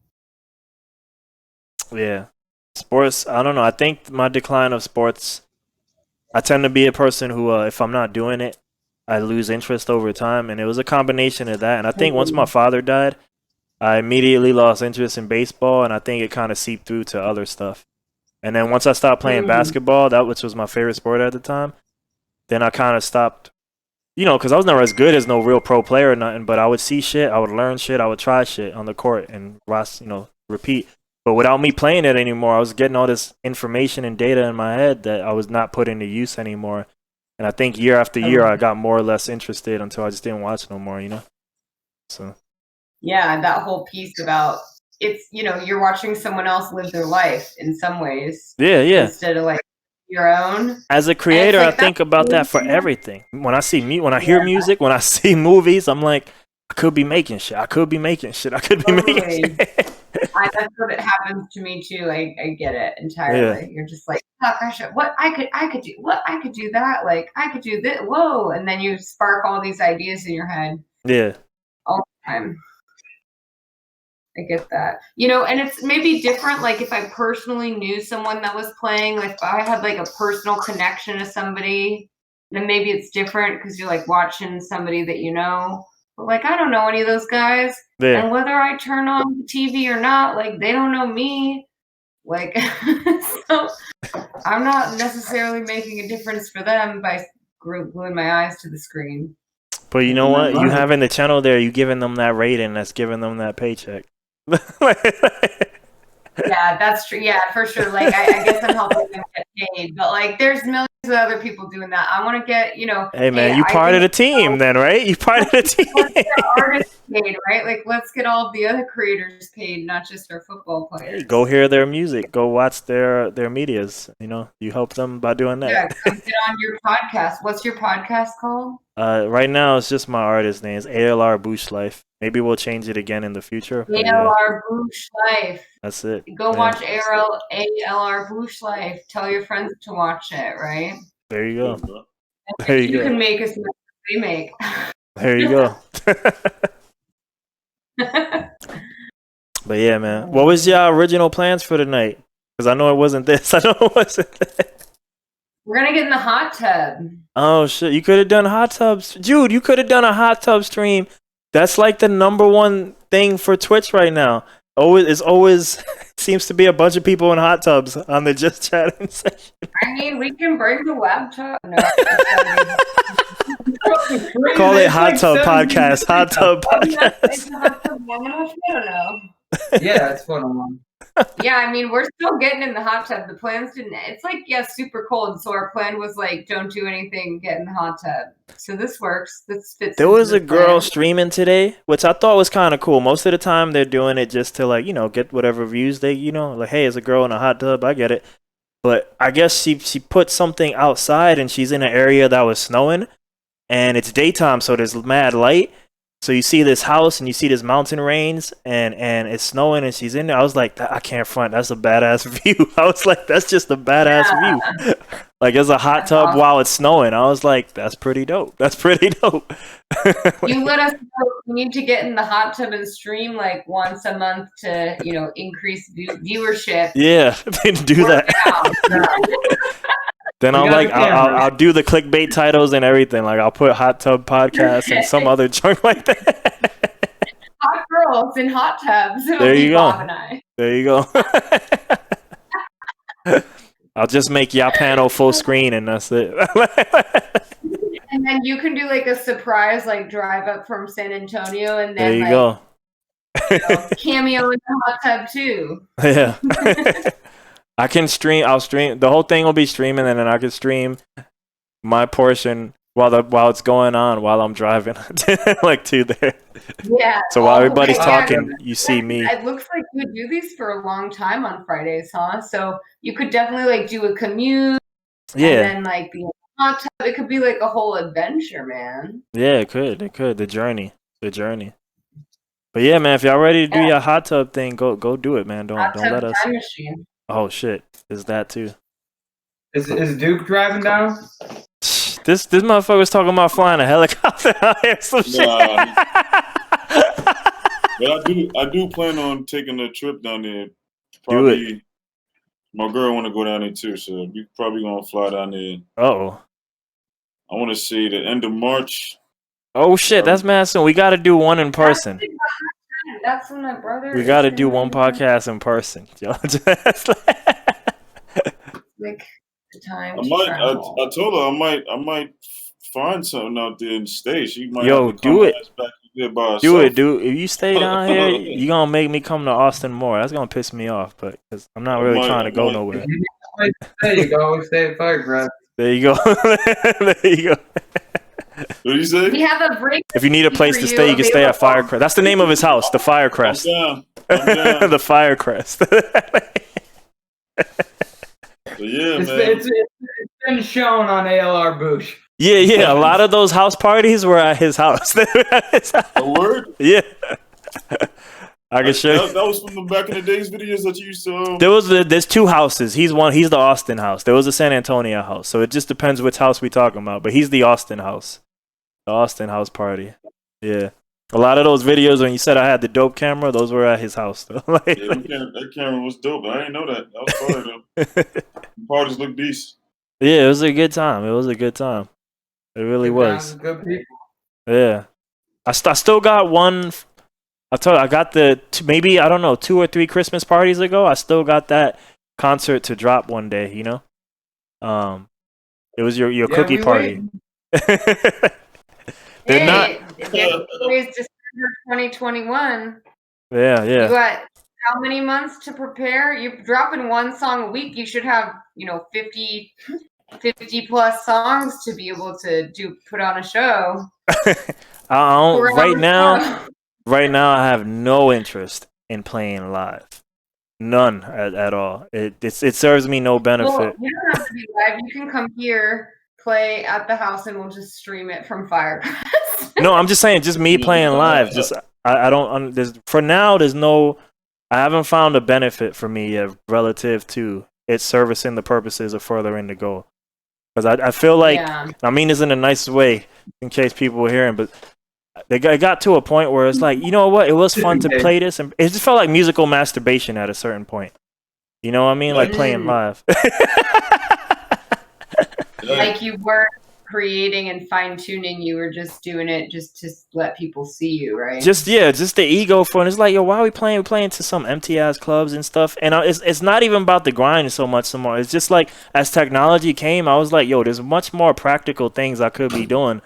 yeah, sports. I don't know. I think my decline of sports. I tend to be a person who, if I'm not doing it, I lose interest over time, and it was a combination of that. And I think once my father died, I immediately lost interest in baseball, and I think it kind of seeped through to other stuff. And then once I stopped playing basketball, which was my favorite sport at the time, then I kind of stopped, because I was never as good as no real pro player or nothing, but I would see shit, I would learn shit, I would try shit on the court and, repeat. But without me playing it anymore, I was getting all this information and data in my head that I was not putting to use anymore. And I think year after year, I got more or less interested until I just didn't watch no more, So. Yeah, that whole piece about it's, you're watching someone else live their life in some ways. Yeah. Instead of like your own. As a creator, I think about that for everything. When I hear music, when I see movies, I'm like, I could be making shit. I could be making shit. That's what it happens to me too. I get it entirely. Yeah. You're just like, fuck, I could do that. Like I could do this. Whoa. And then you spark all these ideas in your head. Yeah. All the time. I get that. You know, and it's maybe different. Like if I personally knew someone that was playing, like if I had like a personal connection to somebody, then maybe it's different because you're like watching somebody that you know. But like I don't know any of those guys, and whether I turn on the TV or not, like they don't know me. Like, so I'm not necessarily making a difference for them by gluing my eyes to the screen. But you know what? You having the channel there, you giving them that rating, that's giving them that paycheck. Yeah, that's true. Yeah, for sure. Like, I guess I'm helping them get paid, but like, there's millions of other people doing that. I want to get, you know. Hey man, you part of the team then, right? You part of the team. Let's get artists paid, right? Like, let's get all of the other creators paid, not just our football players. Go hear their music. Go watch their medias. You know, you help them by doing that. Yeah, come get on your podcast. What's your podcast called? Right now it's just my artist name. It's aLr Boosh Life. Maybe we'll change it again in the future. aLr Boosh Life. That's it. Go watch aLr Boosh Life. Tell your friends to watch it, right? There you go. There you go. You can make as much as they make. There you go. But yeah, man. What was your original plans for the night? Because I know it wasn't this. I know it wasn't that. We're going to get in the hot tub. Oh, shit. You could have done hot tubs. Dude, you could have done a hot tub stream. That's like the #1 thing for Twitch right now. Always seems to be a bunch of people in hot tubs on the just chatting session. I mean, we can bring the laptop. No, call it Hot Tub Podcast. Hot Tub Podcast. Is the hot tub long enough? I don't know. Yeah, it's fun. Yeah, I mean, we're still getting in the hot tub. The plans didn't. It's like, yeah, super cold. So our plan was like, don't do anything, get in the hot tub. So this works. This fits. There was a girl streaming today, which I thought was kind of cool. Most of the time, they're doing it just to like, you know, get whatever views they, you know, like, hey, it's a girl in a hot tub. I get it. But I guess she put something outside, and she's in an area that was snowing, and it's daytime, so there's mad light. So you see this house and you see this mountain range and it's snowing and she's in there. I was like, I can't front. That's a badass view. I was like, that's just a badass view. Like, there's a hot tub while it's snowing. I was like, that's pretty dope. That's pretty dope. You let us know. We need to get in the hot tub and stream like once a month to, you know, increase viewership. Yeah, do that. Then I'll do the clickbait titles and everything. Like, I'll put Hot Tub Podcast and some other junk like that. Hot girls in hot tubs. There you go. There you go. I'll just make your panel full screen and that's it. And then you can do like a surprise, like drive up from San Antonio and then there you go. You know, cameo in the hot tub too. Yeah. I can stream. I'll stream. The whole thing will be streaming, and then I can stream my portion while it's going on while I'm driving, like to there. Yeah. So while everybody's talking, you see me. It looks like you do these for a long time on Fridays, huh? So you could definitely like do a commute. Yeah. And then like be hot tub. It could be like a whole adventure, man. Yeah, it could. It could. The journey. But yeah, man, if y'all ready to do your hot tub thing, go do it, man. Don't let us. Time machine. Oh shit, is that too? Is Duke driving down? This motherfucker was talking about flying a helicopter out here, some shit. But I do plan on taking a trip down there. Probably, do it. My girl want to go down there too, so we probably gonna fly down there. I want to say the end of March. Oh shit, that's mad soon. We got to do one in person. That's when my brother. We got to do one podcast in person. Like the time. I told her I might find something out there and stay. She might. Do it. Do it, dude. If you stay down here, you gonna make me come to Austin more. That's gonna piss me off, but cause I'm not really trying to go nowhere. There you go. We stay at Firecrest. There you go. There you go. What did you say? We have a break. If you need a place to stay, you can stay at Firecrest. That's the name of his house, the Firecrest. I'm down. The Firecrest. Yeah, man. It's been shown on aLr Boosh. Yeah. A lot of those house parties were at his house. A word? Yeah. I can show you. That was from the back in the days videos that you used to. There's two houses. He's the Austin house. There was a San Antonio house. So it just depends which house we talking about. But he's the Austin house. The Austin house party. Yeah. A lot of those videos when you said I had the dope camera, those were at his house though. Like, Yeah, that camera was dope. I didn't know that. That was fire though. The parties look decent. yeah, it was a good time. It was a good time. It really Good was. times, good people. Yeah, I still got one. I told you, I got maybe I don't know 2 or 3 Christmas parties ago. I still got that concert to drop one day. You know, it was your cookie party. They're not. It's December 2021. Yeah. You got how many months to prepare? You're dropping one song a week. You should have 50 plus songs to be able to put on a show. I don't, right now I have no interest in playing live. None at all. It serves me no benefit. Well, you don't have to be live. You can come here, play at the house, and we'll just stream it from Firecast. No, I'm just saying, just me playing live. Just I don't. For now, there's no. I haven't found a benefit for me yet relative to it servicing the purposes of furthering the goal. Because I feel like, I mean this in the nicest way, in case people were hearing, but they got to a point where it's like, you know what, it was fun to play this, and it just felt like musical masturbation at a certain point. You know what I mean? Like playing live. Like you weren't creating and fine-tuning, you were just doing it just to let people see you, right? Just the ego for it. It's like, yo, why are we playing? We're playing to some empty ass clubs and stuff. And it's not even about the grind so much more. It's just like, as technology came, I was like, yo, there's much more practical things I could be doing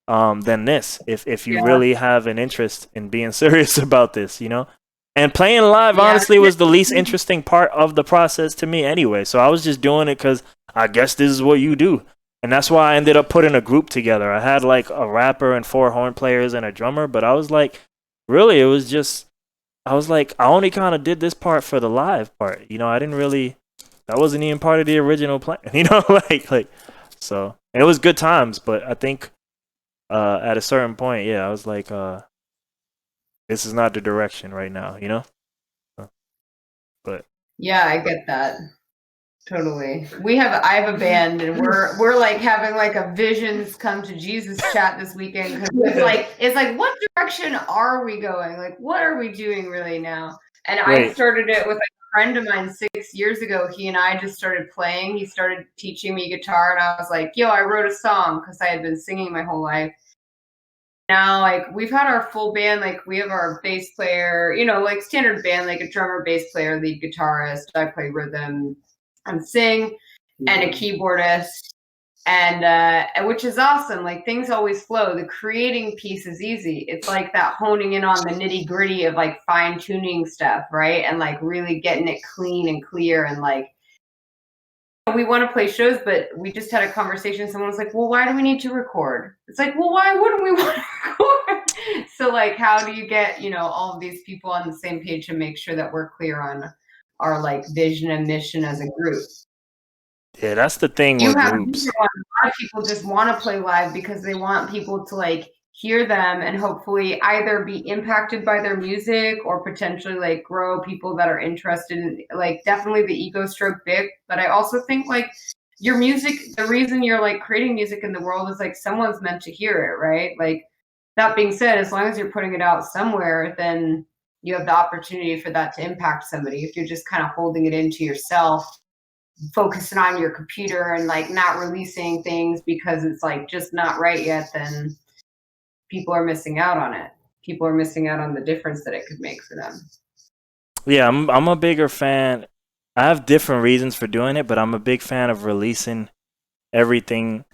than this. If you really have an interest in being serious about this, you know. And playing live, honestly, was the least interesting part of the process to me anyway. So I was just doing it because I guess this is what you do. And that's why I ended up putting a group together. I had like a rapper and 4 horn players and a drummer, but I was like, really, it was just, I was like, I only kind of did this part for the live part. You know, I didn't really, that wasn't even part of the original plan, you know, like, so, and it was good times, but I think at a certain point, I was like, this is not the direction right now, you know? But. Yeah, I get that. Totally. I have a band, and we're like having like a visions come to Jesus chat this weekend, because it's like what direction are we going? Like what are we doing really now? And I started it with a friend of mine 6 years ago. He and I just started playing. He started teaching me guitar, and I was like, yo, I wrote a song because I had been singing my whole life. Now, like, we've had our full band, like, we have our bass player, you know, like standard band, like a drummer, bass player, lead guitarist. I play rhythm and sing, and a keyboardist, and which is awesome. Like, things always flow. The creating piece is easy. It's like that honing in on the nitty gritty of like fine tuning stuff, right? And like really getting it clean and clear, and like, we want to play shows, but we just had a conversation. Someone was like, well, why do we need to record? It's like, well, why wouldn't we want to record? So like, how do you get, all of these people on the same page to make sure that we're clear on our like vision and mission as a group? Yeah, that's the thing with groups. A lot of people just want to play live because they want people to like hear them and hopefully either be impacted by their music or potentially like grow people that are interested in, like, definitely the ego stroke big. But I also think like your music, the reason you're like creating music in the world is like someone's meant to hear it, right? Like, that being said, as long as you're putting it out somewhere, then you have the opportunity for that to impact somebody. If you're just kind of holding it into yourself, focusing on your computer and like not releasing things because it's like just not right yet, then people are missing out on it. People are missing out on the difference that it could make for them. Yeah, I'm a bigger fan. I have different reasons for doing it, but I'm a big fan of releasing everything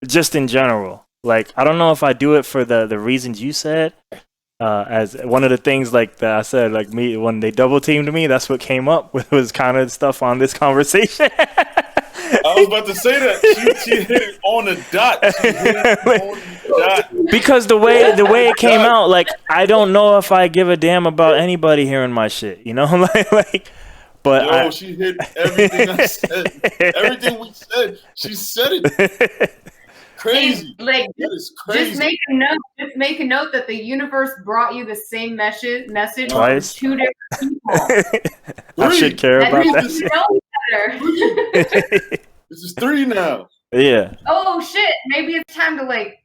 just in general. Like, I don't know if I do it for the reasons you said. As one of the things like that I said, like me, when they double teamed me, that's what came up with, was kind of stuff on this conversation. I was about to say that she hit it on the dot. Because the way it came out, like, I don't know if I give a damn about anybody hearing my shit, you know, but she hit everything I said, everything we said. She said it. Crazy. Like, that is crazy. Just make a note that the universe brought you the same message twice. From 2 different people. I should care about that. This is 3 now. Yeah. Oh shit! Maybe it's time to like,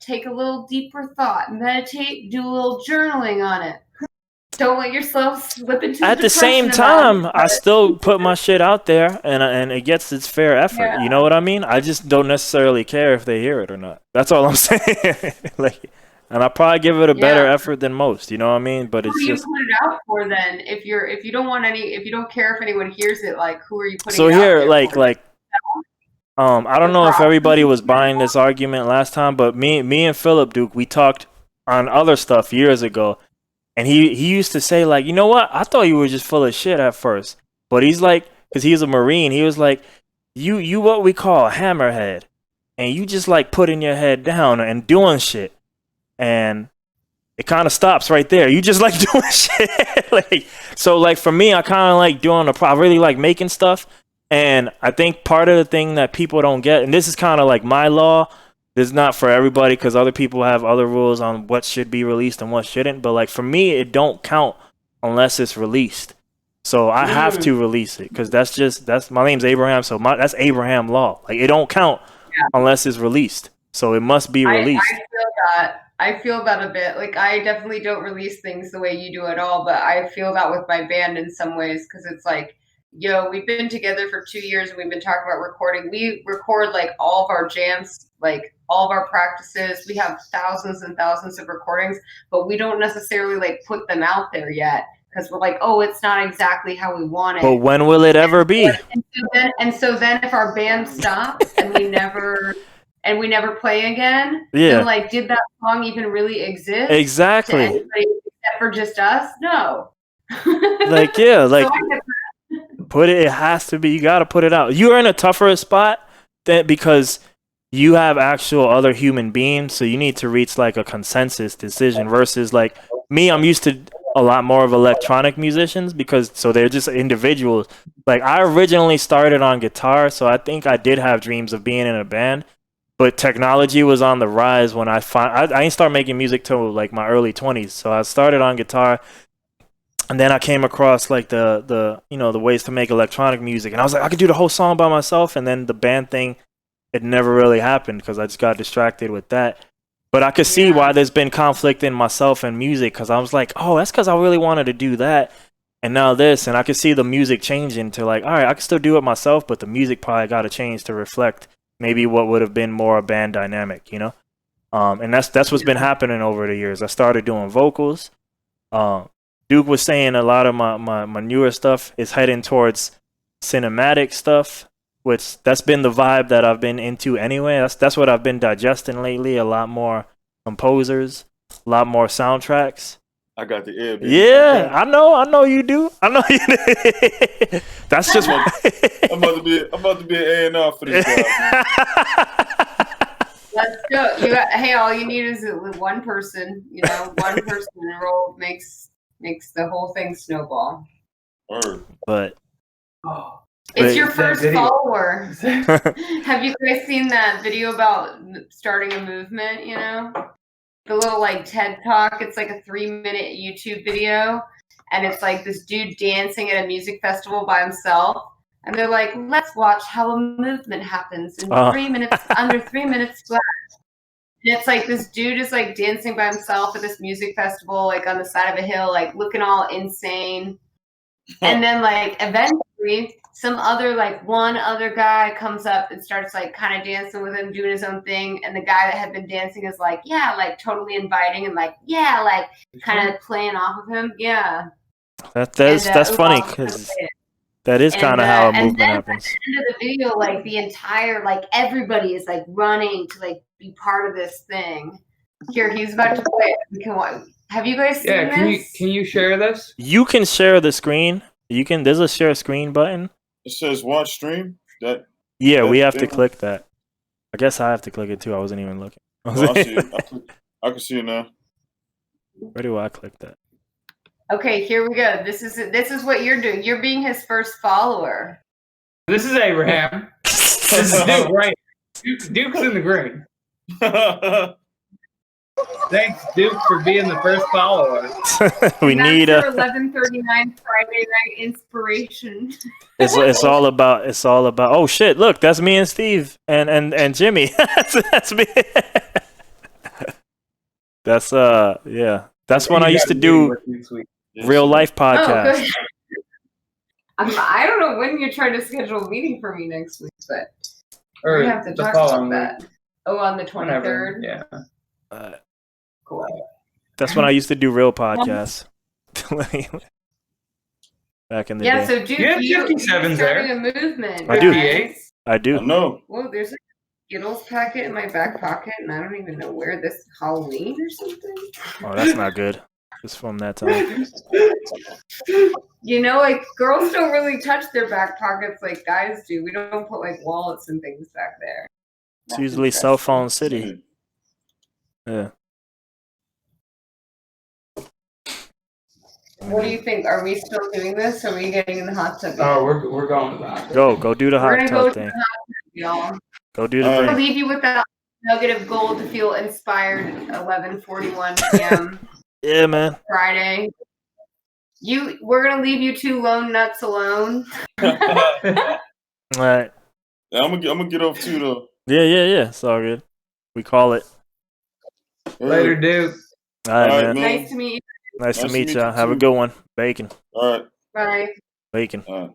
take a little deeper thought, meditate, do a little journaling on it. Don't let yourself slip into At the same time, I still put my shit out there, and it gets its fair effort. Yeah. You know what I mean? I just don't necessarily care if they hear it or not. That's all I'm saying. Like, and I probably give it a better effort than most. You know what I mean? But it's who do just. you put it out for then? If you don't care if anyone hears it, like who are you putting? So it here, out like. I don't know if everybody was buying this argument last time, but me and Philip Duke, we talked on other stuff years ago. And he used to say, like, you know what? I thought you were just full of shit at first. But he's like, because he's a Marine, he was like, you what we call a hammerhead. And you just like putting your head down and doing shit. And it kind of stops right there. You just like doing shit. Like, so like for me, I kind of like doing I really like making stuff. And I think part of the thing that people don't get, and this is kind of like my law, this is not for everybody because other people have other rules on what should be released and what shouldn't. But like for me, it don't count unless it's released. So I have to release it because that's my name's Abraham. So that's Abraham law. Like it don't count unless it's released. So it must be released. I feel that a bit. Like I definitely don't release things the way you do at all, but I feel that with my band in some ways because it's like, we've been together for 2 years and we've been talking about recording. We record like all of our jams, like all of our practices. We have thousands and thousands of recordings, but we don't necessarily like put them out there yet because we're like, oh, it's not exactly how we want it. But when will it ever be? And so then if our band stops and we never play again, then like, did that song even really exist? Exactly. To anybody except for just us? No. Like it has to be. You got to put it out. You're in a tougher spot because you have actual other human beings, so you need to reach like a consensus decision versus like me. I'm used to a lot more of electronic musicians so they're just individuals. Like I originally started on guitar, so I think I did have dreams of being in a band, but technology was on the rise when I didn't start making music till like my early 20s. So I started on guitar. And then I came across like the ways to make electronic music, and I was like, I could do the whole song by myself. And then the band thing, it never really happened because I just got distracted with that. But I could see why there's been conflict in myself and music because I was like, oh, that's because I really wanted to do that, and now this, and I could see the music changing to like, all right, I can still do it myself, but the music probably got to change to reflect maybe what would have been more a band dynamic, you know. And that's what's been happening over the years. I started doing vocals. Duke was saying a lot of my newer stuff is heading towards cinematic stuff, which that's been the vibe that I've been into anyway. That's what I've been digesting lately. A lot more composers, a lot more soundtracks. I got the ear. Baby. Yeah, I know you do. I know you do. That's just what I'm about to be an A&R for this guy. Let's go. Hey, all you need is one person. One person enrolled makes the whole thing snowball. But it's your first follower. Have you guys seen that video about starting a movement? The little like TED Talk. It's like a 3-minute YouTube video, and it's like this dude dancing at a music festival by himself. And they're like, let's watch how a movement happens in 3 minutes, under 3 minutes flat. And it's like this dude is like dancing by himself at this music festival, like on the side of a hill, like looking all insane. And then like eventually one other guy comes up and starts like kind of dancing with him, doing his own thing. And the guy that had been dancing is like, yeah, like totally inviting and like, yeah, like kind of playing off of him. Yeah. That's funny because that is kind of how a movement happens. At the end of the video, like the entire, like everybody is like running to like be part of this thing. Here, he's about to play. Have you guys seen this? Can you share this? You can share the screen. There's a share screen button. It says watch stream. We have to click that. I guess I have to click it too. I wasn't even looking. I see it. I can see it now. Where do I click that? Okay, here we go. This is what you're doing. You're being his first follower. This is Abraham. This is Duke, right? Duke's in the green. Thanks, Duke, for being the first follower. We need a 11:39 Friday night inspiration. It's all about. Oh shit! Look, that's me and Steve and Jimmy. that's me. That's yeah. That's when I used to do Yeah, real life Oh, podcasts. good. I don't know when you're trying to schedule a meeting for me next week, but we have to talk about that. Oh, on the 23rd? Yeah. Cool. That's when I used to do real podcasts. Back in the Yeah, day. so Duke, You have you're 57s starting there. a movement. I do. guys. I I do. know. Whoa, there's a Skittles packet in my back pocket, and I don't even know where this Halloween or something. Oh, that's not good. It's from that time. You know, like girls don't really touch their back pockets like guys do. We don't put like wallets and things back there. It's usually cell phone city. Yeah. What do you think? Are we still doing this? Or are we getting in the hot tub? Oh, we're going to that. Go do the We're hot gonna go tub to the thing. hot tub, y'all. Go do the All I'll right. thing. leave you with that nugget of gold to feel inspired at 11:41 p.m. Yeah, man. Friday. We're gonna leave you two lone nuts alone. All right. Yeah, I'm gonna get off too though. Yeah. It's all good. We call it. Later, Duke. All right, All right, man. man. Nice to meet you. Nice to Nice to meet meet y'all. you Have a too. good one. Bacon. All right. Bye. Bacon. All right.